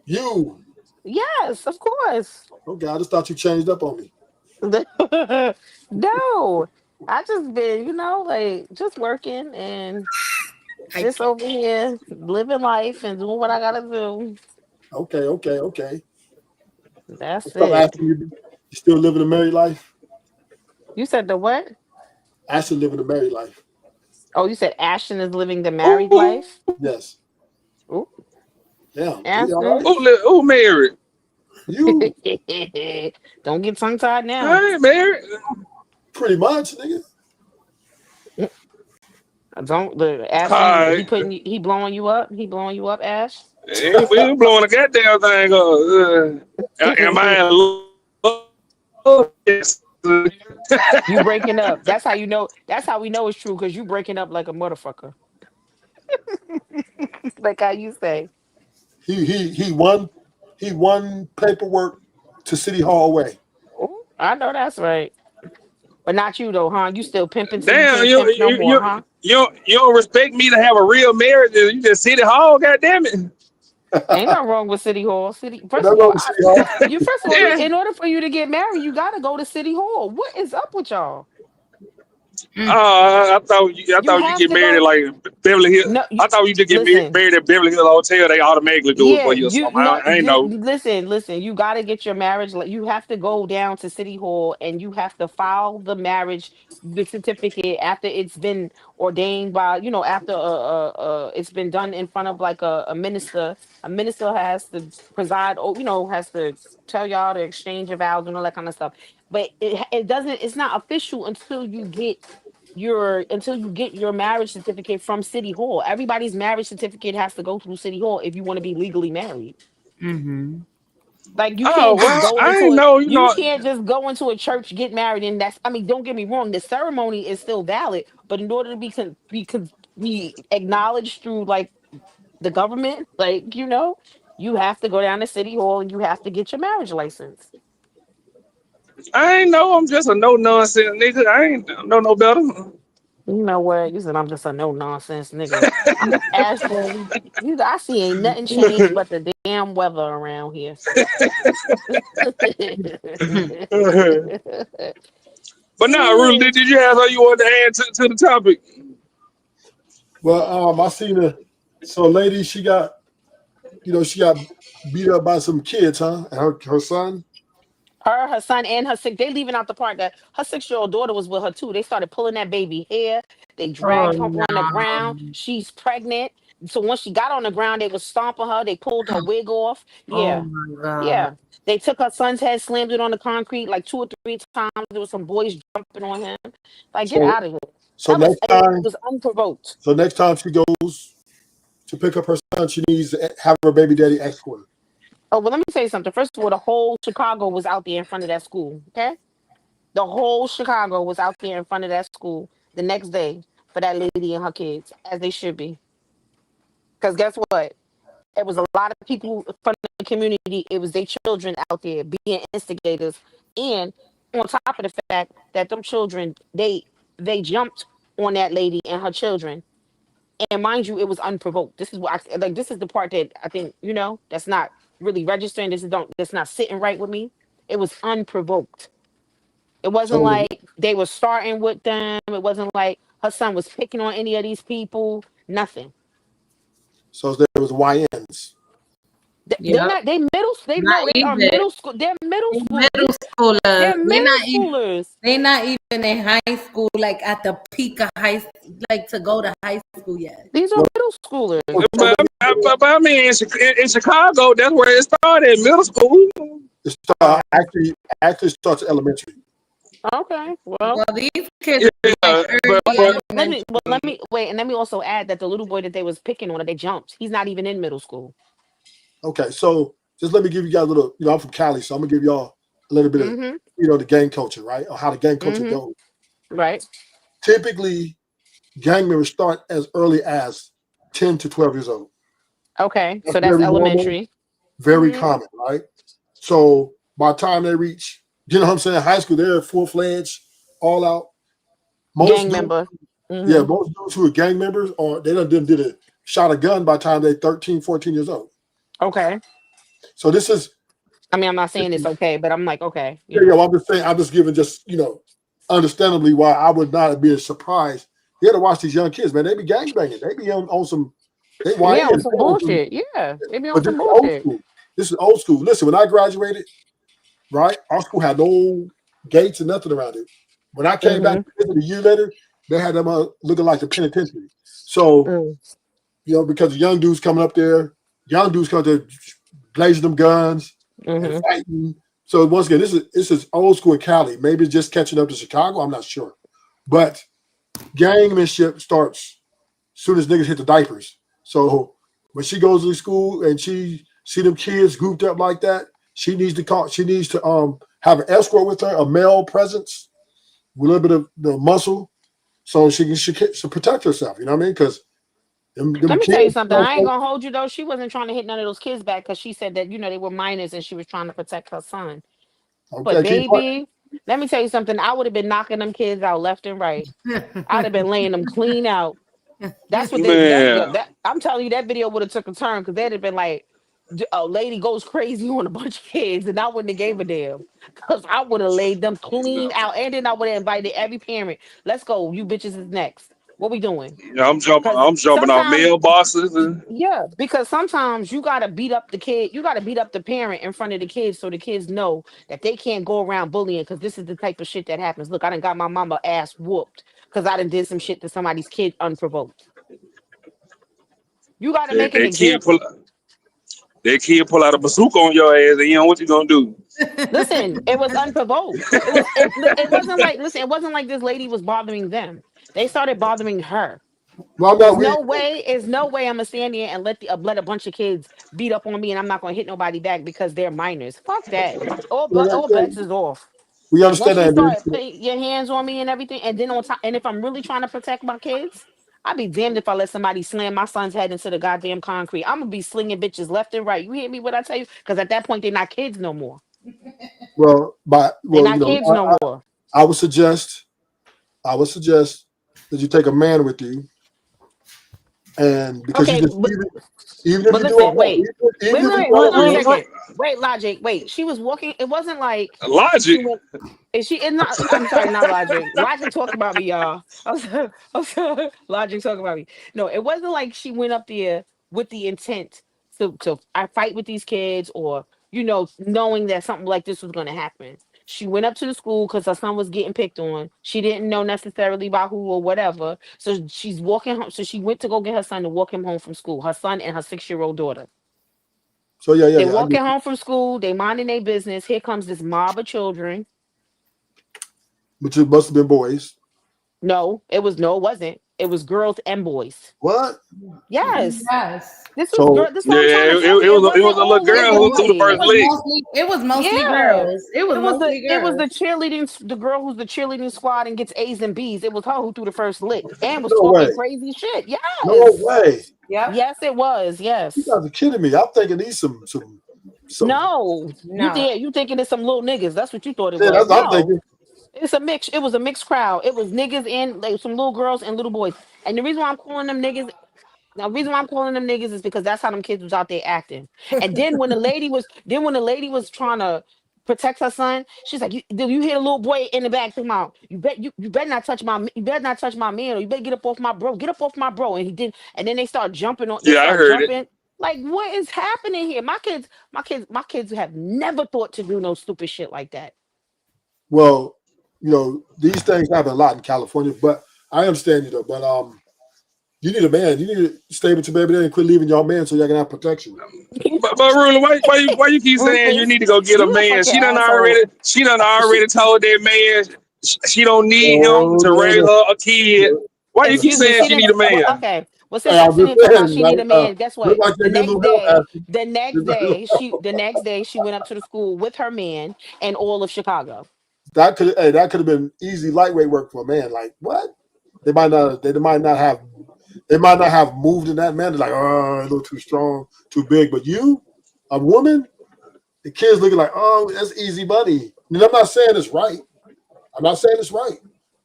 You. Yes, of course. Okay, I just thought you changed up on me. No, I just been, just working and just over here living life and doing what I gotta do. Okay. That's What's up, it. Ashton? You still living a married life? You said the what? Ashton living a married life. Oh, you said Ashton is living the married life? Yes. Ooh. Yeah. Ashton. Who married? You. Don't get tongue tied now. I ain't married. Pretty much, nigga. Don't the Ash. He blowing you up. He blowing you up, Ash. Hey, we ain't blowing a goddamn thing up. Am I in love? Yes. You breaking up. That's how you know. That's how we know it's true, because you breaking up like a motherfucker. Like how you say. He won paperwork to City Hall way. Ooh, I know that's right. But not you though, huh? You still pimping? Damn, you don't respect me to have a real marriage. You just City Hall, goddamn it. Ain't nothing wrong with City Hall. First of all, in order for you to get married, you gotta go to City Hall. What is up with y'all? I thought you have get to married at go. like Beverly Hills. No, I thought you just get listen. married at Beverly Hills Hotel. They automatically do it Yeah, for you or you something. no, I ain't know. listen. You got to get your marriage. You have to go down to City Hall and you have to file the certificate after it's been ordained by, after it's been done in front of like a minister. A minister has to preside, or has to tell y'all to exchange your vows and all that kind of stuff. But it doesn't. It's not official until you get your marriage certificate from City Hall. Everybody's marriage certificate has to go through City Hall if you want to be legally married. Mm-hmm. Like you Oh can't just well, go I into ain't it. know. You can't just go into a church, get married, and that's. I mean, don't get me wrong. The ceremony is still valid, but in order to be acknowledged through like the government, like you have to go down to City Hall and you have to get your marriage license. I ain't know. I'm just a no nonsense nigga. I ain't know no better. You know what? You said I'm just a no nonsense nigga. Ashton, I see ain't nothing changed but the damn weather around here. But now, really, did you have how you wanted to add to the topic? Well, I seen a lady. She got beat up by some kids, huh? And her son. Her son, and they leaving out the part that her 6-year-old daughter was with her too. They started pulling that baby hair. They Oh dragged her no. on the ground. She's pregnant. So once she got on the ground, they was stomping her. They pulled her wig off. Oh Yeah. my God. Yeah. They took her son's head, slammed it on the concrete like 2 or 3 times. There was some boys jumping on him. Like, get So out of here. so next It time, was unprovoked. so next time she goes to pick up her son, she needs to have her baby daddy escort her. Oh, well, let me say something. First of all, the whole Chicago was out there in front of that school. Okay. The whole Chicago was out there in front of that school the next day for that lady and her kids, as they should be. Because guess what? It was a lot of people from the community. It was their children out there being instigators, and on top of the fact that them children they jumped on that lady and her children, and mind you, it was unprovoked. This is what I like. This is the part that I think that's not really registering. That's not sitting right with me. It was unprovoked. It wasn't So like they were starting with them. It wasn't like her son was picking on any of these people. Nothing. so there was YNs. They're Yep. not. They middle. They Not no. They are even. middle school. They're middle They schoolers. middle schoolers. They're middle schoolers. They not even in high school, like at the peak of like to go to high school yet. These are middle schoolers. But I mean, in Chicago, that's where it started. Middle school. It actually starts at elementary. Okay. Well, these kids are like early let me wait, and let me also add that the little boy that they was picking on, that they jumped. He's not even in middle school. Okay, so just let me give you guys a little. I'm from Cali, so I'm gonna give y'all a little bit of the gang culture, right? Or how the gang culture goes. Right. Typically, gang members start as early as 10 to 12 years old. Okay, so that's very normal, elementary. very common, right? So by the time they reach, what I'm saying, high school, they're full-fledged, all out. Gang member. Yeah, most dudes who are gang members, or they did a shot a gun by the time they're 13, 14 years old. Okay. So this is. I mean, I'm not saying it's okay, but I'm like, okay. Yeah, well, I'm just saying, I'm just giving understandably why I would not be surprised. You got to watch these young kids, man. They be gangbanging. They be on some. On some bullshit. Yeah, they be on some bullshit. This is old school. Listen, when I graduated, right, our school had no gates and nothing around it. When I came back a year later, they had them looking like the penitentiary. So, because the young dudes coming up there, blazing them guns and fighting. So once again, this is old school in Cali. Maybe it's just catching up to Chicago. I'm not sure, but gangmanship starts as soon as niggas hit the diapers. So when she goes to school and she see them kids grouped up like that, she needs to have an escort with her, a male presence with a little bit of the muscle, so she can protect herself. You know what I mean? Because let me tell you something. I ain't gonna hold you though. She wasn't trying to hit none of those kids back because she said that they were minors and she was trying to protect her son. Okay, but baby, let me tell you something. I would have been knocking them kids out left and right. I'd have been laying them clean out. That's what I'm telling you. That video would have took a turn because they'd have been like, a lady goes crazy on a bunch of kids, and I wouldn't have gave a damn because I would have laid them clean out, and then I would have invited every parent. Let's go, you bitches is next. What we doing? Yeah, I'm jumping. Because I'm jumping off sometimes, mailboxes and yeah, because sometimes you gotta beat up the kid, you gotta beat up the parent in front of the kids so the kids know that they can't go around bullying because this is the type of shit that happens. Look, I done got my mama ass whooped because I done did some shit to somebody's kid unprovoked. You gotta make an that kid pull example. out a bazooka on your ass, and you know what you gonna do? Listen, it was unprovoked. It wasn't like, listen, it wasn't like this lady was bothering them. They started bothering her. Well, There's no way, I'm gonna stand there and let a bunch of kids beat up on me and I'm not gonna hit nobody back because they're minors. Fuck that. All bets is off. we understand Once you that. start putting your hands on me and everything, and then on top, and if I'm really trying to protect my kids, I'd be damned if I let somebody slam my son's head into the goddamn concrete. I'm gonna be slinging bitches left and right. You hear me? What I tell you? Because at that point, they're not kids no more. Well, They're you not know, kids no more. I would suggest that you take a man with you, and because you Okay, just even if but you do all listen, wait. that, even Wait, if you wait, do wait, all one that, second. Wait, Logic. Wait, she was walking. It wasn't like she Logic. went. Is she in not? I'm sorry, not Logic. Logic talk about me, y'all. I'm sorry. Logic talk about me. No, it wasn't like she went up there with the intent to I fight with these kids or knowing that something like this was going to happen. She went up to the school because her son was getting picked on. She didn't know necessarily by who or whatever. So she's walking home. So she went to go get her son to walk him home from school. Her son and her 6-year-old daughter. So yeah, They I get walking you. home from school. They minding their business. Here comes this mob of children. But it must have been boys. No, it wasn't. It was girls and boys. What? Yes. Yes. This was So girl. This is Yeah, what I'm trying to tell you. It it wasn't was a little all little girl who threw the It first boys. was lick. mostly Yeah. girls. It was mostly It was girls. the cheerleading, the girl who's the cheerleading squad and gets A's and B's. It was her who threw the first lick and was No way. talking crazy shit. No Yes. way. Yep. Yes, it was. You Yes. guys are kidding me. I'm thinking these some. No. No. You thinking it's some little niggas. That's what you thought it Yeah, was. that's what I'm No. thinking. It's a mix. It was a mixed crowd. It was niggas and like some little girls and little boys. And the reason why I'm calling them niggas, the reason why I'm calling them niggas is because that's how them kids was out there acting. And then when the lady was trying to protect her son, she's like, you hear the little boy in the back talking about, you better not touch my man, or you better get up off my bro, get up off my bro. And he did, and then they start jumping on, they Yeah, I start heard it. jumping. Like, what is happening here? My kids have never thought to do no stupid shit like that. Well, these things happen a lot in California, but I understand you though. But you need a man. You need to stay with your baby there and quit leaving your man so y'all can have protection. But Ruler, why you keep saying you Rufus, need to go get a you a man? fucking asshole. She done She, already told that man she don't need him Oh to no, raise no. her a kid. Why you keep excuse me, saying she she didn't. need a Well, man? okay. Well, Hey, since I'm you're sitting just there talking about saying, she need a man, guess look what? like they get a little help after. The next day, she went up to the school with her man and all of Chicago. That could have been easy lightweight work for a man. Like what? They might not have moved in that manner. Like, oh, a little too strong, too big. But you, a woman, the kids looking like, oh, that's easy money. And I'm not saying it's right. I'm not saying it's right.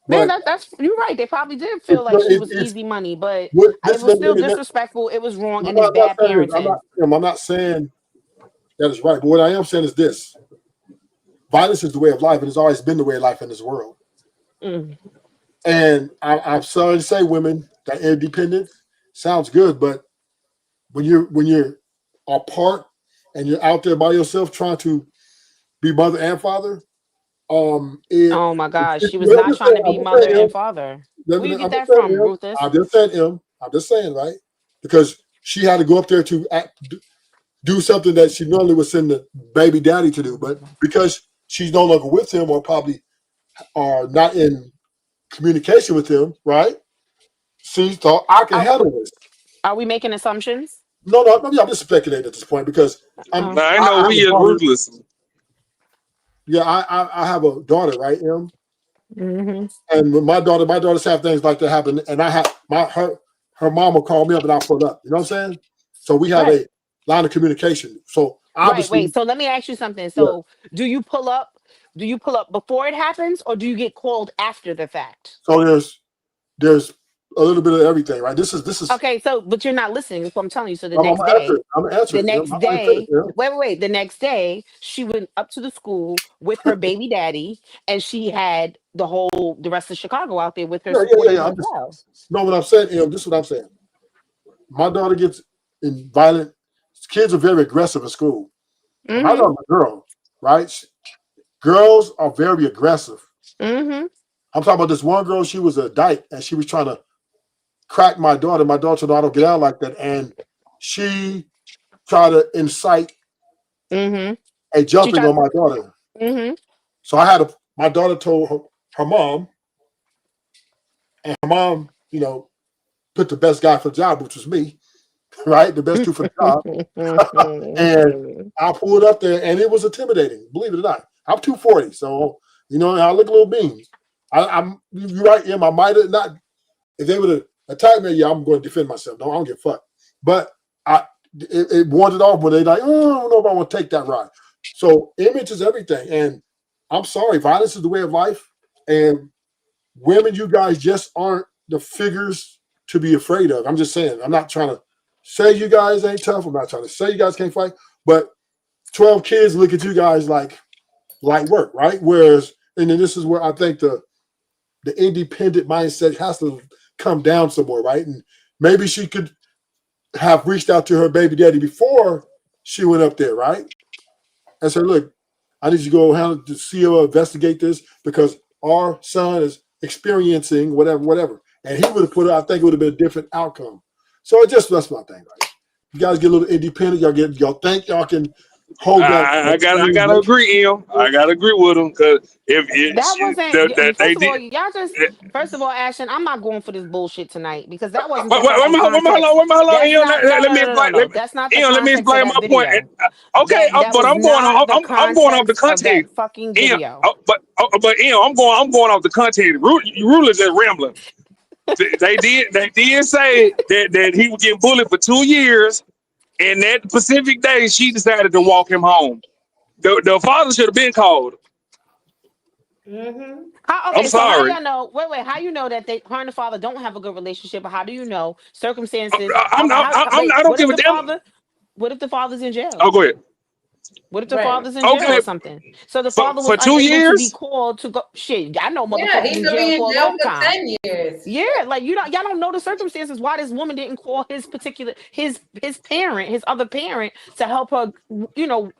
Man, But that's you're right. They probably did feel it's like no, she was it's easy money, but it this was doesn't still make it. disrespectful. It was wrong, I'm and it's not bad saying this. parenting. I'm not saying that is right. But what I am saying is this: violence is the way of life, and it's always been the way of life in this world. Mm. And I'm sorry to say, women, that independence sounds good, but when you're apart and you're out there by yourself trying to be mother and father, Oh my gosh, she was I'm not just trying saying, to I'm be just mother saying, and him. father. Where you get I'm just that saying, from, him. Rufus? I'm just saying, right? Because she had to go up there to do something that she normally would send the baby daddy to do, but because she's no longer with him or probably are not in communication with him, right? She thought I can Are, handle this. are we making assumptions? No, I'm just speculating at this point because I Oh. I know have we a is daughter. ruthless. Yeah, I have a daughter, right? Mm-hmm. And when my daughters have things like that happen, and I have her mom will call me up and I'll pull up. You know what I'm saying? So we have Right. a line of communication. So Right, obviously, wait. So let me ask you something. yeah. So do you pull up? Do you pull up before it happens, or do you get called after the fact? So there's a little bit of everything, right? This is. Okay, so but you're not listening. That's what I'm telling you. So the I'm next gonna answer day, it. I'm gonna answer the it. next I'm gonna finish, day, yeah. wait. The next day, she went up to the school with her baby daddy, and she had the rest of Chicago out there with her supporting her I'm as just well. know what I'm saying. This is what I'm saying. My daughter gets in violent. Kids are very aggressive in school. My Mm-hmm. daughter's a girl, right? Girls are very aggressive. Mm-hmm. I'm talking about this one girl. She was a dyke, and she was trying to crack my daughter. My daughter said, "No, I don't get out like that," and she tried to incite Mm-hmm. a She jumping tried. on my daughter. Mm-hmm. So my daughter told her mom, and her mom, put the best guy for the job, which was me, right? The best dude for the job. And I pulled up there, and it was intimidating, believe it or not. I'm 240, so I look a little beans. You're right, Em. I might have not. If they would have attacked me, yeah, I'm going to defend myself. No, I don't give a fuck. But it wanted off when they like, oh, I don't know if I want to take that ride. So image is everything, and I'm sorry, violence is the way of life. And women, you guys just aren't the figures to be afraid of. I'm just saying. I'm not trying to say you guys ain't tough. I'm not trying to say you guys can't fight. But 12 kids look at you guys like work, right? Whereas, and then this is where I think the independent mindset has to come down somewhere, right? And maybe she could have reached out to her baby daddy before she went up there, right? And said, look, I need you to go handle the CEO, investigate this because our son is experiencing whatever. And he would have put it, I think it would have been a different outcome. So that's my thing, right? You guys get a little independent, y'all think y'all can hold that. I gotta agree, Em. I gotta agree with him because That wasn't. they First of all, did. y'all just. First of all, Ashton, I'm not going for this bullshit tonight because that wasn't Wait, the fucking context. wait, That's Em, not. No, let no, me no, no, explain. no. That's not the Let me context of explain that my point. video. Okay, That but was I'm going not on. the I'm going off the context of that context. fucking Em, video. but Em, I'm going off the context. Rule is just rambling. They did say that he was getting bullied for 2 years, and that specific day she decided to walk him home. The father should have been called. I'm Okay, so how sorry. y'all know? Wait. How you know that her and the father don't have a good relationship? Or how do you know circumstances? I don't What if give a the damn. father? What if the father's in jail? Oh, go ahead. What if the father's in jail Okay, or something? So the father was for 2 unable to be years. called to go. Shit, I know Yeah, motherfuckers he in could jail be in for a jail long for time. 10 years. Yeah, like y'all don't know the circumstances why this woman didn't call his parent, his other parent, to help her,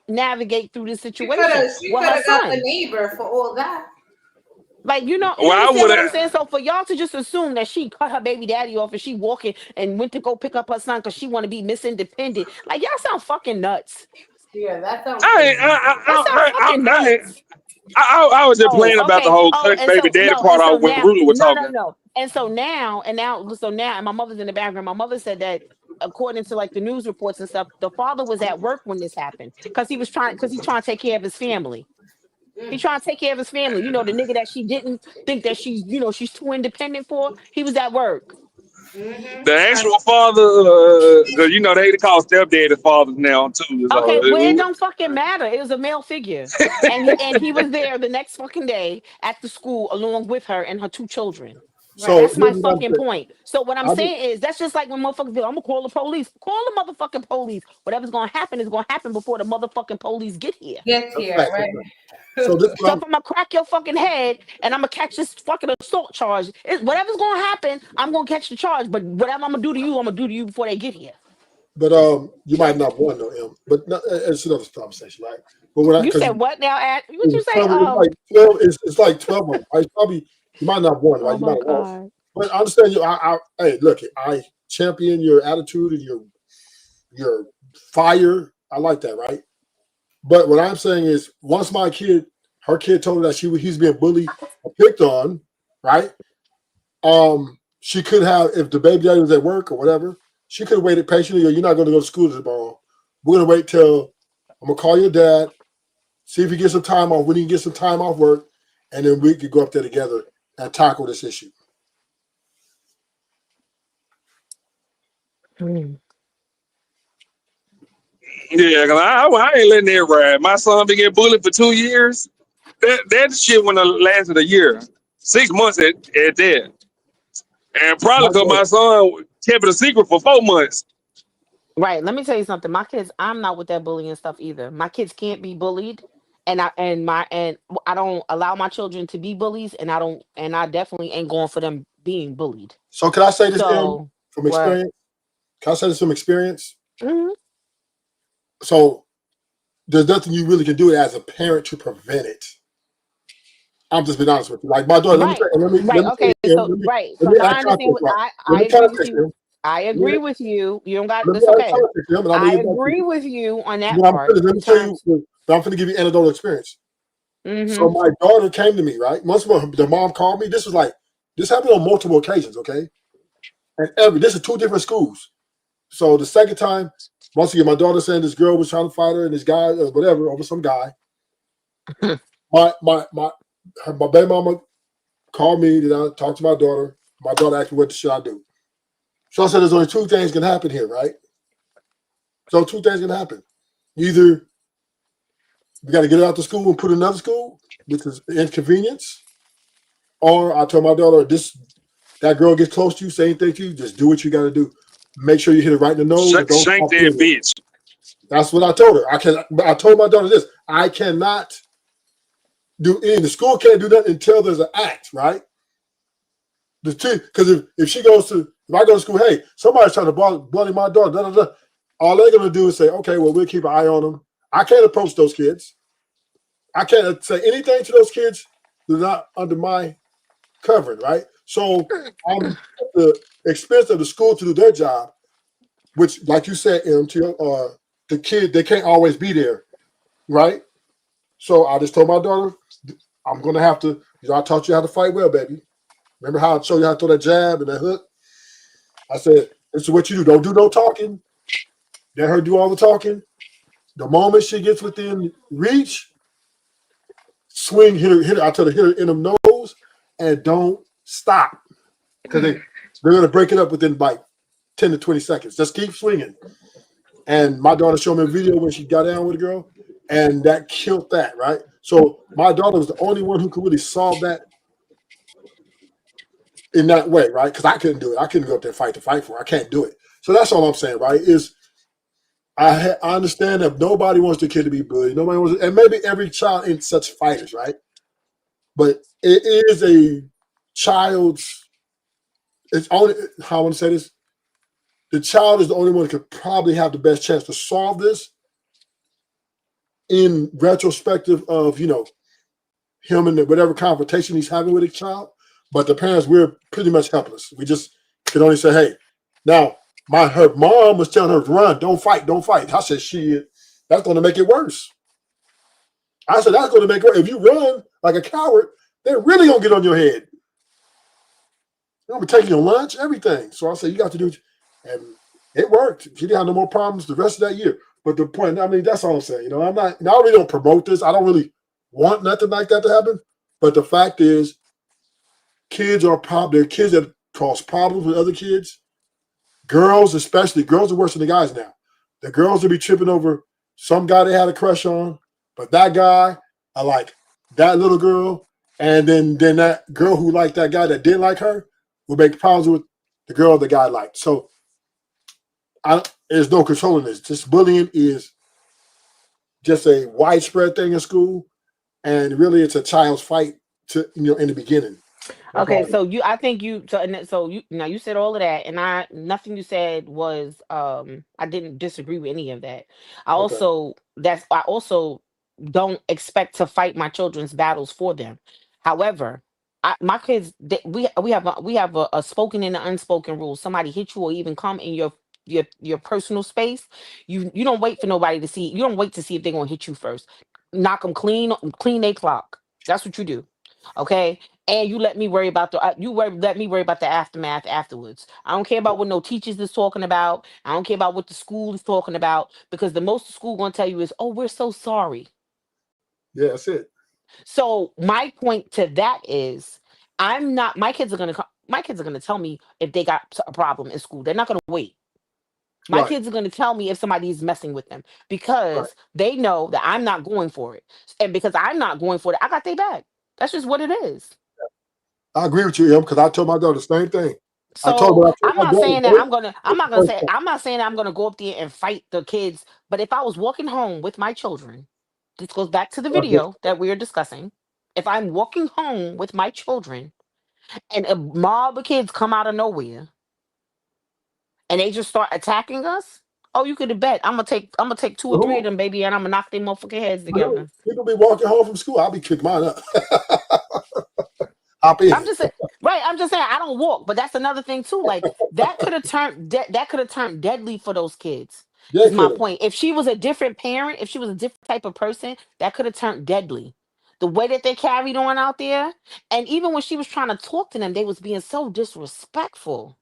navigate through this situation She with could her have got the son. neighbor for all that. Like, you Well, I understand would what I'm have. saying? So for y'all to just assume that she cut her baby daddy off and she walking and went to go pick up her son because she want to be Miss Independent, like y'all sound fucking nuts. Yeah, that sounds I, crazy. That sounds fucking nuts. I was just Oh, playing about the okay. whole Oh, and baby so daddy no, part and so out when now, Ruler was talking. no. And my mother's in the background. My mother said that according to like the news reports and stuff, the father was at work when this happened because he's trying to take care of his family. He trying to take care of his family. You know, the nigga that she didn't think that she's too independent for. He was at work. The actual father, because they call stepdaddy fathers now too. Okay, well, it So don't fucking matter. It was a male figure, and he was there the next fucking day at the school along with her and her 2 children. So That's my here's what I'm fucking saying. point. So what I'm saying is that's just like when motherfuckers be, I'm gonna call the police. Call the motherfucking police. Whatever's gonna happen is gonna happen before the motherfucking police get here. Get here, right? So this is So what if I'm gonna crack your fucking head and I'm gonna catch this fucking assault charge, whatever's gonna happen, I'm gonna catch the charge. But whatever I'm gonna do to you, I'm gonna do to you before they get here. But you might not want no M. But no, it's another conversation, right? But You because said what now? What you say? it's like 12. It's like 12 of them. Right? Probably you might not want, right? Oh You my might have lost. god. But I understand you. Hey, look, I champion your attitude and your fire. I like that, right? But what I'm saying is, once her kid told her that he's being bullied or picked on, right? She could have, if the baby daddy was at work or whatever, she could have waited patiently. Or you're not going to go to school tomorrow. We're going to wait till I'm going to call your dad, see if he gets some time off. When he can get some time off work, and then we could go up there together and tackle this issue. yeah, 'cause I ain't letting that ride. My son been getting bullied for 2 years. That shit wouldn't have lasted a year, 6 months at that. And probably because my son kept it a secret for 4 months. Right. Let me tell you something. My kids, I'm not with that bullying stuff either. My kids can't be bullied. And I don't allow my children to be bullies, and I definitely ain't going for them being bullied. So can I say this, So from what? experience? Can I say this from experience? Mhm. So there's nothing you really can do as a parent to prevent it. I'm just being honest with you. Like my daughter, Right. Right. Okay. So right. let So me now add I understand context, what right? I Let me agree with context you. him. I Let me, agree with you. You don't got let me this. add Okay. context him, and I'm gonna I get back to agree you. with you on that When I'm part finished, let in me tell you. terms. But I'm going to give you anecdotal experience. Mm-hmm. So my daughter came to me, right? Once the mom called me. This happened on multiple occasions, okay? And this is 2 different schools. So the second time, once again, my daughter saying this girl was trying to fight her, and this guy, or whatever, over some guy. My baby mama called me. Then I talked to my daughter. My daughter asked me, what should I do? So I said, there's only 2 things can happen here, right? So 2 things can happen. Either we got to get her out to school and put her in another school, which is inconvenience, or I told my daughter, that girl gets close to you, say anything to you, just do what you got to do. Make sure you hit her right in the nose and don't Shank talk that to her. bitch. That's what I told her. I told my daughter this. I cannot do anything. The school can't do nothing until there's an act, right? Because if she goes to, if I go to school, hey, somebody's trying to bloody my daughter, da, da, da, all they're going to do is say, okay, well, we'll keep an eye on them. I can't approach those kids. I can't say anything to those kids that are not under my covering, right? So I'm at the expense of the school to do their job, which, like you said, the kid, they can't always be there, right? So I just told my daughter, I'm going to have to, I taught you how to fight well, baby. Remember how I showed you how to throw that jab and that hook? I said, this is what you do. Don't do no talking. Let her do all the talking. The moment she gets within reach, swing, hit her. I tell her, hit her in the nose and don't stop. Because they're going to break it up within like 10 to 20 seconds. Just keep swinging. And my daughter showed me a video when she got down with a girl, and that killed that, right? So my daughter was the only one who could really solve that in that way, right? Because I couldn't do it. I couldn't go up there and fight for her. I can't do it. So that's all I'm saying, right? Is I understand that nobody wants their kid to be bullied. Nobody wants, and maybe every child ain't such fighters, right? But it is a child's. It's only how I want to say this. The child is the only one that could probably have the best chance to solve this in retrospective of him and whatever confrontation he's having with his child. But the parents, we're pretty much helpless. We just can only say, hey, now her mom was telling her to run, don't fight, don't fight. I said, shit, that's going to make it worse. I said, that's going to make it worse. If you run like a coward, they're really going to get on your head. They're going to be taking your lunch, everything. So I said, you got to do it. And it worked. She didn't have no more problems the rest of that year. But the point, I mean, that's all I'm saying. I'm not, I really don't promote this. I don't really want nothing like that to happen. But the fact is, kids are probably kids that cause problems with other kids. Girls, especially, girls are worse than the guys now. The girls will be tripping over some guy they had a crush on, but that guy, I like that little girl, and then that girl who liked that guy that didn't like her will make problems with the girl the guy liked. So there's no controlling this. Just bullying is just a widespread thing in school, and really it's a child's fight in the beginning. Okay, so I think you said all of that, and nothing you said was I didn't disagree with any of that. I Okay. also don't expect to fight my children's battles for them. However, my kids we have a spoken and an unspoken rule. Somebody hit you or even come in your personal space, you don't wait for nobody to see. You don't wait to see if they're gonna hit you first. Knock them clean they clock. That's what you do. Okay, and you let me worry about let me worry about the aftermath afterwards. I don't care about what no teachers is talking about. I don't care about what the school is talking about, because the most the school gonna tell you is, oh, we're so sorry. Yeah, that's it. So my point to that is, I'm not. My kids are gonna tell me if they got a problem in school. They're not gonna wait. My Right. kids are gonna tell me if somebody is messing with them, Right. because they know that I'm not going for it, and because I'm not going for it, I got their back. That's just what it is. I agree with you, Em, because I told my daughter the same thing. So I I'm told not my saying daughter, that don't. I'm not saying that I'm gonna go up there and fight the kids. But if I was walking home with my children, this goes back to the video that we are discussing. If I'm walking home with my children and a mob of kids come out of nowhere and they just start attacking us, oh, you could have bet I'm gonna take two or three of them, baby, and I'm gonna knock their motherfucking heads together. People be walking home from school. I'll be kicking mine up. Hop in. I'm just saying, right? I'm just saying I don't walk, but that's another thing too. Like that could have that could have turned deadly for those kids. Yeah, Is my could have. point. If she was a different parent, if she was a different type of person, that could have turned deadly. The way that they carried on out there, and even when she was trying to talk to them, they was being so disrespectful.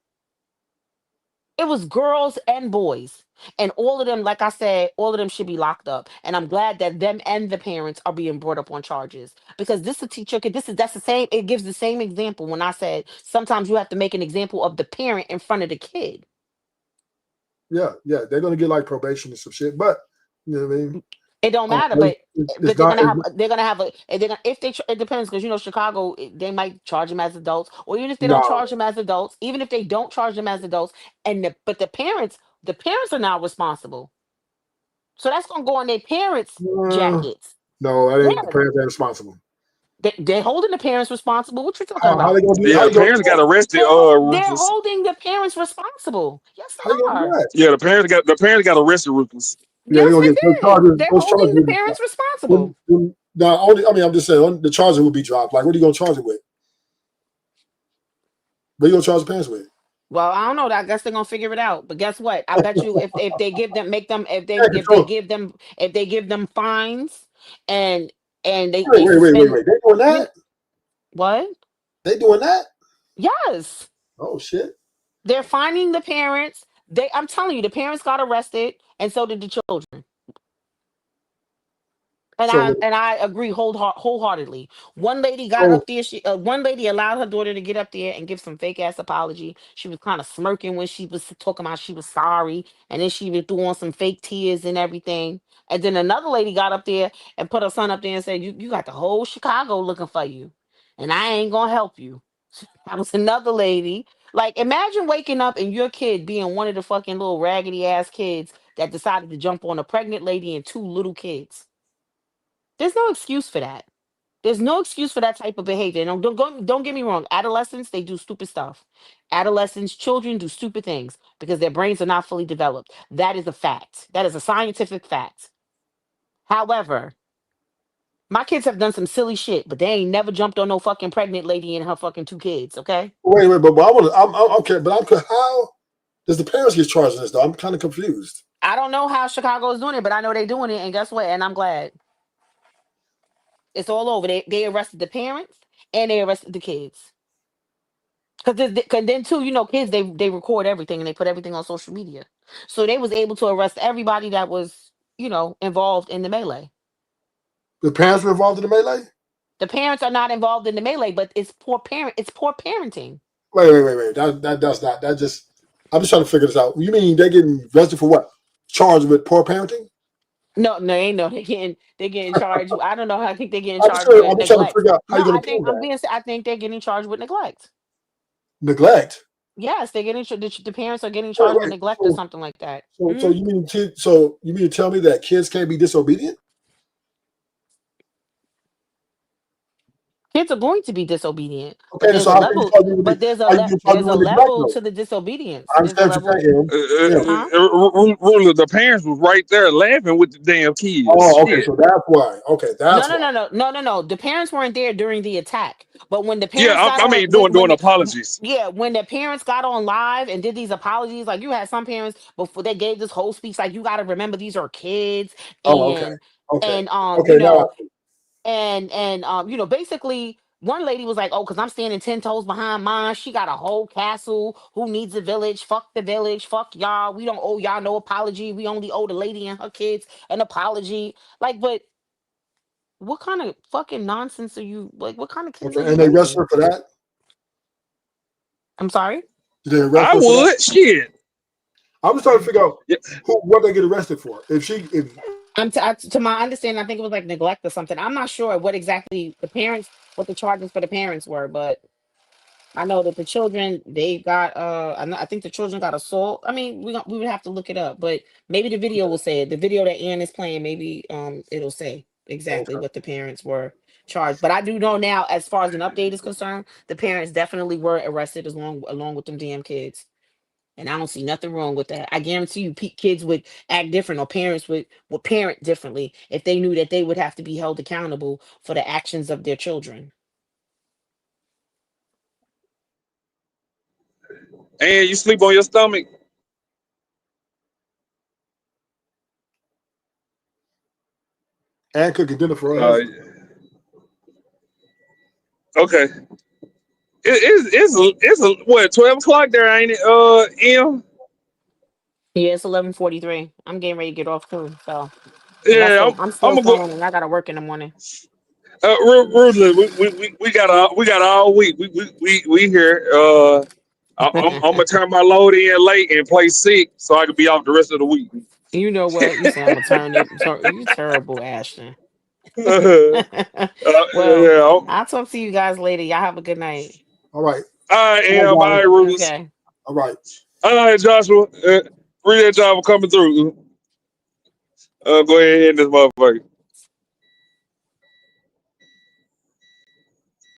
It was girls and boys. And all of them, like I said, all of them should be locked up. And I'm glad that them and the parents are being brought up on charges. Because this a teacher kid, that's the same, it gives the same example when I said sometimes you have to make an example of the parent in front of the kid. Yeah, they're gonna get like probation and some shit, but you know what I mean. It don't matter, but It's they're not. gonna have if they it depends because Chicago they might charge them as adults or even if they don't No, charge them as adults, even if they don't charge them as adults, but the parents are now responsible. So that's gonna go on their parents' jackets. no, that ain't the Yeah, parents ain't responsible. they're holding the parents responsible. What you talking How they about? gonna do? Yeah, How the you gonna parents do got that? arrested. They're Rufus. holding the parents responsible. Yes, How you they gonna do are. that? Yeah, the parents got arrested. Rufus. Yeah, they're Yes, gonna they get those did. charges. They're Those charges holding the will be parents dropped. responsible. Now, I'm just saying the charges will be dropped. Like, what are you gonna charge it with? What are you gonna charge the parents with? Well, I don't know. I guess they're gonna figure it out. But guess what? I bet you if they give them make them Yeah, control. if they give them fines and Wait, they suspend They doing you that? what? They doing that? Yes. Oh shit! They're fining the parents. I'm telling you, the parents got arrested, and so did the children. And So, I agree wholeheartedly. One lady got so up there. One lady allowed her daughter to get up there and give some fake ass apology. She was kind of smirking when she was talking about she was sorry, and then she threw on some fake tears and everything. And then another lady got up there and put her son up there and said, "You got the whole Chicago looking for you, and I ain't gonna help you." That was another lady. Like, imagine waking up and your kid being one of the fucking little raggedy ass kids that decided to jump on a pregnant lady and two little kids. There's no excuse for that. There's no excuse for that type of behavior. And don't get me wrong. Adolescents, they do stupid stuff. Adolescents, children do stupid things because their brains are not fully developed. That is a fact. That is a scientific fact. However, my kids have done some silly shit, but they ain't never jumped on no fucking pregnant lady and her fucking two kids, okay? wait, but I want to. I'm okay, but how does the parents get charged in this though? I'm kind of confused. I don't know how Chicago is doing it, but I know they're doing it, and guess what? And I'm glad. It's all over. They arrested the parents and they arrested the kids. Because then too, kids they record everything and they put everything on social media. So they was able to arrest everybody that was, involved in the melee. The parents were involved in the melee. The parents are not involved in the melee, but it's poor parenting. Wait. That does not. That just. I'm just trying to figure this out. You mean they're getting arrested for what? Charged with poor parenting? No, ain't no. They're getting charged. I don't know how. I think they're getting I'm charged with just trying to neglect. figure out how No, you're going to prove that. I think they're getting charged with neglect. Neglect. Yes, they're getting the parents are getting charged with neglect or something like that. So you mean to tell me that kids can't be disobedient? Kids are going to be disobedient, but Okay, there's so a how can you level. charge me with But there's a how you charge me there's a with neglect level though? to the disobedience. I There's a understand what level. you're saying. Huh? Ruler, the parents was right there laughing with the damn kids. Oh, okay, Shit. so that's why. Okay, No, that's no, why. no, no, no, no, no. The parents weren't there during the attack, but when the Yeah, parents got I on, mean doing apologies. when the parents got on live and did these apologies, like you had some parents before they gave this whole speech, like you got to remember these are kids, Oh, okay, and okay, and okay. Now, basically one lady was like, oh, because I'm standing 10 toes behind mine, she got a whole castle, who needs a village, fuck the village, fuck y'all, we don't owe y'all no apology, we only owe the lady and her kids an apology. Like, but what kind of fucking nonsense are you, like, what kind of kids are okay, you and they arrest raising? her for that. I'm sorry. Did they arrest I her for that? would. Shit. I'm just trying to figure out Yeah. what they get arrested for. If To my understanding, I think it was like neglect or something. I'm not sure what exactly what the charges for the parents were, but I know that the children they got I think the children got assault. I mean, we would have to look it up, but maybe the video will say it. The video that Ann is playing, maybe it'll say exactly what the parents were charged. But I do know now, as far as an update is concerned, the parents definitely were arrested along with them damn kids. And I don't see nothing wrong with that. I guarantee you, kids would act different, or parents would parent differently if they knew that they would have to be held accountable for the actions of their children. And you sleep on your stomach. And cooking dinner for us. Okay. It's what 12 o'clock there, ain't it? M. Yeah, it's 11:43. I'm getting ready to get off too. So Yeah, I'm I'm still gonna go. playing, and I gotta work in the morning. Ruthless, we got all week. We here. I'm gonna turn my load in late and play sick so I can be off the rest of the week. You know what? You say I'm gonna turn it. You terrible, Ashton. Yeah. Well, I'll talk to you guys later. Y'all have a good night. All right. All right, Am. All right, Ruthless. Okay. All right. All right, Joshua. Appreciate y'all for coming through. Go ahead and end this motherfucker.